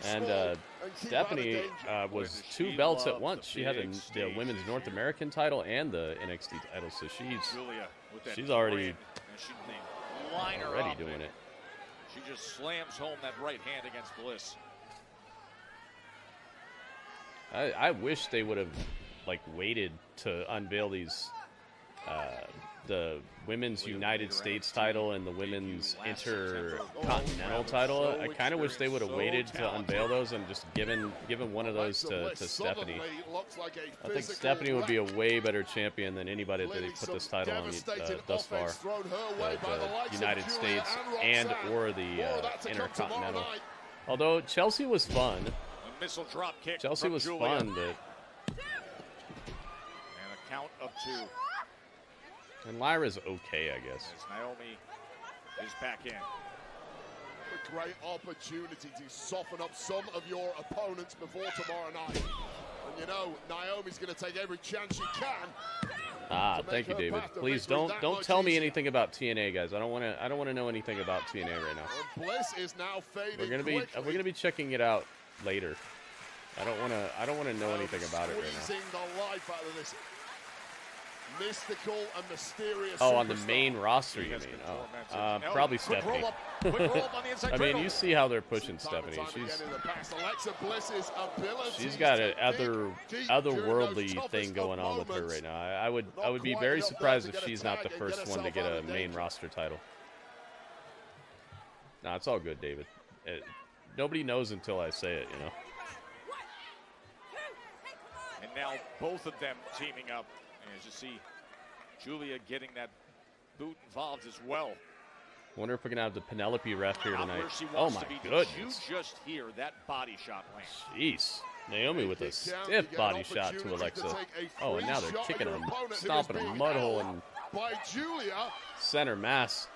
And Stephanie was 2 belts at once. She had the Women's North American title and the NXT title, so she's already doing it. She just slams home that right hand against Bliss. I wish they would have like waited to unveil these the women's United States title and the women's Intercontinental title. I kind of wish they would have waited to unveil those and just given one of those to Stephanie. I think Stephanie would be a way better champion than anybody that they put this title on thus far. The United States and or the Intercontinental. Although Chelsea was fun. Missile drop kick. Chelsea was fun, but. And a count of 2. And Lyra's okay, I guess. As Naomi is back in. A great opportunity to soften up some of your opponents before tomorrow night. And you know, Naomi's going to take every chance she can. Ah, thank you, David. Please don't tell me anything about TNA, guys. I don't want to know anything about TNA right now. And Bliss is now fading. We're gonna be checking it out later. I don't want to know anything about it right now. Squeezing the life out of this mystical and mysterious. Oh, on the main roster, you mean? Oh, probably Stephanie. I mean, you see how they're pushing Stephanie. She's got an otherworldly thing going on with her right now. I would be very surprised if she's not the first one to get a main roster title. Nah, it's all good, David. Nobody knows until I say it, you know. And now both of them teaming up. As you see, Giulia getting that boot involved as well. Wonder if we're gonna have the Penelope ref here tonight. Oh my goodness! You just hear that body shot land. Jeez, Naomi with a stiff body shot to Alexa. Oh, and now they're kicking him, stomping a mud hole in center mass.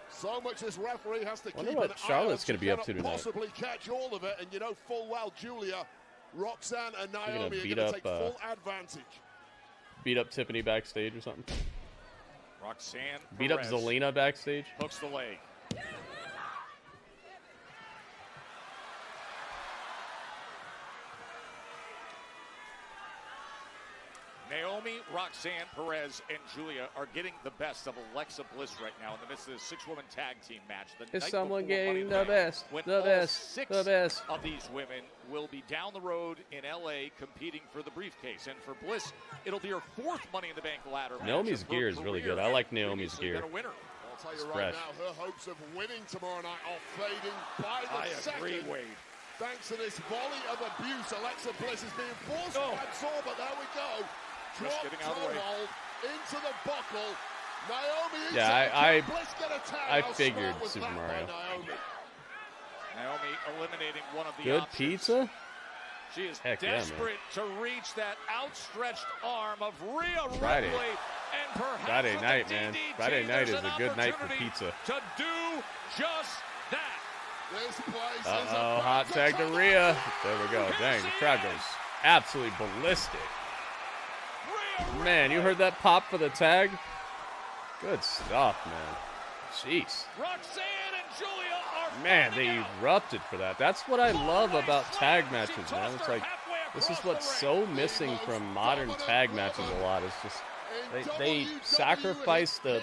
So much this referee has to wonder keep what Charlotte's gonna be up to tonight. Possibly catch all of it, and you know full well Giulia, Roxanne, and Naomi beat are up going to take full advantage. Beat up Tiffany backstage or something. Roxanne beat up Zelina backstage. Hooks the leg. Naomi, Roxanne, Perez, and Giulia are getting the best of Alexa Bliss right now in the midst of this 6-woman tag team match. Is someone getting the best? The best of these women will be down the road in LA competing for the briefcase. And for Bliss, it'll be her 4th Money in the Bank ladder match. Naomi's gear is really good. I like Naomi's gear. I'll tell you right now, her hopes of winning tomorrow night are fading by the second. I agree, Wade. Thanks to this volley of abuse, Alexa Bliss is being forced to absorb, but there we go. Just getting out of the way. Into the buckle. Naomi. Yeah, Bliss get a tag. I figured Super Mario. Naomi eliminating one of the good options. Pizza. She is Heck desperate to reach that outstretched arm of Rhea Friday. Ripley, and perhaps Friday with night, the man. DDT, Friday night is there's a good night for pizza. To do just that. This place Uh-oh, hot tag to Rhea. There we go. Dang, the crowd goes absolutely ballistic. Man, you heard that pop for the tag? Good stuff, man. Jeez. Roxanne and Giulia are Man, they erupted for that. That's what I love about tag matches, man. It's like, this is what's so missing from modern tag matches a lot. It's just, they sacrifice the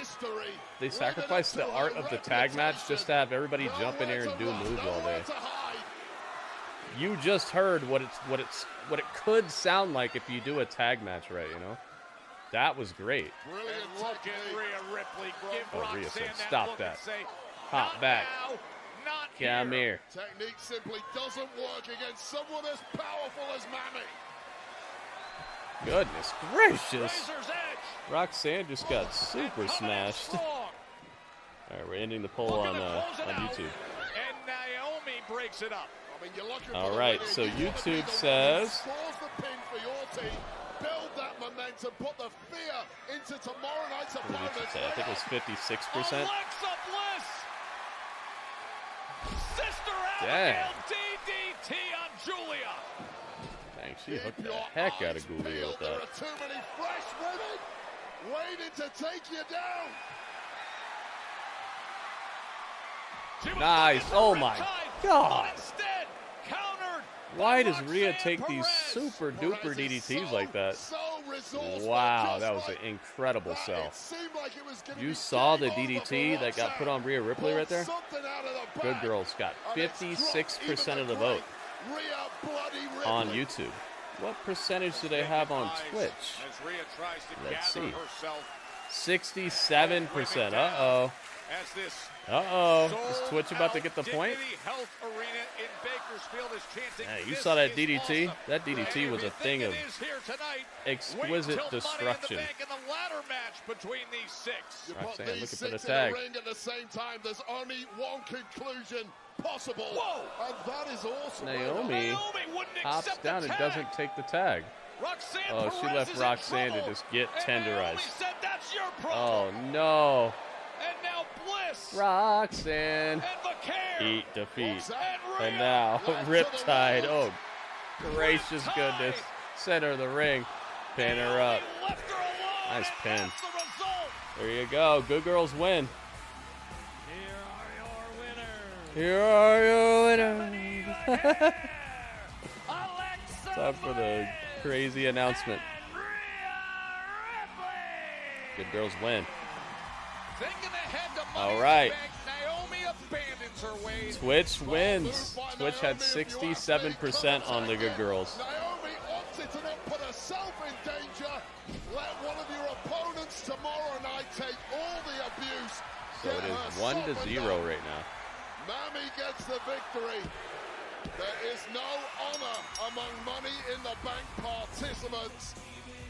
art of the tag match just to have everybody jump in here and do moves all day. You just heard what it could sound like if you do a tag match right, you know? That was great. Brilliant look at Rhea Ripley. Give Roxanne Rhea said, that stop look that. and say, Hop back. Now, not Come here. Technique simply doesn't work against someone as powerful as Mammy. Goodness gracious. Razor's edge. Roxanne just got super smashed. All right, we're ending the poll on YouTube. And Naomi breaks it up. I mean, you're looking All for right, the so winning. You wanna be YouTube the says. one who scores the pin for your team. Build that momentum. Put the fear into tomorrow night's What did opponent. YouTube say? I think it was 56%. Alexa Bliss. Sister Dang. Abigail DDT on Giulia. Dang, she hooked the heck out of Giulia with There that. are too many fresh women waiting to take you down. Nice. Oh my God. Instead, countered. Why does Rhea take these super duper DDTs like that? Wow, that was an incredible sell. You saw the DDT that got put on Rhea Ripley right there? Good girls got 56% of the vote on YouTube. What percentage do they have on Twitch? As Rhea tries to Let's gather see. herself 67%. Uh-oh. As this Uh-oh. Is Twitch about to get the point? Health Arena in Bakersfield is chanting, Hey, you "This saw that is DDT? awesome." That DDT was a thing of exquisite destruction. In the ladder match between these six. You put Roxanne these looking for the six in the tag. ring at the same time. There's only one conclusion possible. Whoa! And that is awesome. Naomi wouldn't hops accept down the and tag. doesn't take the tag. Roxanne Oh, she Perez left is in Roxanne to trouble. just get And Naomi tenderized. said, "That's your Oh, problem." no. And now Bliss Roxanne. and Vaquer. Eat defeat. and And Rhea now, led to Riptide. the Oh, gracious Riptide. goodness. Center of the ring. Pin her up. left her alone. Nice and pin. that's the result. There you go. Good girls win. Here are your winners. Here are your winners. Time for the crazy announcement. Good girls win. Thinking ahead to Money All right. in the Bank, Naomi abandons her way. Twitch wins. Twitch had 67% on the good girls. Naomi opted to not put herself in danger. Let one of your opponents tomorrow night take all the abuse. So it is 1-0 right now. Nami gets the victory. There is no honor among Money in the Bank participants.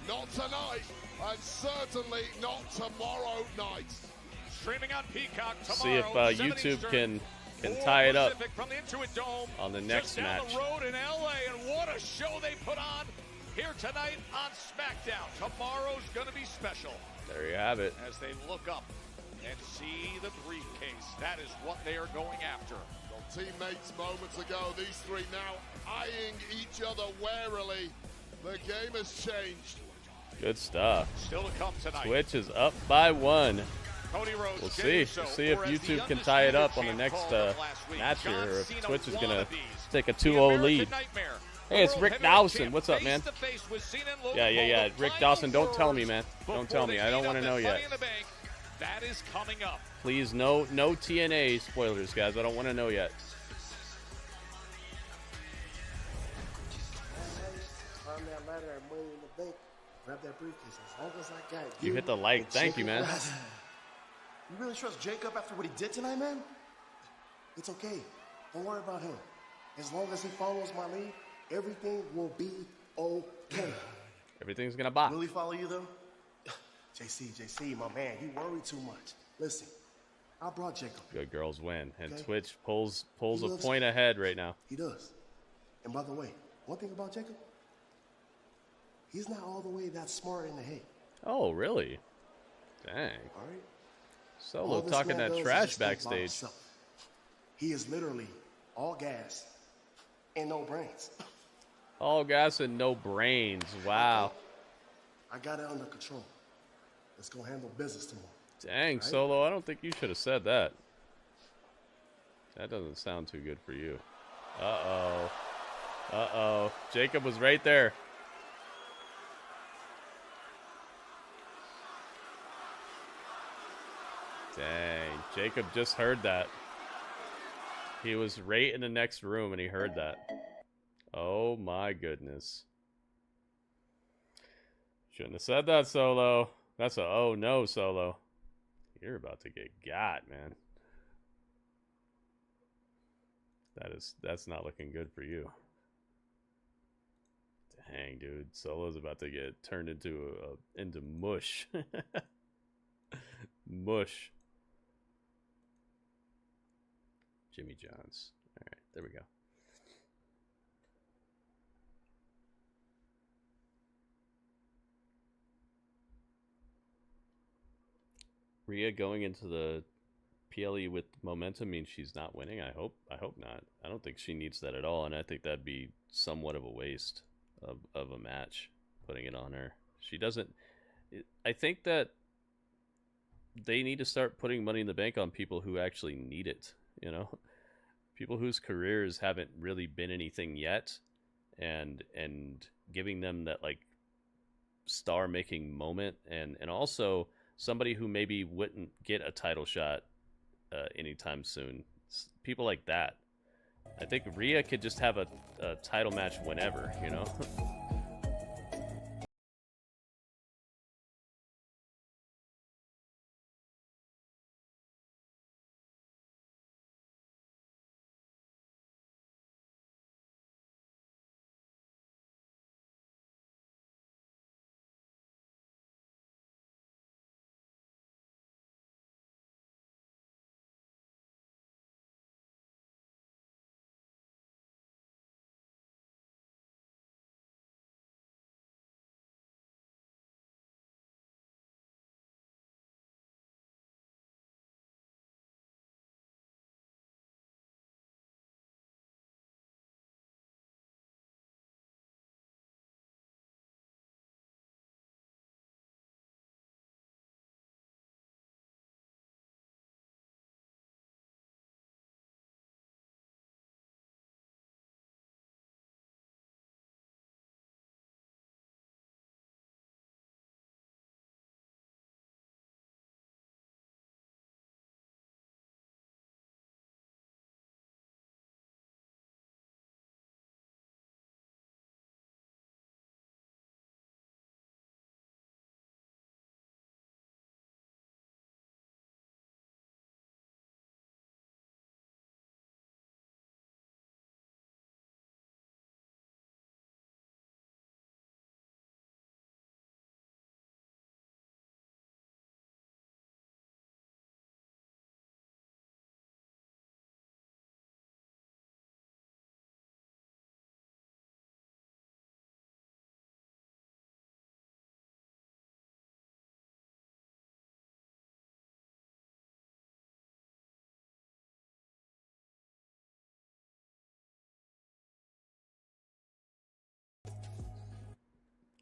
Not tonight, and certainly not tomorrow night. Streaming on Peacock tomorrow. See if 7 YouTube Eastern, can 4 tie it up Pacific from the Intuit Dome on the next just down match. the road in LA, and what a show they put on here tonight on SmackDown. Tomorrow's gonna be special. There you have it. As they look up and see the briefcase, that is what they are going after. Well, teammates moments ago, these three now eyeing each other warily. The game has changed. Good stuff. Still to come tonight. Twitch is up by 1. Cody Rhodes, We'll Jey see. Uso, We'll see if or as the YouTube can tie it up on the undisputed next champ called it last week, match here, John or if Cena Twitch is going to wannabes. take a The 2-0 American lead. Nightmare. Hey, it's World Rick Heavyweight Dawson. Champ, What's up, man? face-to-face with Cena and Logan Yeah. Paul, Rick the Dawson, don't tell me, final man. Don't words tell me. before I don't they want to meet know up at yet. Money in the Bank. That is coming up. Please, no TNA spoilers, guys. I don't want to know yet. Climb that ladder at Money in the Bank. Grab that briefcase. As long as I got You hit the like. and Thank you, Jacob man. West. You really trust Jacob after what he did tonight, man? It's okay. Don't worry about him. As long as he follows my lead, everything will be okay. Everything's going to bop. Will he follow you, though? JC, my man, you worry too much. Listen, I brought Jacob. Good girls win. And Okay. Twitch pulls He a loves point me. ahead right now. He does. And by the way, one thing about Jacob, he's not all the way that smart in the head. Oh, really? Dang. All right? Solo All this talking man that does is trash just think about backstage. himself. He is literally all gas and no brains. All gas and no brains. Wow. I got it under control. Let's go handle business tomorrow. Dang, Right? Solo, I don't think you should have said that. That doesn't sound too good for you. Uh-oh. Uh-oh. Jacob was right there. Dang, Jacob just heard that. He was right in the next room and he heard that. Oh my goodness. Shouldn't have said that, Solo. That's a oh no, Solo. You're about to get got, man. That's not looking good for you. Dang, dude. Solo's about to get turned into mush. Mush. Jimmy Johns. All right, there we go. Rhea going into the PLE with momentum means she's not winning. I hope not. I don't think she needs that at all, and I think that'd be somewhat of a waste of a match, putting it on her. She doesn't. I think that they need to start putting Money in the Bank on people who actually need it. You know, people whose careers haven't really been anything yet, and giving them that like star-making moment, and also somebody who maybe wouldn't get a title shot anytime soon. People like that. I think Rhea could just have a title match whenever, you know?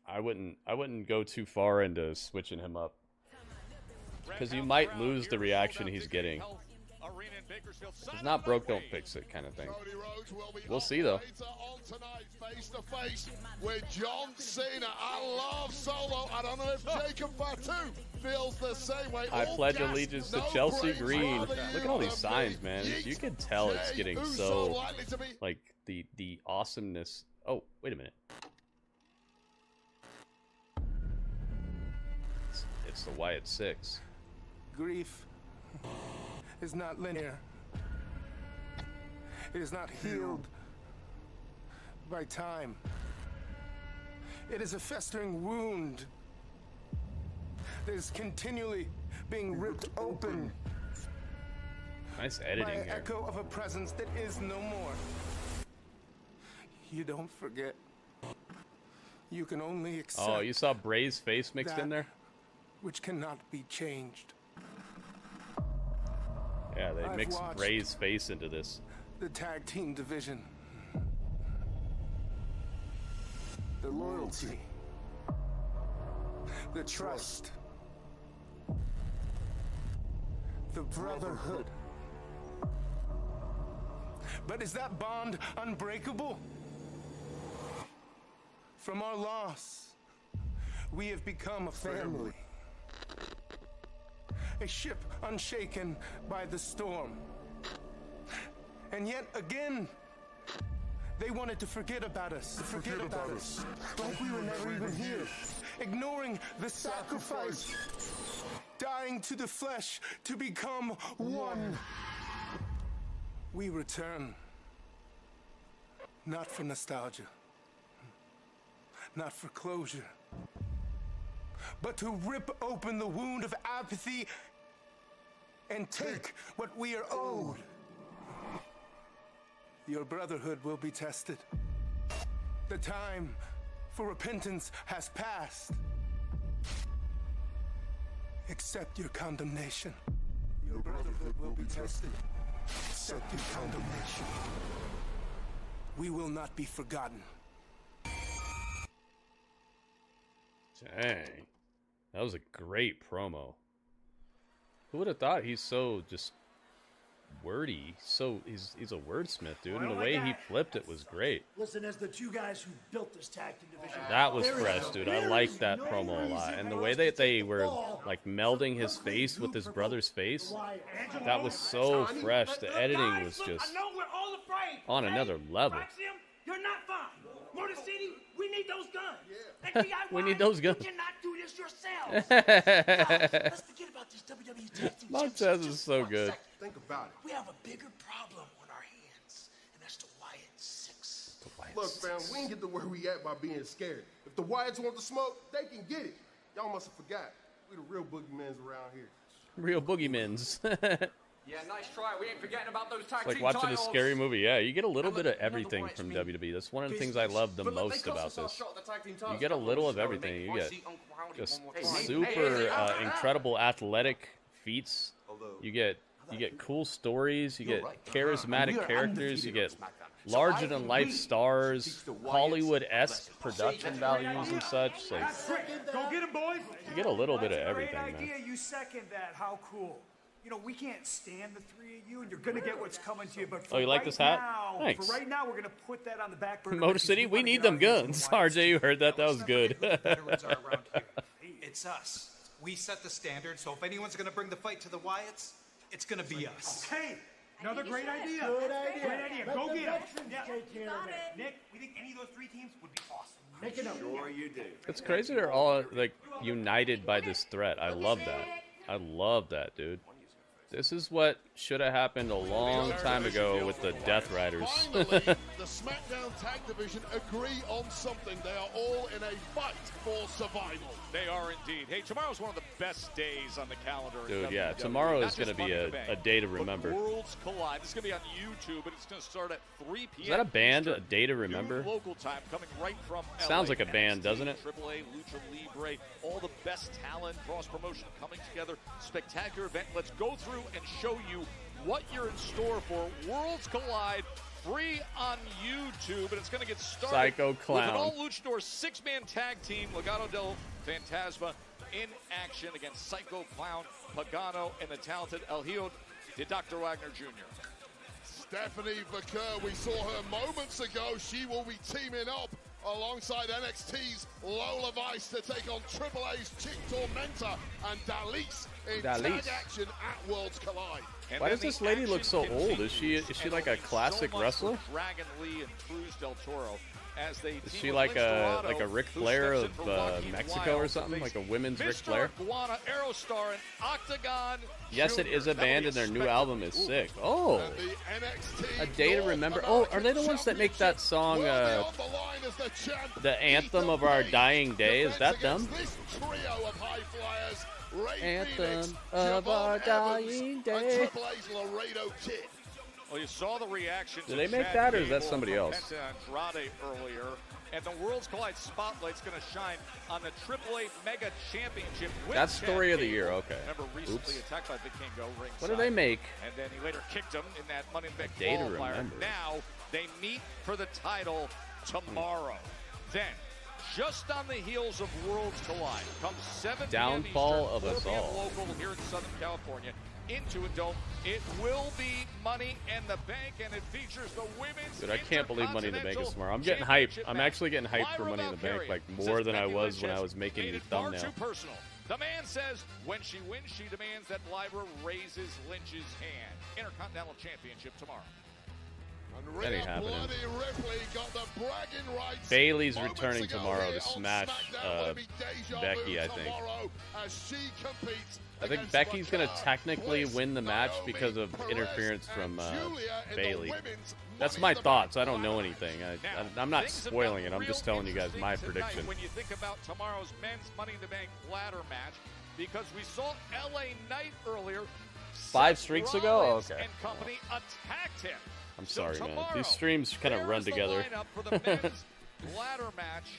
I wouldn't go too far into switching him up, because you might lose the reaction he's getting. It's not broke, don't fix it kind of thing. We'll see though. Face to face with John Cena. I love Solo. I don't know if Jacob Fatu feels the same way. I pledge allegiance to Chelsea Green. Look at all these signs, man. You can tell it's getting so, like, the awesomeness. Oh, wait a minute. It's the Wyatt 6. Grief is not linear. It is not healed by time. It is a festering wound that is continually being ripped open. Nice editing by an here. echo of a presence that is no more. You don't forget. You can only accept. Oh, you saw Bray's face mixed in there? Which cannot be changed. Yeah, they I've mixed watched Bray's face into this. The tag team division. The loyalty. The trust. The brotherhood. But is that bond unbreakable? From our loss, we have become a family. A ship unshaken by the storm. And yet again, they wanted to forget about us. Forget about us. Like we were never even here. Ignoring the sacrifice. Dying to the flesh to become one. We return. Not for nostalgia. Not for closure. But to rip open the wound of apathy and take what we are owed. Your brotherhood will be tested. The time for repentance has passed. Accept your condemnation. Your brotherhood will be tested. Accept your condemnation. We will not be forgotten. Dang. That was a great promo. Who would have thought he's so just wordy? So he's a wordsmith, dude. And the way he flipped it was great. Listen, as the two guys who built this tag team division, That was fresh, dude. I liked that promo a lot. And the way that they were like melding his face with his brother's face, that was so fresh. The editing was just on another level. You're not fine. Motor City, we need those guns. We need those guns. You cannot do this yourselves. Let's forget about this WWE tag team. Montez is so good. Think about it. We have a bigger problem on our hands, and that's the Wyatt 6. Look, fam, we ain't get to where we at by being scared. If the Wyatts want the smoke, they can get it. Y'all must have forgot. We the real boogeymans around here. Real boogeymans. Yeah, nice try. We ain't forgetting about those tag It's like team watching titles. a scary movie. Yeah, you get a little bit of everything from WWE. That's one of the things I love the most about this. You get a little of everything. You get just super incredible athletic feats. You get cool stories. You get charismatic characters. You get larger than life stars, Hollywood-esque production values and such. Like, Go get him, boys. you get a little bit of everything, man. idea. You second that. How cool. You know, we can't stand the three of you, and you're going to get what's coming to you. But for Oh, you like right this hat? now, Thanks. For right now, we're going to put that on the back burner. Motor because City, we wanna need get them our hands on guns. the Wyatt RJ, you heard that? That was good. It's us. We set the standard, so if anyone's going to bring the fight to the Wyatts, it's going to be us. Hey, another great idea. Good idea. Great idea. Let Go the get him. veterans Yeah. take care of it. Nick, we think any of those three teams would be awesome. Make it up. Sure you do. It's crazy they're all like united by this threat. I love that. I love that, dude. This is what should have happened a long time ago with the Death Riders. Finally, the SmackDown Tag Division agree on something. They are all in a fight for survival. They are indeed. Hey, tomorrow's one of the best days on the calendar. in Dude, yeah, WWE. tomorrow Not is going to just be Money in a the Bank, day to but remember. Worlds Collide. This is going to be on YouTube, but it's going to start at 3 p.m. Is that a band, a day to remember? New local time coming right from LA. Sounds like a band, doesn't it? AAA, Lucha Libre, all the best talent, cross promotion coming together. Spectacular event. Let's go through and show you what you're in store for. Worlds Collide free on YouTube, and it's going to get started Psycho with Clown. an all-luchador six-man tag team, Legado del Fantasma, in action against Psycho Clown, Pagano, and the talented El Hijo de Dr. Wagner Jr. Stephanie Vaquer, we saw her moments ago. She will be teaming up alongside NXT's Lola Vice to take on Triple A's Chick Tormenta and Dalise in tag action at Worlds Collide. And why does this lady look so old? Is she like a classic wrestler? Dragon Lee and Cruz del Toro. As they Is she like a Ric Flair of Mexico or something? Like a women's Ric Flair? Guana, Aerostar, and Octagon. Yes, it is a band, and their new album is sick. Oh, A Day to Remember. Oh, are they the ones that make that song, the anthem of our dying day? Is that them? Anthem of our dying day. Well, you saw the reaction. Do they make that, or is that somebody else? Penta Andrade earlier, and the Worlds Collide Spotlight's going to shine on the AAA Mega Championship. That's Story of the Year. Okay. Remember, recently attacked by the Kingo ringside. What do they make? And then he later kicked him in that Money in the Bank Day to qualifier. remember. Now they meet for the title tomorrow. Then, just on the heels of Worlds Collide, comes 7 Downfall p.m. of Eastern, us 4 p.m. all. local here in Southern California. Into a dome. It will be Money in the Bank, and it features the women's. Dude, I can't believe Money in the Bank is tomorrow. I'm getting hyped. I'm actually getting hyped for Money in the Bank, like more than I was when I was making the thumbnail. Too personal. The man says when she wins, she demands that Lyra raises Lynch's hand. Intercontinental Championship tomorrow. That ain't happening. Ripley got the bragging rights. Bailey's returning tomorrow to smash Becky, I think. I think Becky's going to technically win the match because of interference from Bailey. That's my thoughts. I don't know anything. I'm not spoiling it. I'm just telling you guys my prediction. When you think about tomorrow's men's Money in the Bank ladder match, because we saw LA Knight earlier. 5 streaks ago? Oh, okay. And company attacked him. I'm sorry, man. These streams kind of run together. Ladder match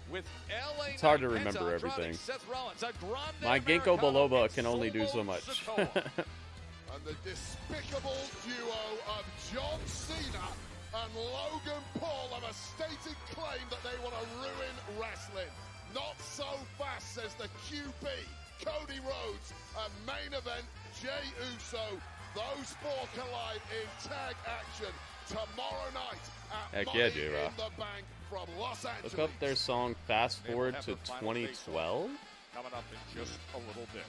with LA It's hard to remember everything. My Ginkgo biloba can only do so much. And the despicable duo of John Cena and Logan Paul have a stated claim that they want to ruin wrestling. Not so fast, says the QB. Cody Rhodes, and main event, Jey Uso. Those four collide in tag action tomorrow night at Heck yeah, Money J-Rock. in the Bank from Los Angeles. Look up their song Fast Forward to 2012. Coming up in just a little bit.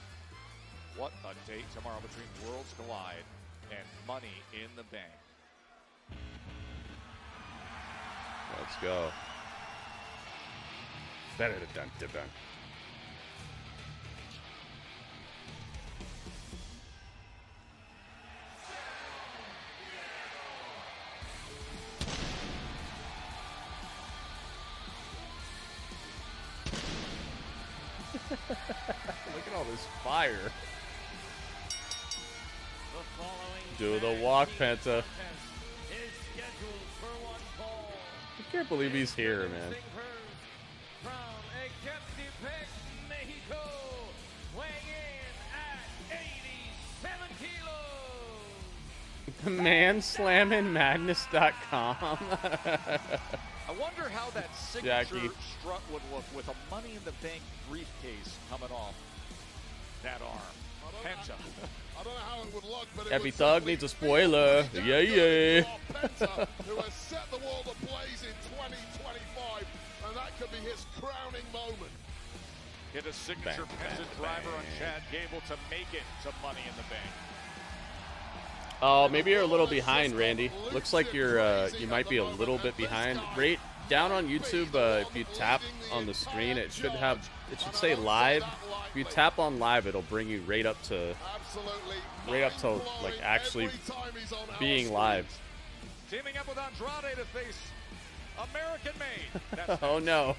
What a date tomorrow between Worlds Collide and Money in the Bank. Let's go. Dun-dun-dun-dun-dun. Look at all this fire. Do the walk, Penta. I can't believe he's here, man. ManSlammingMadness.com. I wonder how that signature strut would look with a Money in the Bank briefcase coming off that arm. Penta. I don't know how it would look, but Every thug needs a spoiler. Yeah, yeah. Penta, who has set the world ablaze in 2025, and that could be his crowning moment. Hit a signature Penta driver on Chad Gable to make it to Money in the Bank. Oh, maybe you're a little behind, Randy. Looks like you're you might be a little bit behind. Right down on YouTube, if you tap on the screen, it should say live. If you tap on live, it'll bring you right up to like actually being live. Teaming up with Andrade to face American Made. Oh no.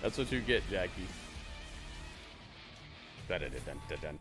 That's what you get, Jackie. Dun-dun-dun-dun-dun.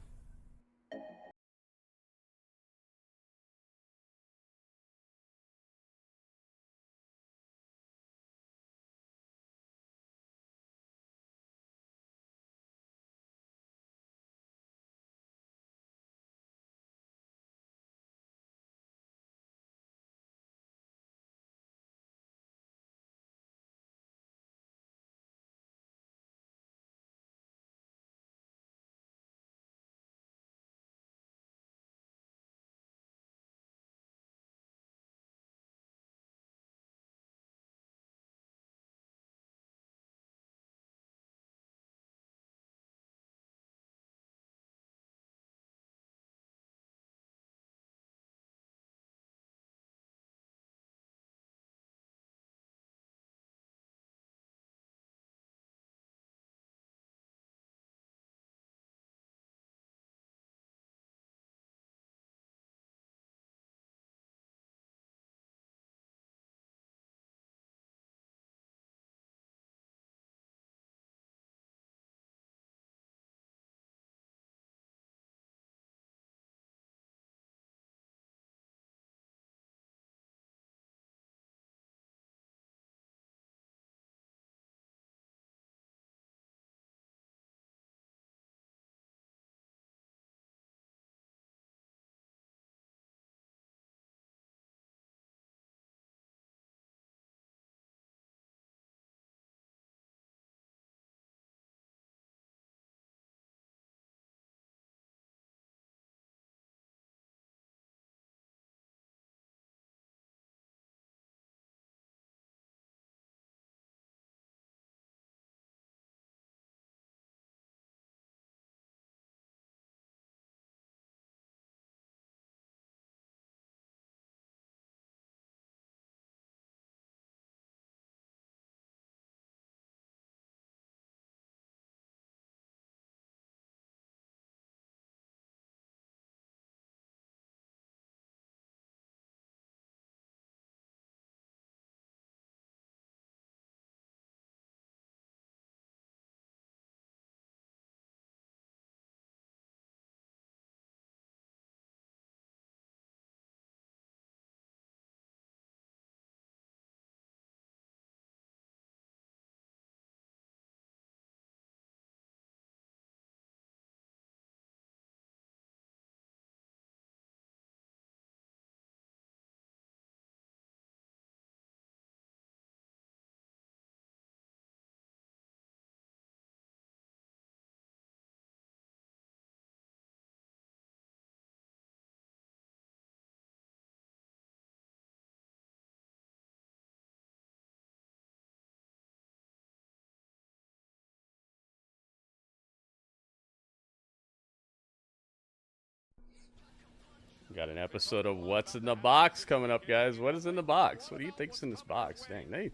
Got an episode of What's in the Box coming up, guys. What is in the box? What do you think's in this box? Dang,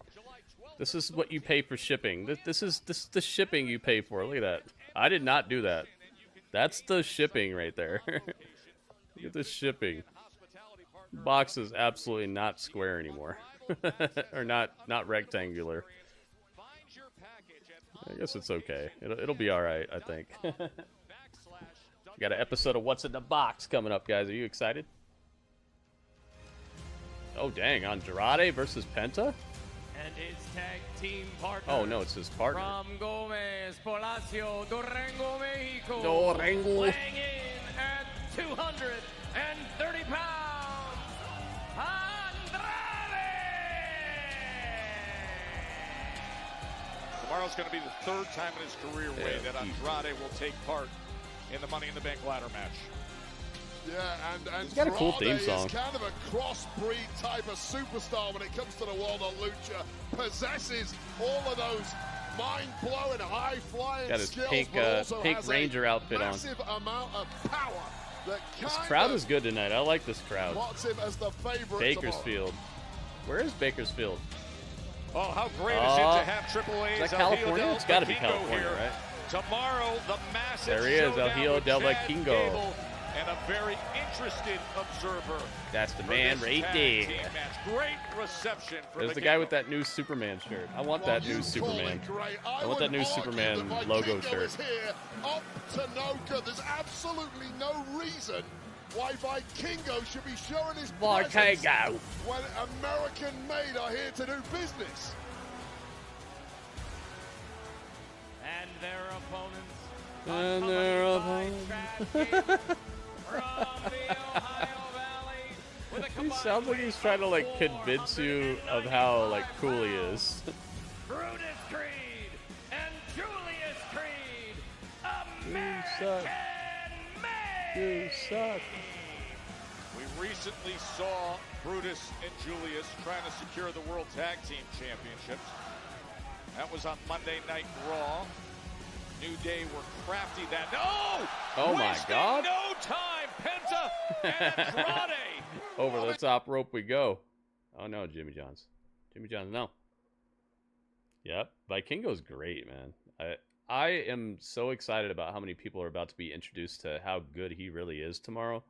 this is what you pay for shipping. This is the shipping you pay for. Look at that. I did not do that. That's the shipping right there. Look at the shipping. Box is absolutely not square anymore. Or not rectangular. I guess it's okay. It'll be alright, I think. We got an episode of What's in the Box coming up, guys. Are you excited? Oh, dang. Andrade versus Penta? And his tag team partner. Oh, no, it's his partner. From Gomez, Palacio, Durango, Mexico. Durango. Weighing in at 230 pounds. Andrade! Tomorrow's going to be the third time in his career, Wade, that Andrade will take part in the Money in the Bank ladder match. Yeah, and he's got a cool theme song. Is kind of a crossbreed type of superstar when it comes to the world of lucha. Possesses all of those mind-blowing, high-flying got his skills, pink, but also pink has Ranger outfit on. Massive amount of power that this crowd is good tonight. I like this crowd. Marks him as the favorite Bakersfield. Where is Bakersfield? Oh, how great is it to have Triple A's? Is that California? It's got to be California, here. right? Tomorrow, the massive there he is, El Hijo del Vikingo. And a very interested observer. That's the man right there. Great reception for There's the guy with that new Superman shirt. I want that new Superman. I want that new Superman logo shirt. Up to no good. There's absolutely no reason why Vikingo should be showing his presence when American-made are here to do business. And their opponents. And their opponents. He sounds like he's trying to like convince you of how like cool he is. Brutus Creed and Julius Creed. American you suck. We recently saw Brutus and Julius trying to secure the World Tag Team Championships. That was on Monday Night Raw. New Day were crafty that. No! Oh my God! No time, Penta and Andrade. Over the top rope we go. Oh no, Jimmy Johns. Jimmy Johns, no. Yep, Vikingo's great, man. I am so excited about how many people are about to be introduced to how good he really is tomorrow.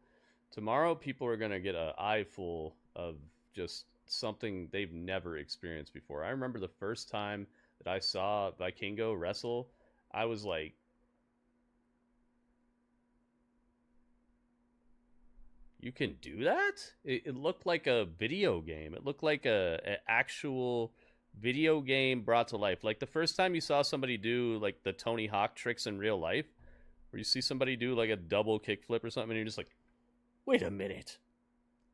Tomorrow, people are gonna get an eye full of just something they've never experienced before. I remember the first time that I saw Vikingo wrestle. I was like, you can do that? It looked like a video game. It looked like an actual video game brought to life. Like the first time you saw somebody do like the Tony Hawk tricks in real life, where you see somebody do like a double kickflip or something, and you're just like, wait a minute.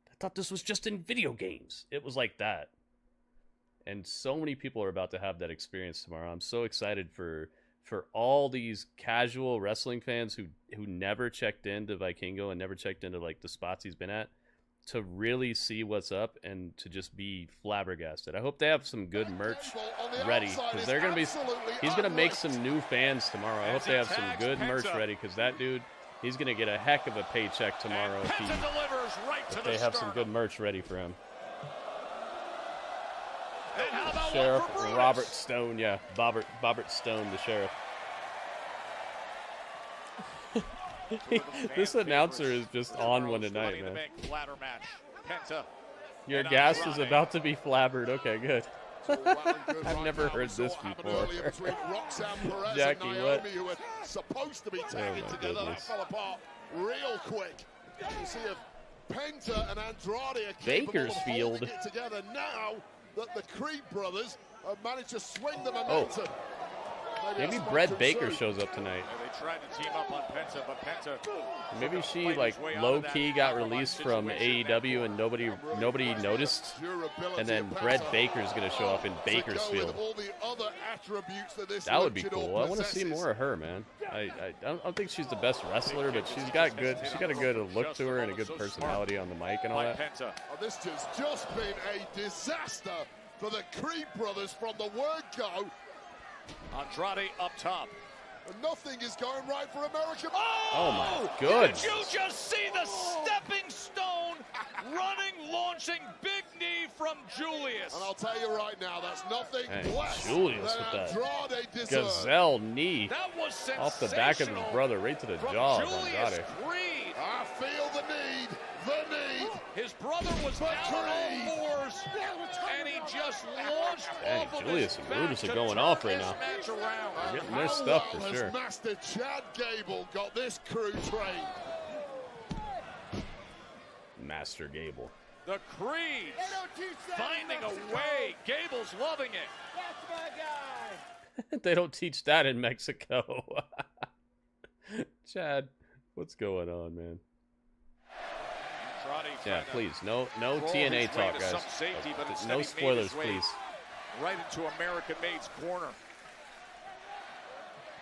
I thought this was just in video games. It was like that. And so many people are about to have that experience tomorrow. I'm so excited for all these casual wrestling fans who never checked into Vikingo and never checked into like the spots he's been at to really see what's up and to just be flabbergasted. I hope they have some good merch ready because they're gonna be. He's gonna make some new fans tomorrow. I hope they have some good merch ready because that dude, he's gonna get a heck of a paycheck tomorrow if they have some good merch ready for him. Sheriff Robert Stone, yeah, Bobbert Stone, the sheriff. This announcer is just on one tonight, man. Your gas is about to be flabbered. Okay, good. I've never heard this before. Jackie, what? Who were supposed to be tagging together, that fell apart real quick. You see if Penta and Andrade are Bakersfield. it together now that the Creed brothers have managed to swing the momentum. Maybe Brett Baker shows up tonight. Yeah, they tried to team up on Penta, but Penta. Maybe she like low key got released from AEW and nobody noticed, and then Brett Baker's gonna show up in Bakersfield. That would be cool. I want to see more of her, man. I don't think she's the best wrestler, but she's got a good look to her and a good personality on the mic and all that. This has just been a disaster for the Creed brothers from the word go. Andrade up top. Nothing is going right for America. Oh my goodness. Did you just see the stepping stone running, launching big knee from Julius? And I'll tell you right now, that's nothing less Julius than with that Andrade deserves. gazelle knee That was off the back of his brother, right to the jaw of Andrade. Creed. I feel the need. His brother was down on all fours, and he just launched Dang, off of Julius his and Brutus back are to going turn off right this now. match around. They're getting their stuff for How sure. has Master Chad Gable got this crew trained? Master Gable. The Creeds finding a way. Gable's loving it. That's my guy. They don't teach that in Mexico. Chad, what's going on, man? Yeah, please, no TNA talk, guys. Safety, but No spoilers, please. Right into American Made's corner.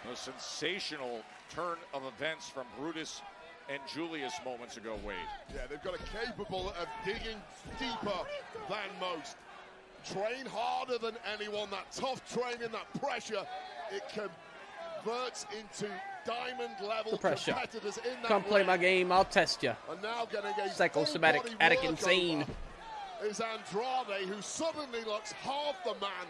A sensational turn of events from Brutus and Julius moments ago, Wade. Yeah, they've got a capable of digging deeper than most. Train harder than anyone. That tough training, that pressure, it converts into diamond-level competitors in that Come play ring. my game, I'll test you. And now getting a Psychosomatic, full-body addict, workover insane. is Andrade, who suddenly looks half the man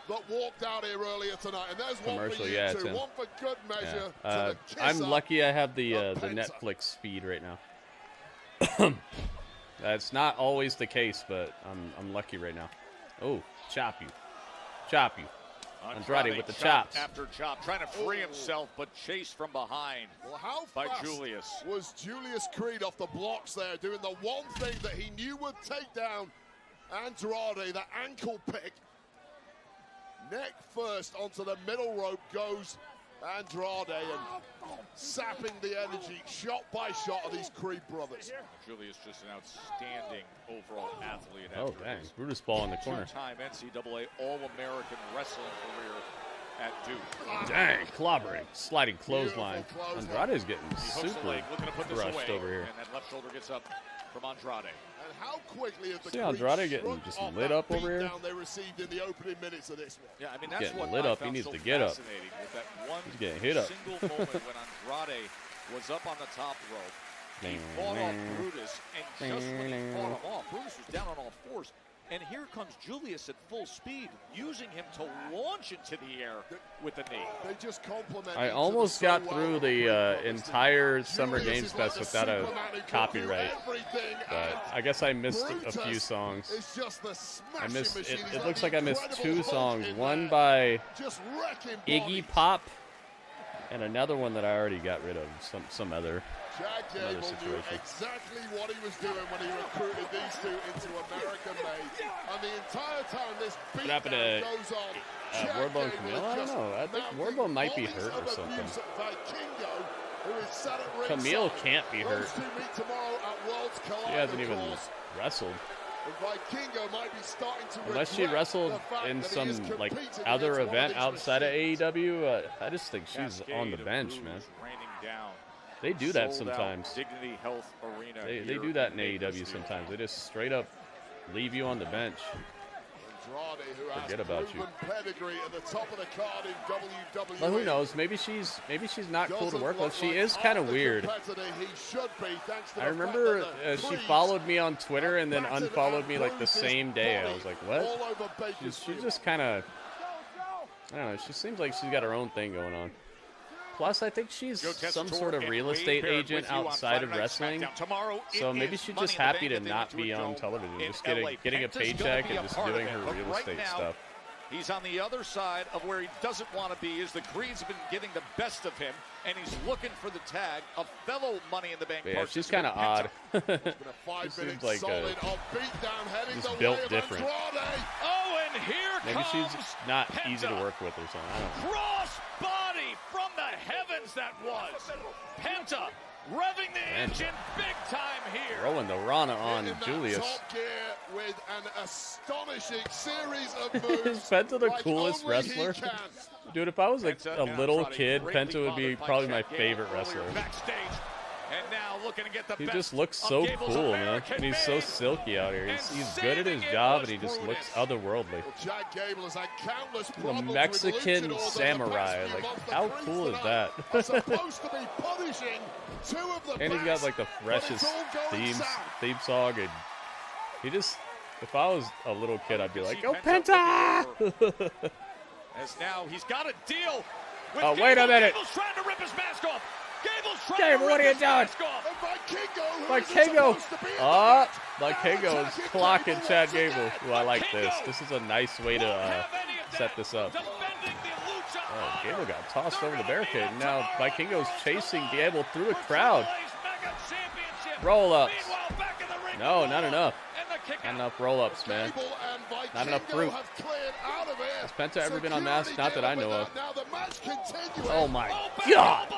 that walked out here earlier tonight. And there's one Commercial, for you yeah, two. it's him. One for good measure. Yeah. To the kiss I'm up lucky I have the of Penta. Netflix feed right now. That's not always the case, but I'm lucky right now. Oh, chop you. Andrade with the chops. After chop, trying to free himself, but chased from behind by fast Julius. Was Julius Creed off the blocks there, doing the one thing that he knew would take down Andrade, the ankle pick. Neck first onto the middle rope goes Andrade, and sapping the energy shot by shot of these Creed brothers. Julius just an outstanding overall athlete. Oh, dang. Brutus ball in the corner. Two-time NCAA All-American wrestling career at Duke. Dang, clobbering. Sliding clothesline. Andrade's getting He hooks the super leg, looking to put this crushed away, over here. and that left shoulder gets up from Andrade. And how quickly have the See Andrade getting just lit up over here? They received in the opening minutes of this one. Yeah, I mean, that's Getting what lit I up. He found needs so to get up. fascinating with that one He's getting hit up. single moment when Andrade was up on the top rope. He fought off Brutus, and just when he fought him off, Brutus was down on all fours. And here comes Julius at full speed, using him to launch into the air with the knee. They just compliment. I almost got through the entire Summer Games Fest without a copyright, but I guess I missed a few songs. I missed. It looks like I missed 2 songs. One by Iggy Pop, and another one that I already got rid of. Some other situation. Exactly what he was doing when he recruited these two into American Made. And the entire time this beatdown goes on, Wardlow and Camille? I don't know. I think Wardlow might be hurt or something. Camille can't be hurt. She hasn't even wrestled. Unless she wrestled in some like other event outside of AEW, I just think she's on the bench, man. They do that sometimes. Dignity Health Arena. They do that in AEW sometimes. They just straight up leave you on the bench. Forget about you. Well, who knows? Maybe she's not cool to work with. She is kind of weird. I remember she followed me on Twitter and then unfollowed me like the same day. I was like, what? She's just kind of, I don't know. She seems like she's got her own thing going on. Plus, I think she's some sort of real estate agent outside of wrestling. So maybe she's just happy to not be on television, just getting a paycheck and just doing her real estate stuff. He's on the other side of where he doesn't want to be, as the Creeds have been getting the best of him, and he's looking for the tag of fellow Money in the Bank. Yeah, she's kind of odd. She seems like just built different. Oh, and here maybe she's just not easy to work with or something. I don't know. Cross body from the heavens that was. Penta revving the engine big time here. Throwing the Rana on Julius. With an astonishing series of moves. Is Penta the coolest wrestler? Dude, if I was like a little kid, Penta would be probably my favorite wrestler. And now looking to get the He best just looks of so Gable's cool, man. American And he's so made. silky out here. He's And good at his saving it job, was and he just looks Brutus. otherworldly. Chad Gable has had countless He's a problems with Mexican luchadors over the past samurai. few Like, months. The how Prince cool is tonight that? are supposed to be punishing two of the And he's got best, like the but it's freshest all going south. theme song, and he just, if I was a little kid, I'd be like, "Go Penta Penta!" As now he's got a deal with Oh, wait a minute. Gable's trying to rip his mask off. Gable's trying Gable, to what rip are you his doing? mask off. Vikingo! Vikingo is clocking Chad Gable. Ooh, I like this. This is a nice way to set this up. Oh, Gable got tossed over the barricade. Now Vikingo's chasing Gable through a crowd. Roll-ups. No, not enough. Not enough roll-ups, man. Not enough fruit. Has Penta ever been unmasked? Not that I know of. Oh my God!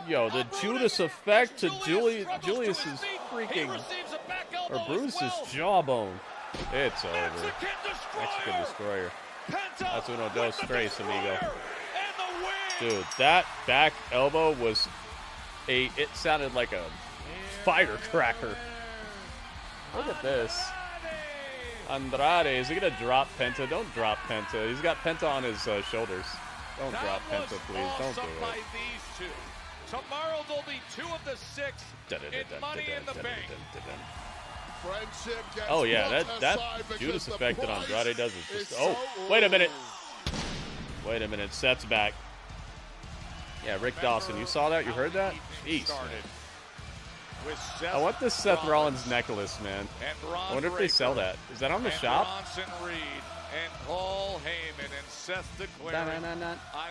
Yo, the Judas effect to Julius's freaking, or Bruce's jawbone. It's over. Mexican Destroyer. That's uno, dos, tres, amigo. Dude, that back elbow was it sounded like a firecracker. Look at this. Andrade, is he gonna drop Penta? Don't drop Penta. He's got Penta on his shoulders. Don't drop Penta, please. Don't do by it. these two. Tomorrow there'll be 2 of the 6 in Money in the Bank. Oh yeah, that Judas effect that Andrade does is just. Oh, wait a minute. Wait a minute. Seth's back. Yeah, Rick Dawson. You saw that? You heard that? Jeez. I want this Seth Rollins necklace, man. I wonder if they sell that. Is that on the shop? Bronson Reed and Paul Heyman and Seth declaring, I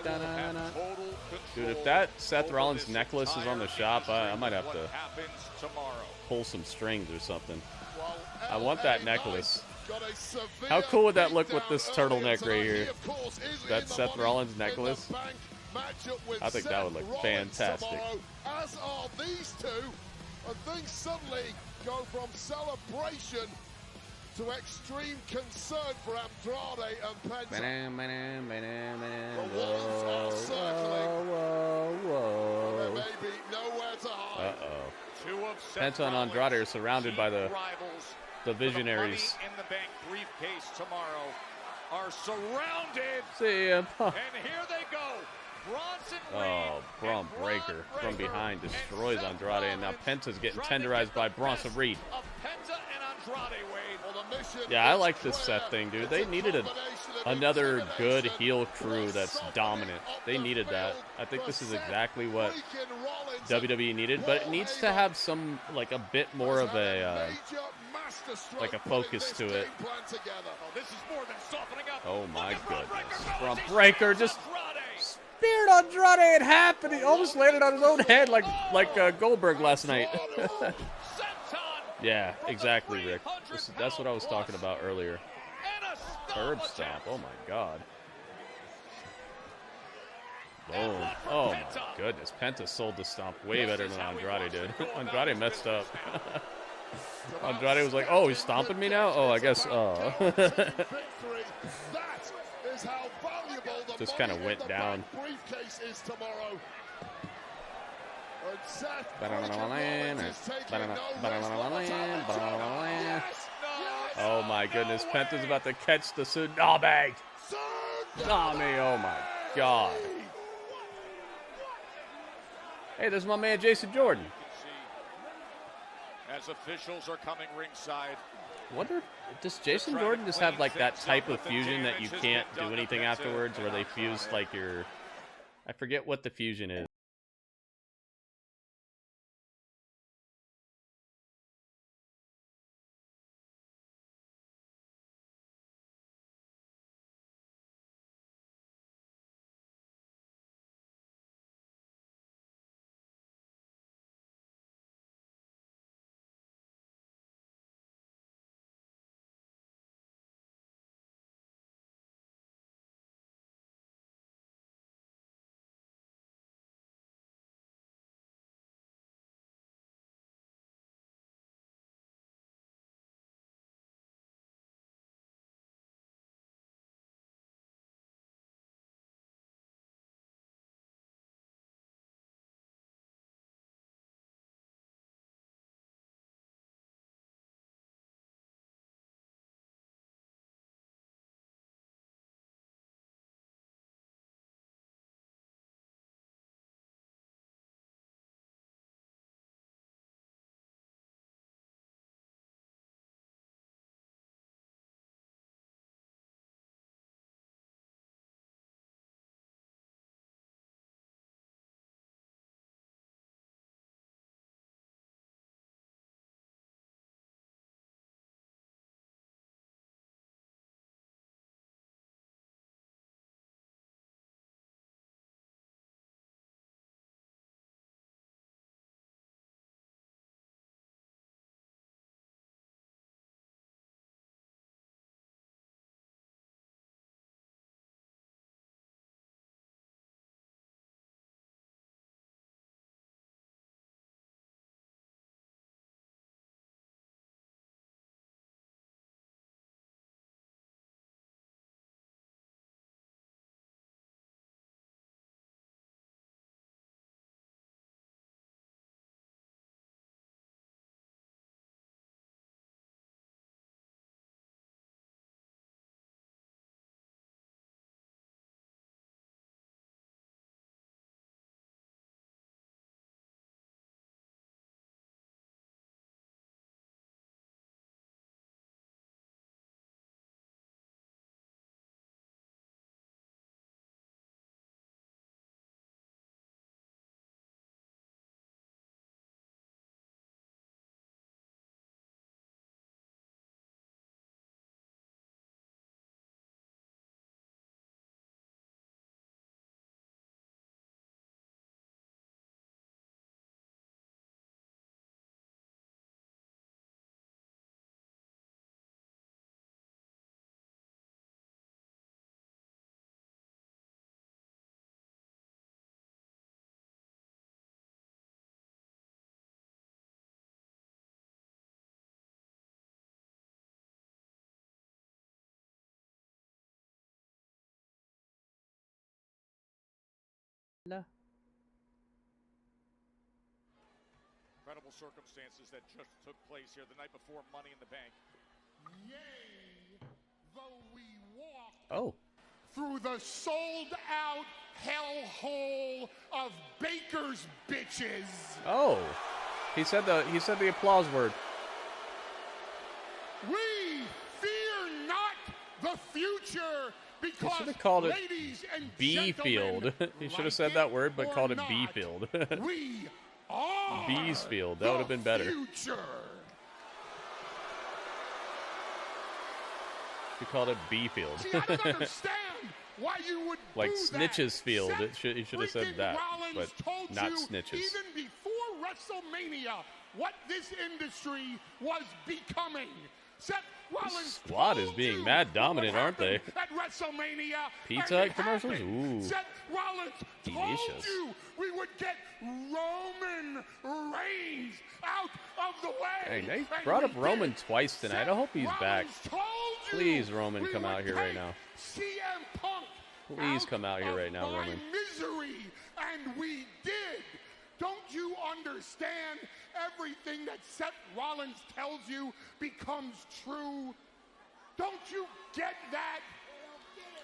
will have total control. Dude, if that Seth Rollins necklace is on the shop, I might have to pull some strings or something. I want that necklace. How cool would that look with this turtleneck right here? That Seth Rollins necklace? I think that would look fantastic. As are these two, and things suddenly go from celebration to extreme concern for Andrade and Penta. The walls are circling. There may be nowhere to hide. Penta and Andrade are surrounded by the visionaries. Money in the Bank briefcase tomorrow are surrounded. See ya. And here they go. Bronson Oh, Braun Breaker from behind destroys Andrade, and now Penta's getting tenderized by Bronson Reed. Yeah, I like this Seth thing, dude. They needed another good heel crew that's dominant. They needed that. I think this is exactly what WWE needed, but it needs to have some, like, a bit more of a, like a focus to it. Oh my goodness. Braun Breaker just speared Andrade in half, and he almost landed on his own head like Goldberg last night. Yeah, exactly, Rick. That's what I was talking about earlier. Curb stomp. Oh my God. Boom. Oh my goodness. Penta sold the stomp way better than Andrade did. Andrade messed up. Andrade was like, "Oh, he's stomping me now? Oh, I guess." Just kind of went down. Oh my goodness, Penta's about to catch the tsunami. Tsunami, oh my God. Hey, there's my man Jason Jordan. As officials are coming ringside. Wonder, does Jason Jordan just have like that type of fusion that you can't do anything afterwards, where they fuse like your, I forget what the fusion is. No. Incredible circumstances that just took place here the night before Money in the Bank. Yea, though we walk through the sold-out hellhole of Baker's bitches. Oh. He said the applause word. We fear not the future because he should have called it ladies and B field. He should have said that word but called it B field. We are B's field. That would have been better. Future. He called it B field. See, I don't understand why you would like do Snitches that. field. Seth He should have said that, Rollins but told not you Snitches. Even before WrestleMania, what this industry was becoming. Seth Rollins Squad is being mad dominant, aren't they? At WrestleMania, Pizza Hut commercials? Ooh. Seth Rollins told Delicious. you we would get Roman Reigns out of the way. Hey, they and brought we up Roman did. twice tonight. Seth I hope he's back. Rollins told you Please, Roman, we come would out here right take now. CM Punk Please come out here right now, my Roman. misery, and we did. Don't you understand? Everything that Seth Rollins tells you becomes true. Don't you get that?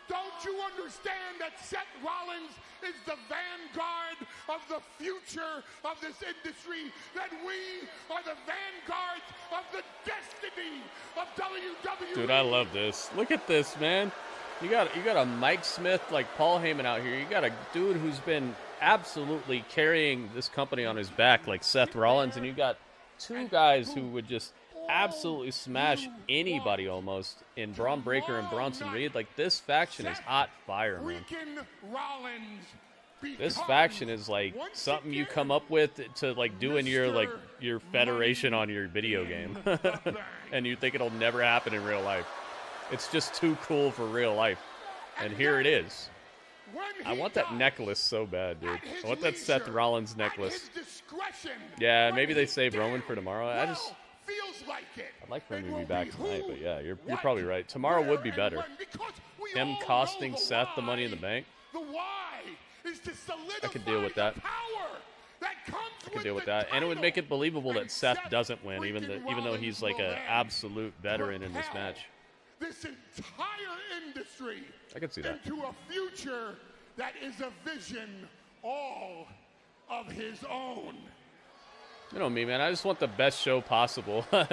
Don't you understand that Seth Rollins is the vanguard of the future of this industry? That we are the vanguards of the destiny of WWE? Dude, I love this. Look at this, man. You got a Mike Smith like Paul Heyman out here. You got a dude who's been absolutely carrying this company on his back like Seth Rollins, and you got two guys who would just absolutely smash anybody almost in Braun Breaker and Bronson Reed. Like, this faction is hot fire, man. This faction is like something you come up with to like do in your federation on your video game. And you think it'll never happen in real life. It's just too cool for real life. And here it is. I want that necklace so bad, dude. I want that Seth Rollins necklace. Yeah, maybe they save Roman for tomorrow. I'd like for him to be back tonight, but yeah, you're probably right. Tomorrow would be better. Him costing Seth the Money in the Bank. I could deal with that. I could deal with that, and it would make it believable that Seth doesn't win, even though he's like an absolute veteran in this match. This entire industry I can see that. into a future that is a vision all of his own. You know me, man. I just want the best show possible. And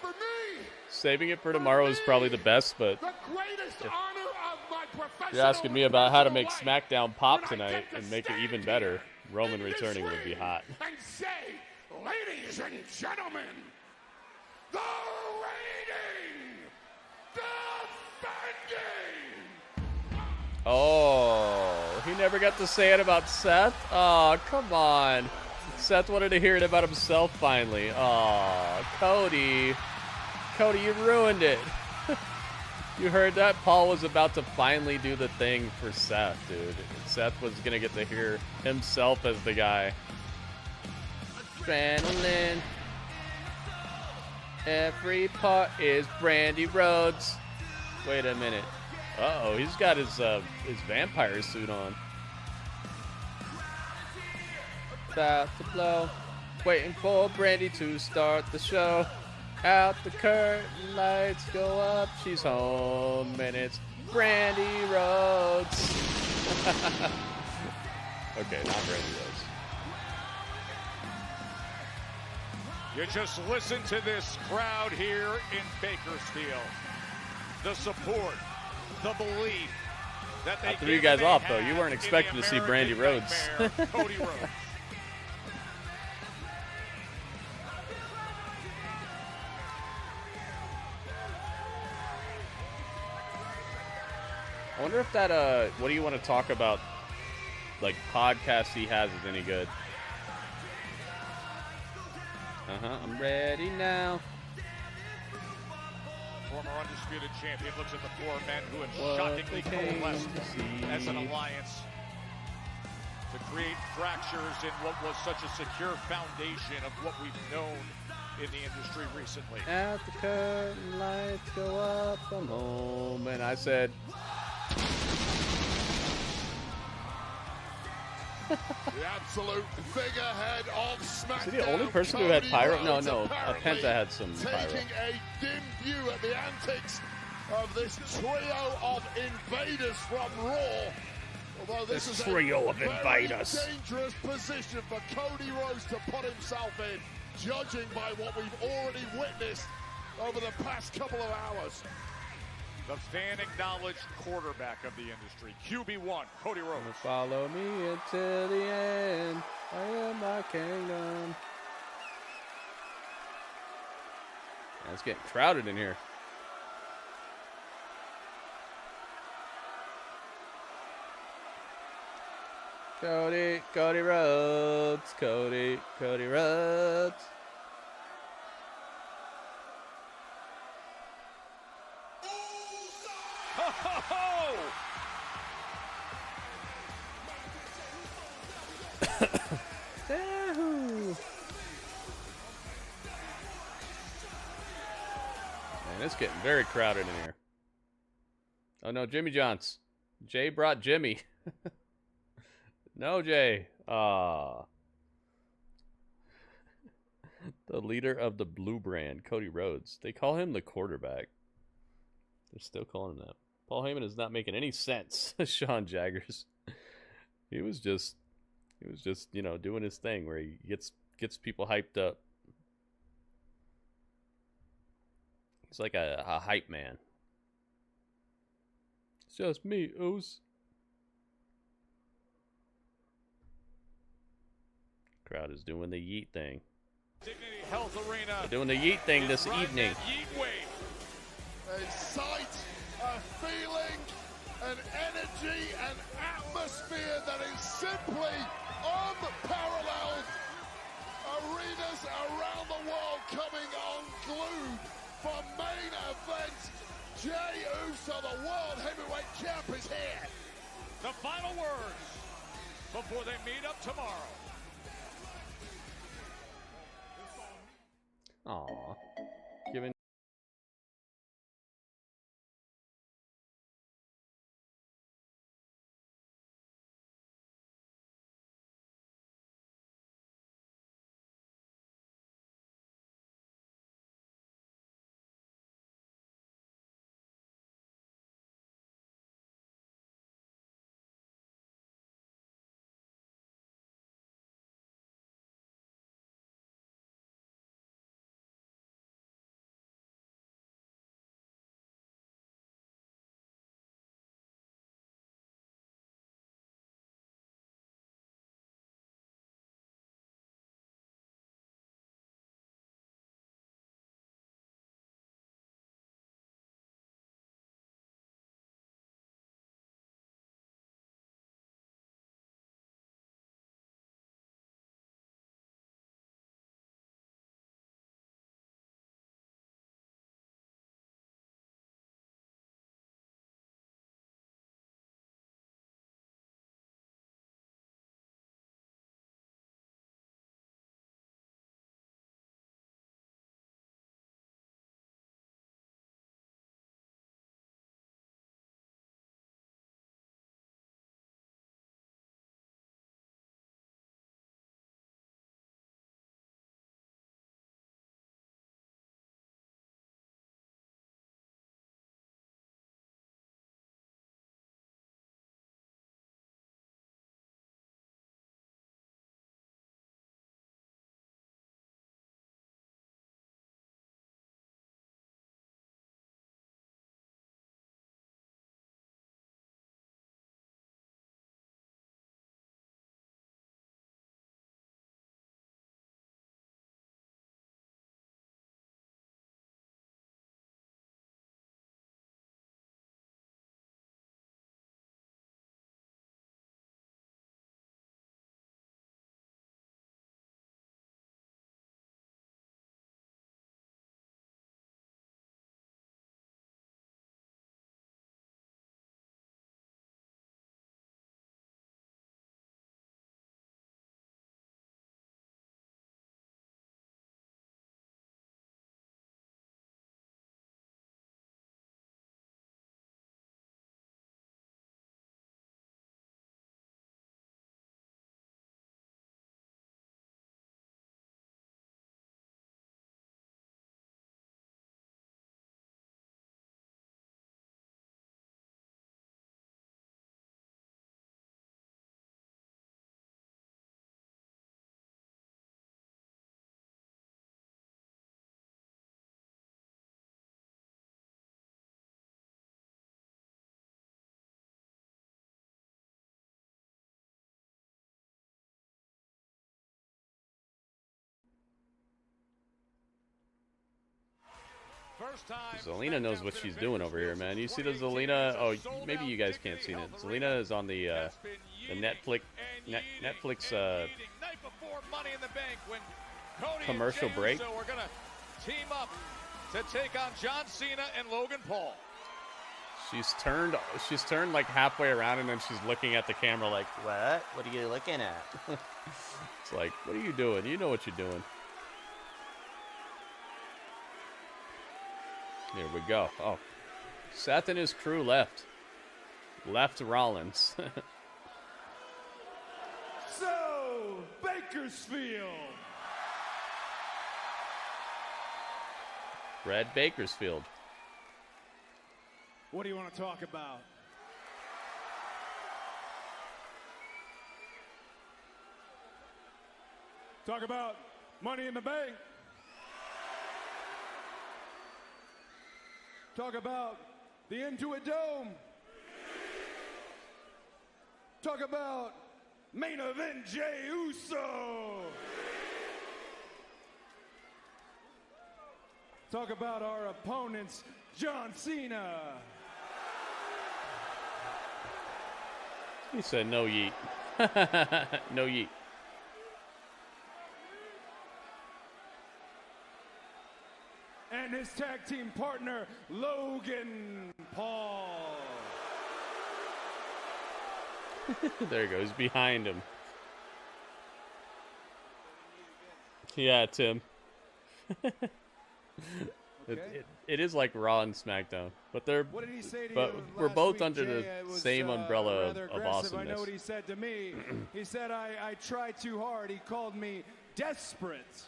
for me, saving it for tomorrow is probably the best, but the greatest honor of my professional you're asking me about how to make SmackDown pop tonight and make it even better. Roman returning would be hot. And say, ladies and gentlemen, the reigning, defending. Oh, he never got to say it about Seth? Oh, come on. Seth wanted to hear it about himself finally. Oh, Cody. Cody, you ruined it. You heard that? Paul was about to finally do the thing for Seth, dude. Seth was going to get to hear himself as the guy. Adrenaline. Every part is Brandy Rhodes. Wait a minute. Uh-oh, he's got his vampire suit on. About to blow. Waiting for Brandy to start the show. Out the curtain, lights go up. She's home, and it's Brandy Rhodes. Okay, not Brandy Rhodes. You just listen to this crowd here in Bakersfield. The support, the belief that they I threw you guys off, though. You weren't expecting to see Brandy Rhodes. Cody Rhodes. I wonder if that, what do you want to talk about, like, podcast he has is any good. I'm ready now. Former undisputed champion looks at the four men who have shockingly coalesced as an alliance to create fractures in what was such a secure foundation of what we've known in the industry recently. At the curtain, lights go up, I'm home, and I said... The absolute figurehead of SmackDown. Is he the only person who had pyro? No, Rhodes no. apparently Penta had some pyro. taking a dim view at the antics of this trio of invaders from Raw. Although this is trio a of very invaders. dangerous position for Cody Rhodes to put himself in, judging by what we've already witnessed over the past couple of hours. The fan-acknowledged quarterback of the industry, QB1, Cody Rhodes. Follow me until the end. I am my kingdom. Man, it's getting crowded in here. Cody Rhodes, Cody Rhodes. Man, it's getting very crowded in here. Oh no, Jimmy Johns. Jay brought Jimmy. No, Jay. The leader of the blue brand, Cody Rhodes. They call him the quarterback. They're still calling him that. Paul Heyman is not making any sense. Sean Jaggers. He was just, you know, doing his thing where he gets people hyped up. He's like a hype man. It's just me, Oos. Crowd is doing the yeet thing. Dignity Health Arena. They're doing the yeet thing this evening. A sight, a feeling, an energy, an atmosphere that is simply unparalleled. Arenas around the world coming unglued for main event. Jey Uso, the World Heavyweight Champ, is here. The final words before they meet up tomorrow. Aw. Giving Zelina knows what she's doing over here, man. You see the Zelina? Oh, maybe you guys can't see it. Zelina is on the Netflix commercial break. So we're gonna team up to take on John Cena and Logan Paul. She's turned like halfway around, and then she's looking at the camera like, what? What are you looking at? It's like, what are you doing? You know what you're doing. Here we go. Oh, Seth and his crew left Rollins. So, Bakersfield. Red Bakersfield. What do you want to talk about? Talk about Money in the Bank. Talk about the Intuit Dome. Talk about main event Jey Uso. Talk about our opponents, John Cena. He said no yeet. No yeet. And his tag team partner, Logan Paul. There he goes, behind him. Yeah, Tim. It is like Raw and SmackDown, but we're both under the same umbrella of awesomeness. I know what he said to me. He said I tried too hard. He called me desperate.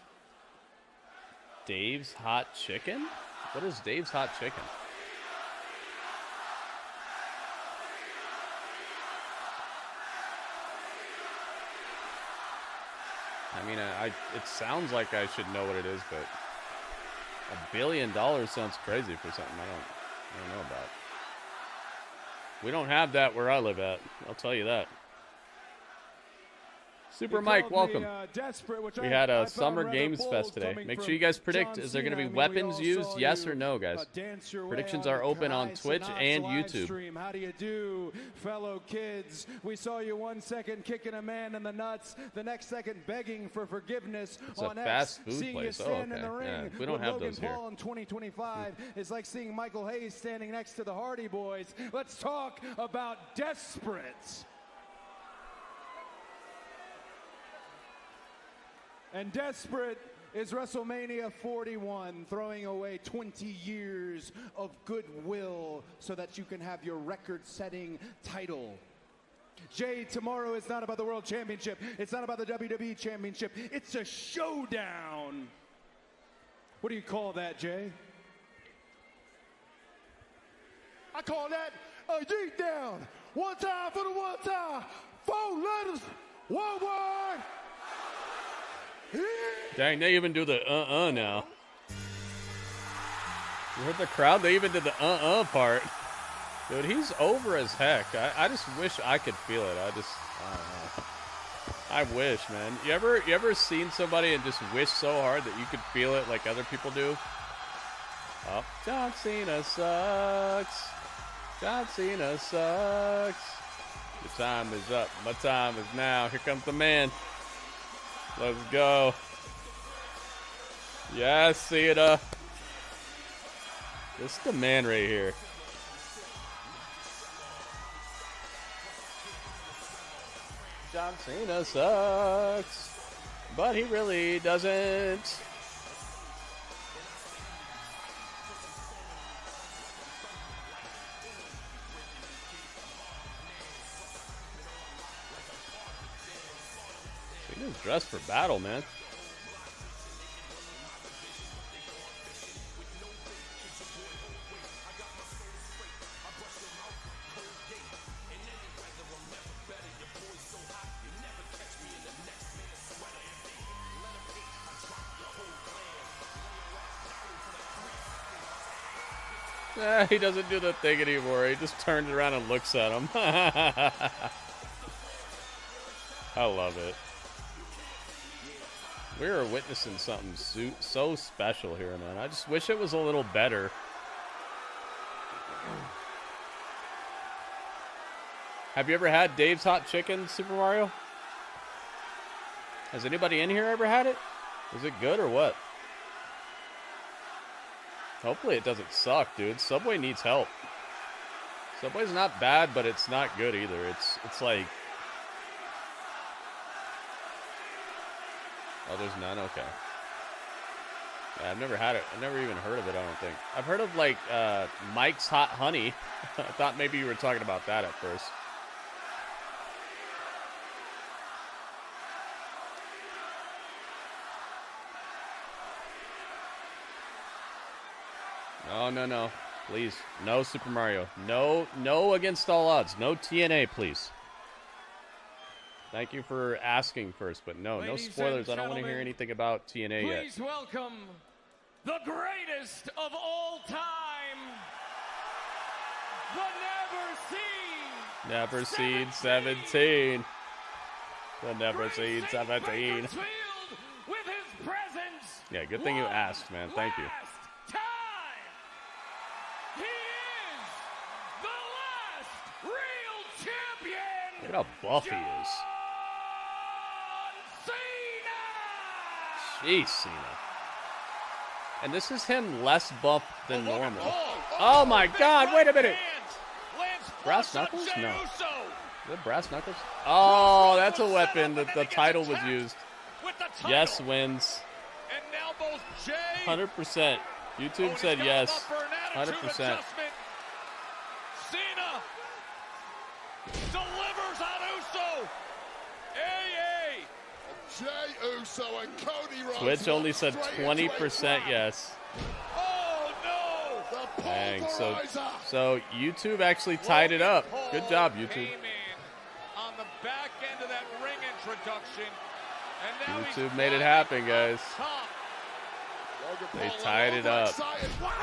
Dave's Hot Chicken? What is Dave's Hot Chicken? I mean, it sounds like I should know what it is, but $1 billion sounds crazy for something I don't know about. We don't have that where I live at. I'll tell you that. Super Mike, welcome. We had a Summer Games Fest today. Make sure you guys predict, is there going to be weapons used? Yes or no, guys? Predictions are open on Twitch and YouTube. How do you do, fellow kids? We saw you 1 second kicking a man in the nuts, the next second begging for forgiveness on X. Fast food place. Oh, okay. Yeah, we don't have those here. Paul in 2025 is like seeing Michael Hayes standing next to the Hardy Boys. Let's talk about desperate. And desperate is WrestleMania 41, throwing away 20 years of goodwill so that you can have your record-setting title. Jade, tomorrow is not about the World Championship. It's not about the WWE Championship. It's a showdown. What do you call that, Jay? I call that a yeet down. One time for the one time. 4 letters, 1 word. Dang, they even do the now. You heard the crowd? They even did the part. Dude, he's over as heck. I just wish I could feel it. I don't know. I wish, man. You ever seen somebody and just wish so hard that you could feel it like other people do? Oh, John Cena sucks. John Cena sucks. Your time is up. My time is now. Here comes the man. Let's go. Yes, Cena. This is the man right here. John Cena sucks, but he really doesn't. Cena's dressed for battle, man. He doesn't do the thing anymore. He just turns around and looks at him. I love it. We are witnessing something so special here, man. I just wish it was a little better. Have you ever had Dave's Hot Chicken, Super Mario? Has anybody in here ever had it? Is it good or what? Hopefully it doesn't suck, dude. Subway needs help. Subway's not bad, but it's not good either. It's like... Oh, there's none? Okay. Yeah, I've never had it. I've never even heard of it, I don't think. I've heard of, like, Mike's Hot Honey. I thought maybe you were talking about that at first. No, no, no. Please. No Super Mario. No against all odds. No TNA, please. Thank you for asking first, but no spoilers. I don't want to hear anything about TNA yet. Please welcome the greatest of all time, the Never Seen 17. The Never Seen 17. with his presence. Yeah, good thing you asked, man. Thank you. He is the last real champion. Look at how buff he is. Jeez, Cena. And this is him less buff than normal. Oh my God, wait a minute. Brass knuckles? No. Is it brass knuckles? Oh, that's a weapon that the title was used. Yes wins. 100%. YouTube said yes. 100%. Cena delivers on Uso. Jey Uso and Cody Rhodes. Twitch only said 20% yes. Oh no! Dang, so YouTube actually tied it up. Good job, YouTube. On the back end of that ring introduction, and now YouTube made it happen, guys. They tied it up.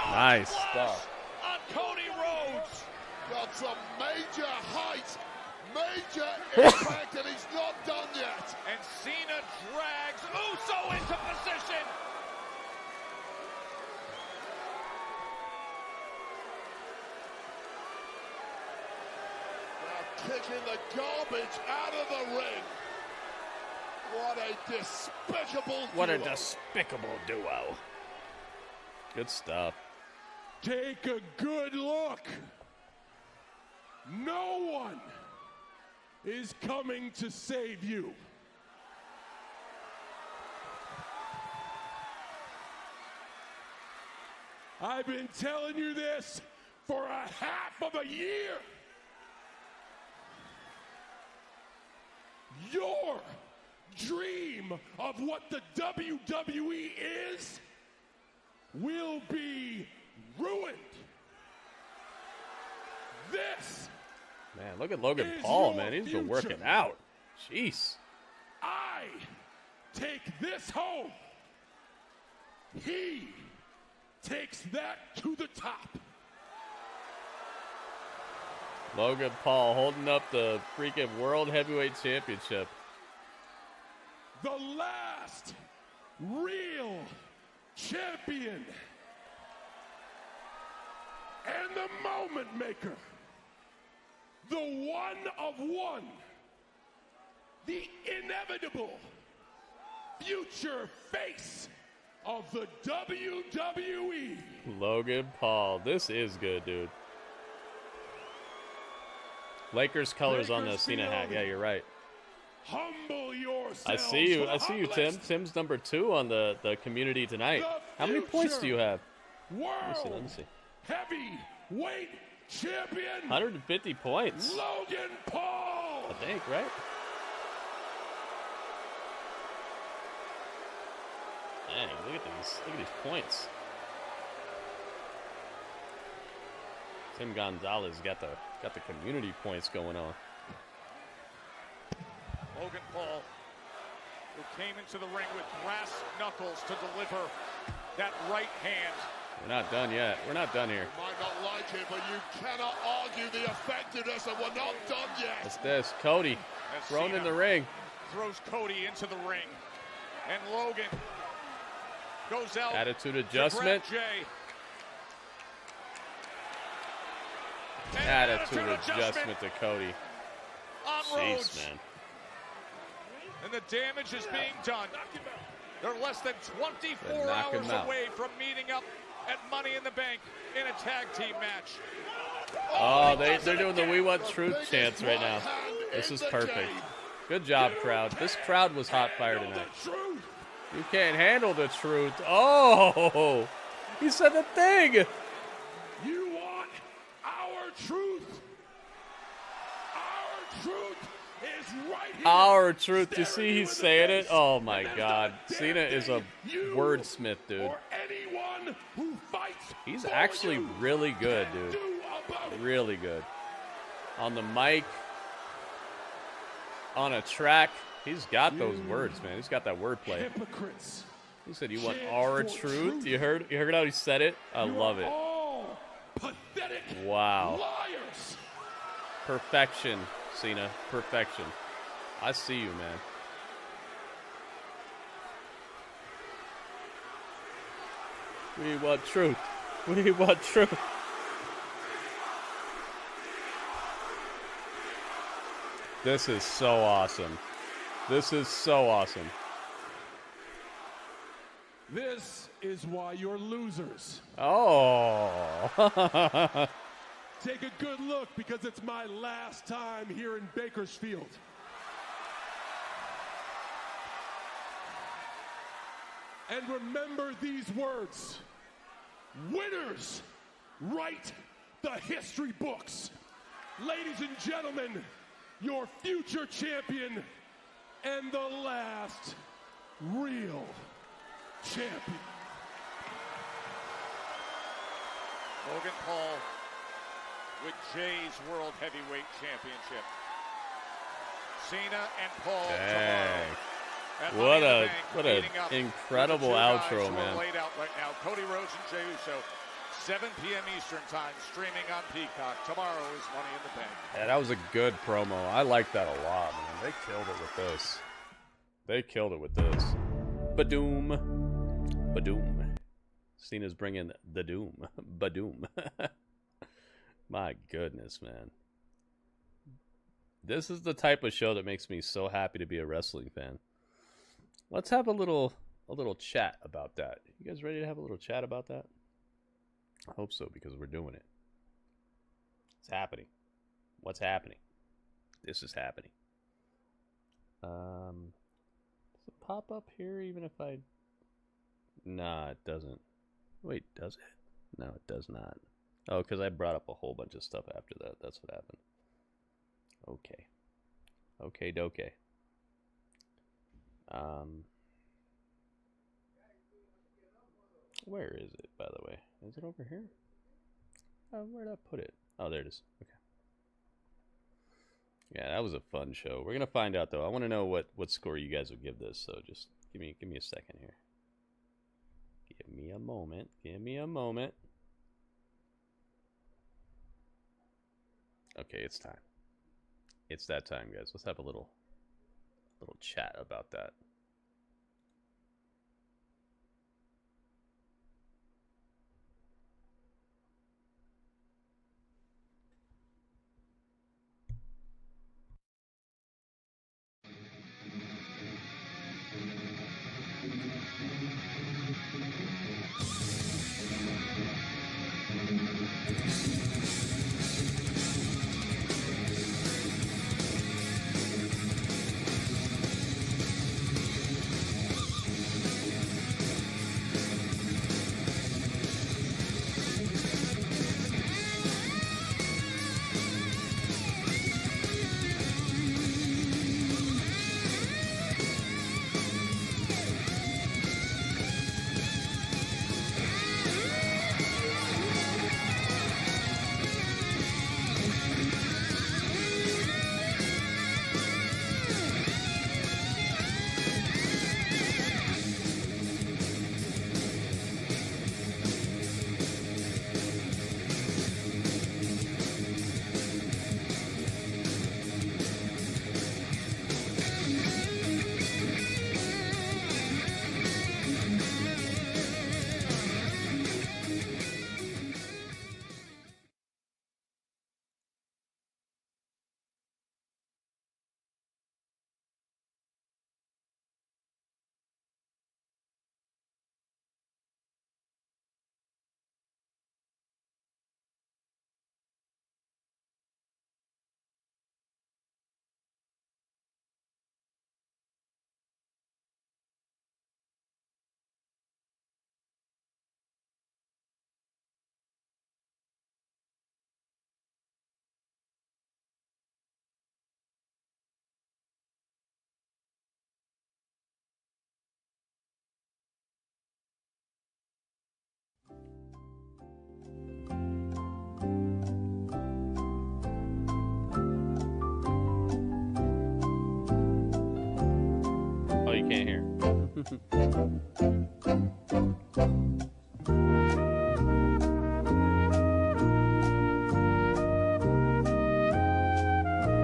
Nice stuff. On Cody Rhodes. Got some major height, major impact, and he's not done yet. And Cena drags Uso into position. Now kicking the garbage out of the ring. What a despicable duo. What a despicable duo. Good stuff. Take a good look. No one is coming to save you. I've been telling you this for a half of a year. Your dream of what the WWE is will be ruined. This, man, look at Logan Paul, man. He's been working out. Jeez. I take this home. He takes that to the top. Logan Paul holding up the freaking World Heavyweight Championship. The last real champion and the moment maker. The one of one. The inevitable future face of the WWE. Logan Paul. This is good, dude. Lakers colors on the Cena hat. Yeah, you're right. Humble yourself. I see you, Tim. Tim's number 2 on the community tonight. How many points do you have? Let me see. Heavyweight champion. 150 points. Logan Paul. I think, right? Dang, look at these points. Tim Gonzalez got the community points going on. Logan Paul, who came into the ring with brass knuckles to deliver that right hand. We're not done yet. We're not done here. You might not like it, but you cannot argue the effectiveness, and we're not done yet. What's this? Cody thrown in the ring. Throws Cody into the ring. And Logan goes out. Attitude adjustment. To grab Jay. Attitude adjustment to Cody. On Jeez, Rhodes. man. And the damage is being done. They're less than 24 knock hours him out. away from meeting up at Money in the Bank in a tag team match. Oh, they're doing the We Want Truth chants right now. This is perfect. Good job, crowd. This crowd was hot fire tonight. You can't handle the truth. Oh, he said the thing. You want our truth? Our truth is right here. Our truth. You see he's saying it? Oh, my God. Cena is a wordsmith, dude. Anyone who fights He's actually really good, dude. Really good. On the mic, on a track, he's got those words, man. He's got that wordplay. Hypocrites. He said, "You want our truth?" You heard how he said it? I love it. All pathetic Wow. liars. Perfection, Cena. Perfection. I see you, man. We want truth. We want truth. This is so awesome. This is so awesome. This is why you're losers. Oh. Take a good look because it's my last time here in Bakersfield. And remember these words. Winners write the history books. Ladies and gentlemen, your future champion and the last real champion. Logan Paul with Jay's World Heavyweight Championship. Cena and Paul tomorrow. At Money in the Bank, What meeting an up incredible with the two guys outro, who are man. laid out right now. Cody Rhodes and Jey Uso, 7 p.m. Eastern Time, streaming on Peacock. Tomorrow is Money in the Bank. Yeah, that was a good promo. I like that a lot, man. They killed it with this. They killed it with this. Badoom. Badoom. Cena's bringing the doom. Badoom. My goodness, man. This is the type of show that makes me so happy to be a wrestling fan. Let's have a little chat about that. You guys ready to have a little chat about that? I hope so, because we're doing it. It's happening. What's happening? This is happening. Does it pop up here even if I... Nah, it doesn't. Wait, does it? No, it does not. Oh, because I brought up a whole bunch of stuff after that. That's what happened. Okay. Okay, dokey. Where is it, by the way? Is it over here? Where did I put it? Oh, there it is. Okay. Yeah, that was a fun show. We're gonna find out though. I want to know what score you guys would give this. So just give me a second here. Give me a moment. Give me a moment. Okay, it's time. It's that time, guys. Let's have a little chat about that. You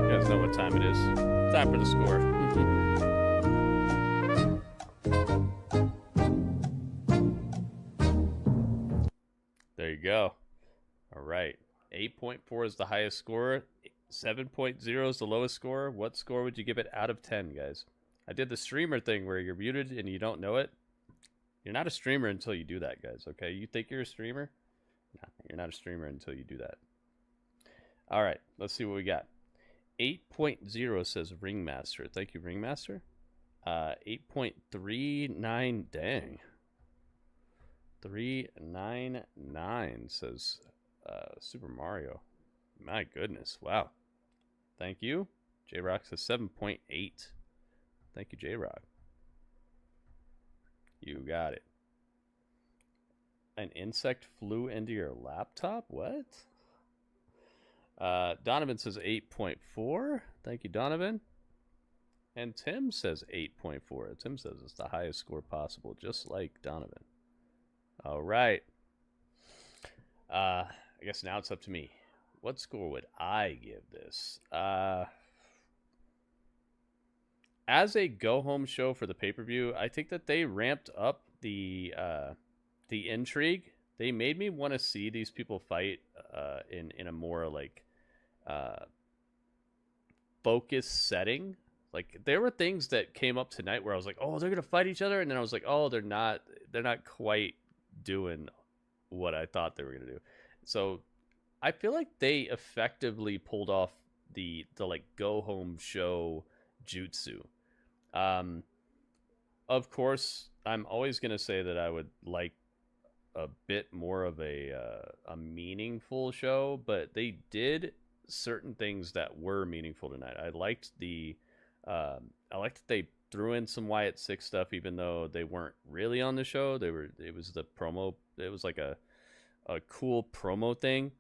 guys know what time it is. Time for the score. There you go. All right. 8.4 is the highest score. 7.0 is the lowest score. What score would you give it out of 10, guys? I did the streamer thing where you're muted and you don't know it. You're not a streamer until you do that, guys, okay? You think you're a streamer? No, you're not a streamer until you do that. All right, let's see what we got. 8.0 says Ringmaster. Thank you, Ringmaster. 8.39, dang. 399 says Super Mario. My goodness, wow. Thank you. J-Rock says 7.8. Thank you, J-Rock. You got it. An insect flew into your laptop? What? Donovan says 8.4. Thank you, Donovan. And Tim says 8.4. Tim says it's the highest score possible, just like Donovan. All right. I guess now it's up to me. What score would I give this? As a go-home show for the pay-per-view, I think that they ramped up the intrigue. They made me want to see these people fight in a more like focused setting. Like there were things that came up tonight where I was like, oh, they're gonna fight each other, and then I was like, oh, they're not quite doing what I thought they were gonna do. So I feel like they effectively pulled off the like go home show jutsu. Of course, I'm always gonna say that I would like a bit more of a meaningful show, but they did certain things that were meaningful tonight. I liked that they threw in some Wyatt 6 stuff, even though they weren't really on the show. It was the promo. It was like a cool promo thing.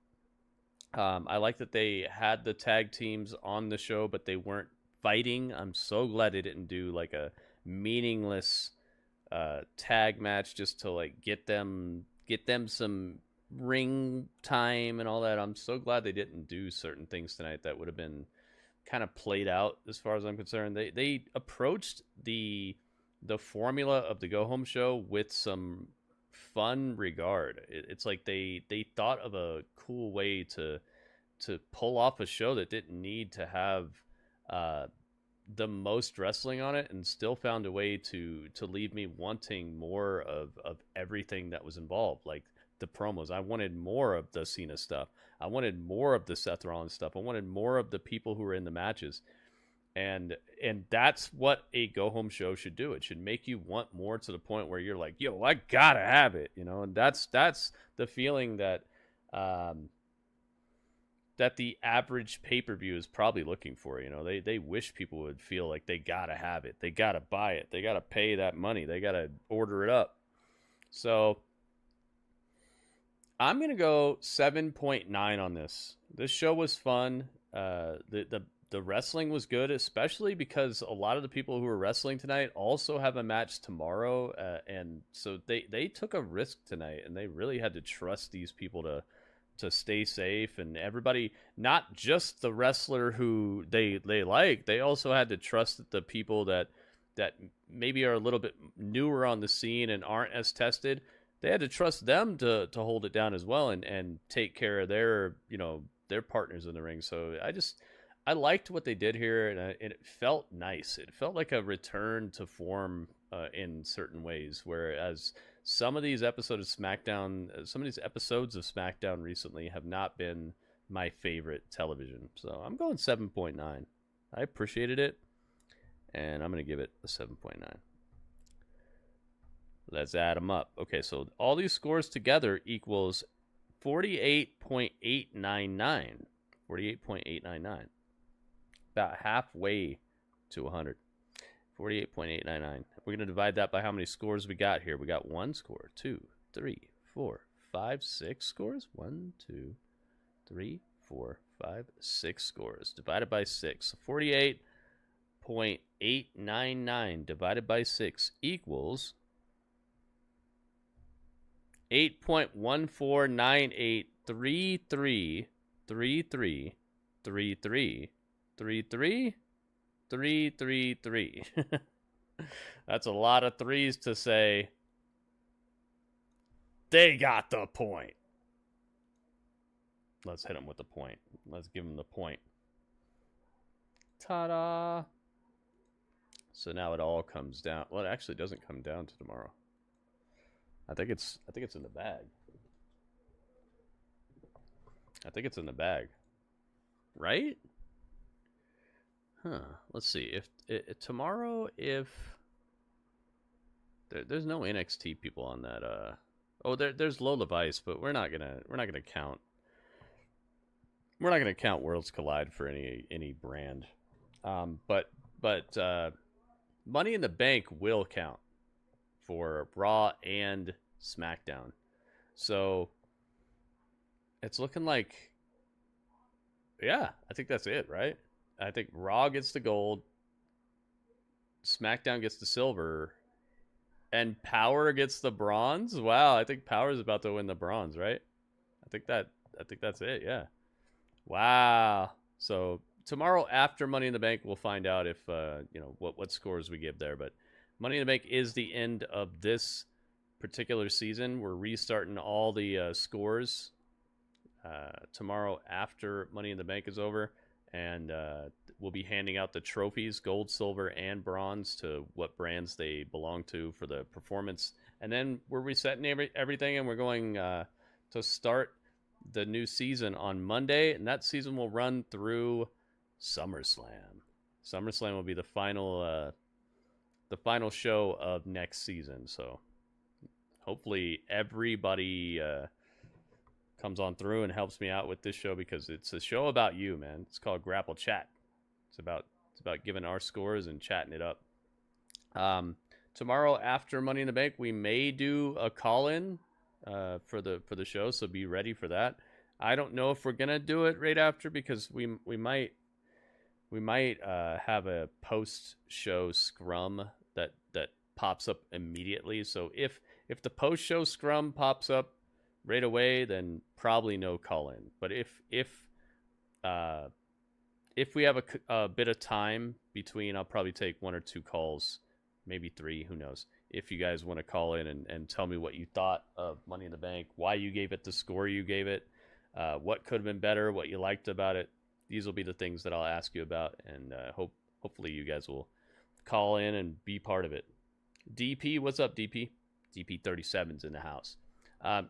I like that they had the tag teams on the show, but they weren't fighting. I'm so glad they didn't do like a meaningless tag match just to like get them some ring time and all that. I'm so glad they didn't do certain things tonight that would have been kind of played out as far as I'm concerned. They approached the formula of the go home show with some fun regard. It's like they thought of a cool way to pull off a show that didn't need to have the most wrestling on it, and still found a way to leave me wanting more of everything that was involved. Like the promos, I wanted more of the Cena stuff. I wanted more of the Seth Rollins stuff. I wanted more of the people who were in the matches. And that's what a go-home show should do. It should make you want more, to the point where you're like, yo, I gotta have it, you know? And that's the feeling that that the average pay-per-view is probably looking for. You know, they wish people would feel like they gotta have it. They gotta buy it. They gotta pay that money. They gotta order it up. So I'm going to go 7.9 on this. This show was fun. The wrestling was good, especially because a lot of the people who were wrestling tonight also have a match tomorrow. And so they took a risk tonight, and they really had to trust these people to stay safe. And everybody, not just the wrestler who they like, they also had to trust the people that maybe are a little bit newer on the scene and aren't as tested. They had to trust them to hold it down as well, and take care of their partners in the ring. So I liked what they did here, and it felt nice. It felt like a return to form in certain ways, whereas some of these episodes of SmackDown recently have not been my favorite television. So I'm going 7.9. I appreciated it, and I'm going to give it a 7.9. Let's add them up. Okay, so all these scores together equals 48.899. 48.899. About halfway to 100. 48.899. We're going to divide that by how many scores we got here. We got 1 score, 2, 3, 4, 5, 6 scores. 1, 2, 3, 4, 5, 6 scores. Divided by 6. 48.899. 8.899 divided by 6 equals 8.14983333333333. That's a lot of threes to say they got the point. Let's hit them with the point. Let's give them the point. Ta-da! So now it all comes down. Well, it actually doesn't come down to tomorrow. I think it's in the bag. I think it's in the bag. Right? Huh. Let's see. If tomorrow, if there's no NXT people on that. Oh, there's Lola Vice, but we're not gonna count. We're not gonna count Worlds Collide for any brand. But Money in the Bank will count for Raw and SmackDown. So it's looking like, yeah, I think that's it, right? I think Raw gets the gold, SmackDown gets the silver, and Power gets the bronze. Wow, I think Power is about to win the bronze, right? I think that's it, yeah. Wow. So tomorrow after Money in the Bank, we'll find out if what scores we give there. But Money in the Bank is the end of this particular season. We're restarting all the scores tomorrow after Money in the Bank is over, and we'll be handing out the trophies, gold, silver, and bronze, to what brands they belong to for the performance. And then we're resetting everything, and we're going to start the new season on Monday, and that season will run through SummerSlam. SummerSlam will be the final show of next season. So hopefully everybody comes on through and helps me out with this show, because it's a show about you, man. It's called Grapple Chat. It's about giving our scores and chatting it up. Tomorrow after Money in the Bank, we may do a call-in for the show, so be ready for that. I don't know if we're gonna do it right after, because we might have a post-show scrum that pops up immediately. So if the post-show scrum pops up right away, then probably no call-in. But if we have a bit of time between, I'll probably take 1 or 2 calls, maybe 3, who knows. If you guys want to call in and tell me what you thought of Money in the Bank, why you gave it the score you gave it, what could have been better, what you liked about it. These will be the things that I'll ask you about, and hopefully you guys will call in and be part of it. DP, what's up, DP? DP37's in the house.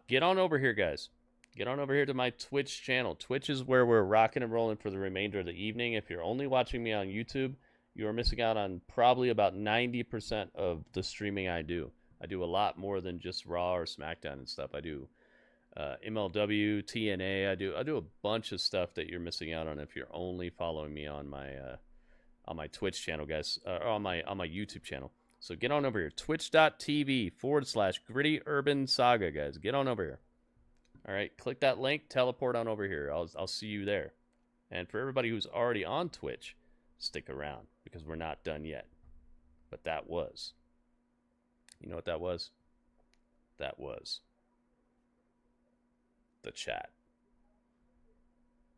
Get on over here, guys. Get on over here to my Twitch channel. Twitch is where we're rocking and rolling for the remainder of the evening. If you're only watching me on YouTube, you are missing out on probably about 90% of the streaming I do. I do a lot more than just Raw or SmackDown and stuff. I do MLW, TNA. I do a bunch of stuff that you're missing out on if you're only following me on my Twitch channel, guys, or on my YouTube channel. So get on over here, twitch.tv/GrittyUrbanSaga, guys. Get on over here. All right, click that link, teleport on over here. I'll see you there. And for everybody who's already on Twitch, stick around, because we're not done yet. But that was, you know what that was? That was the chat.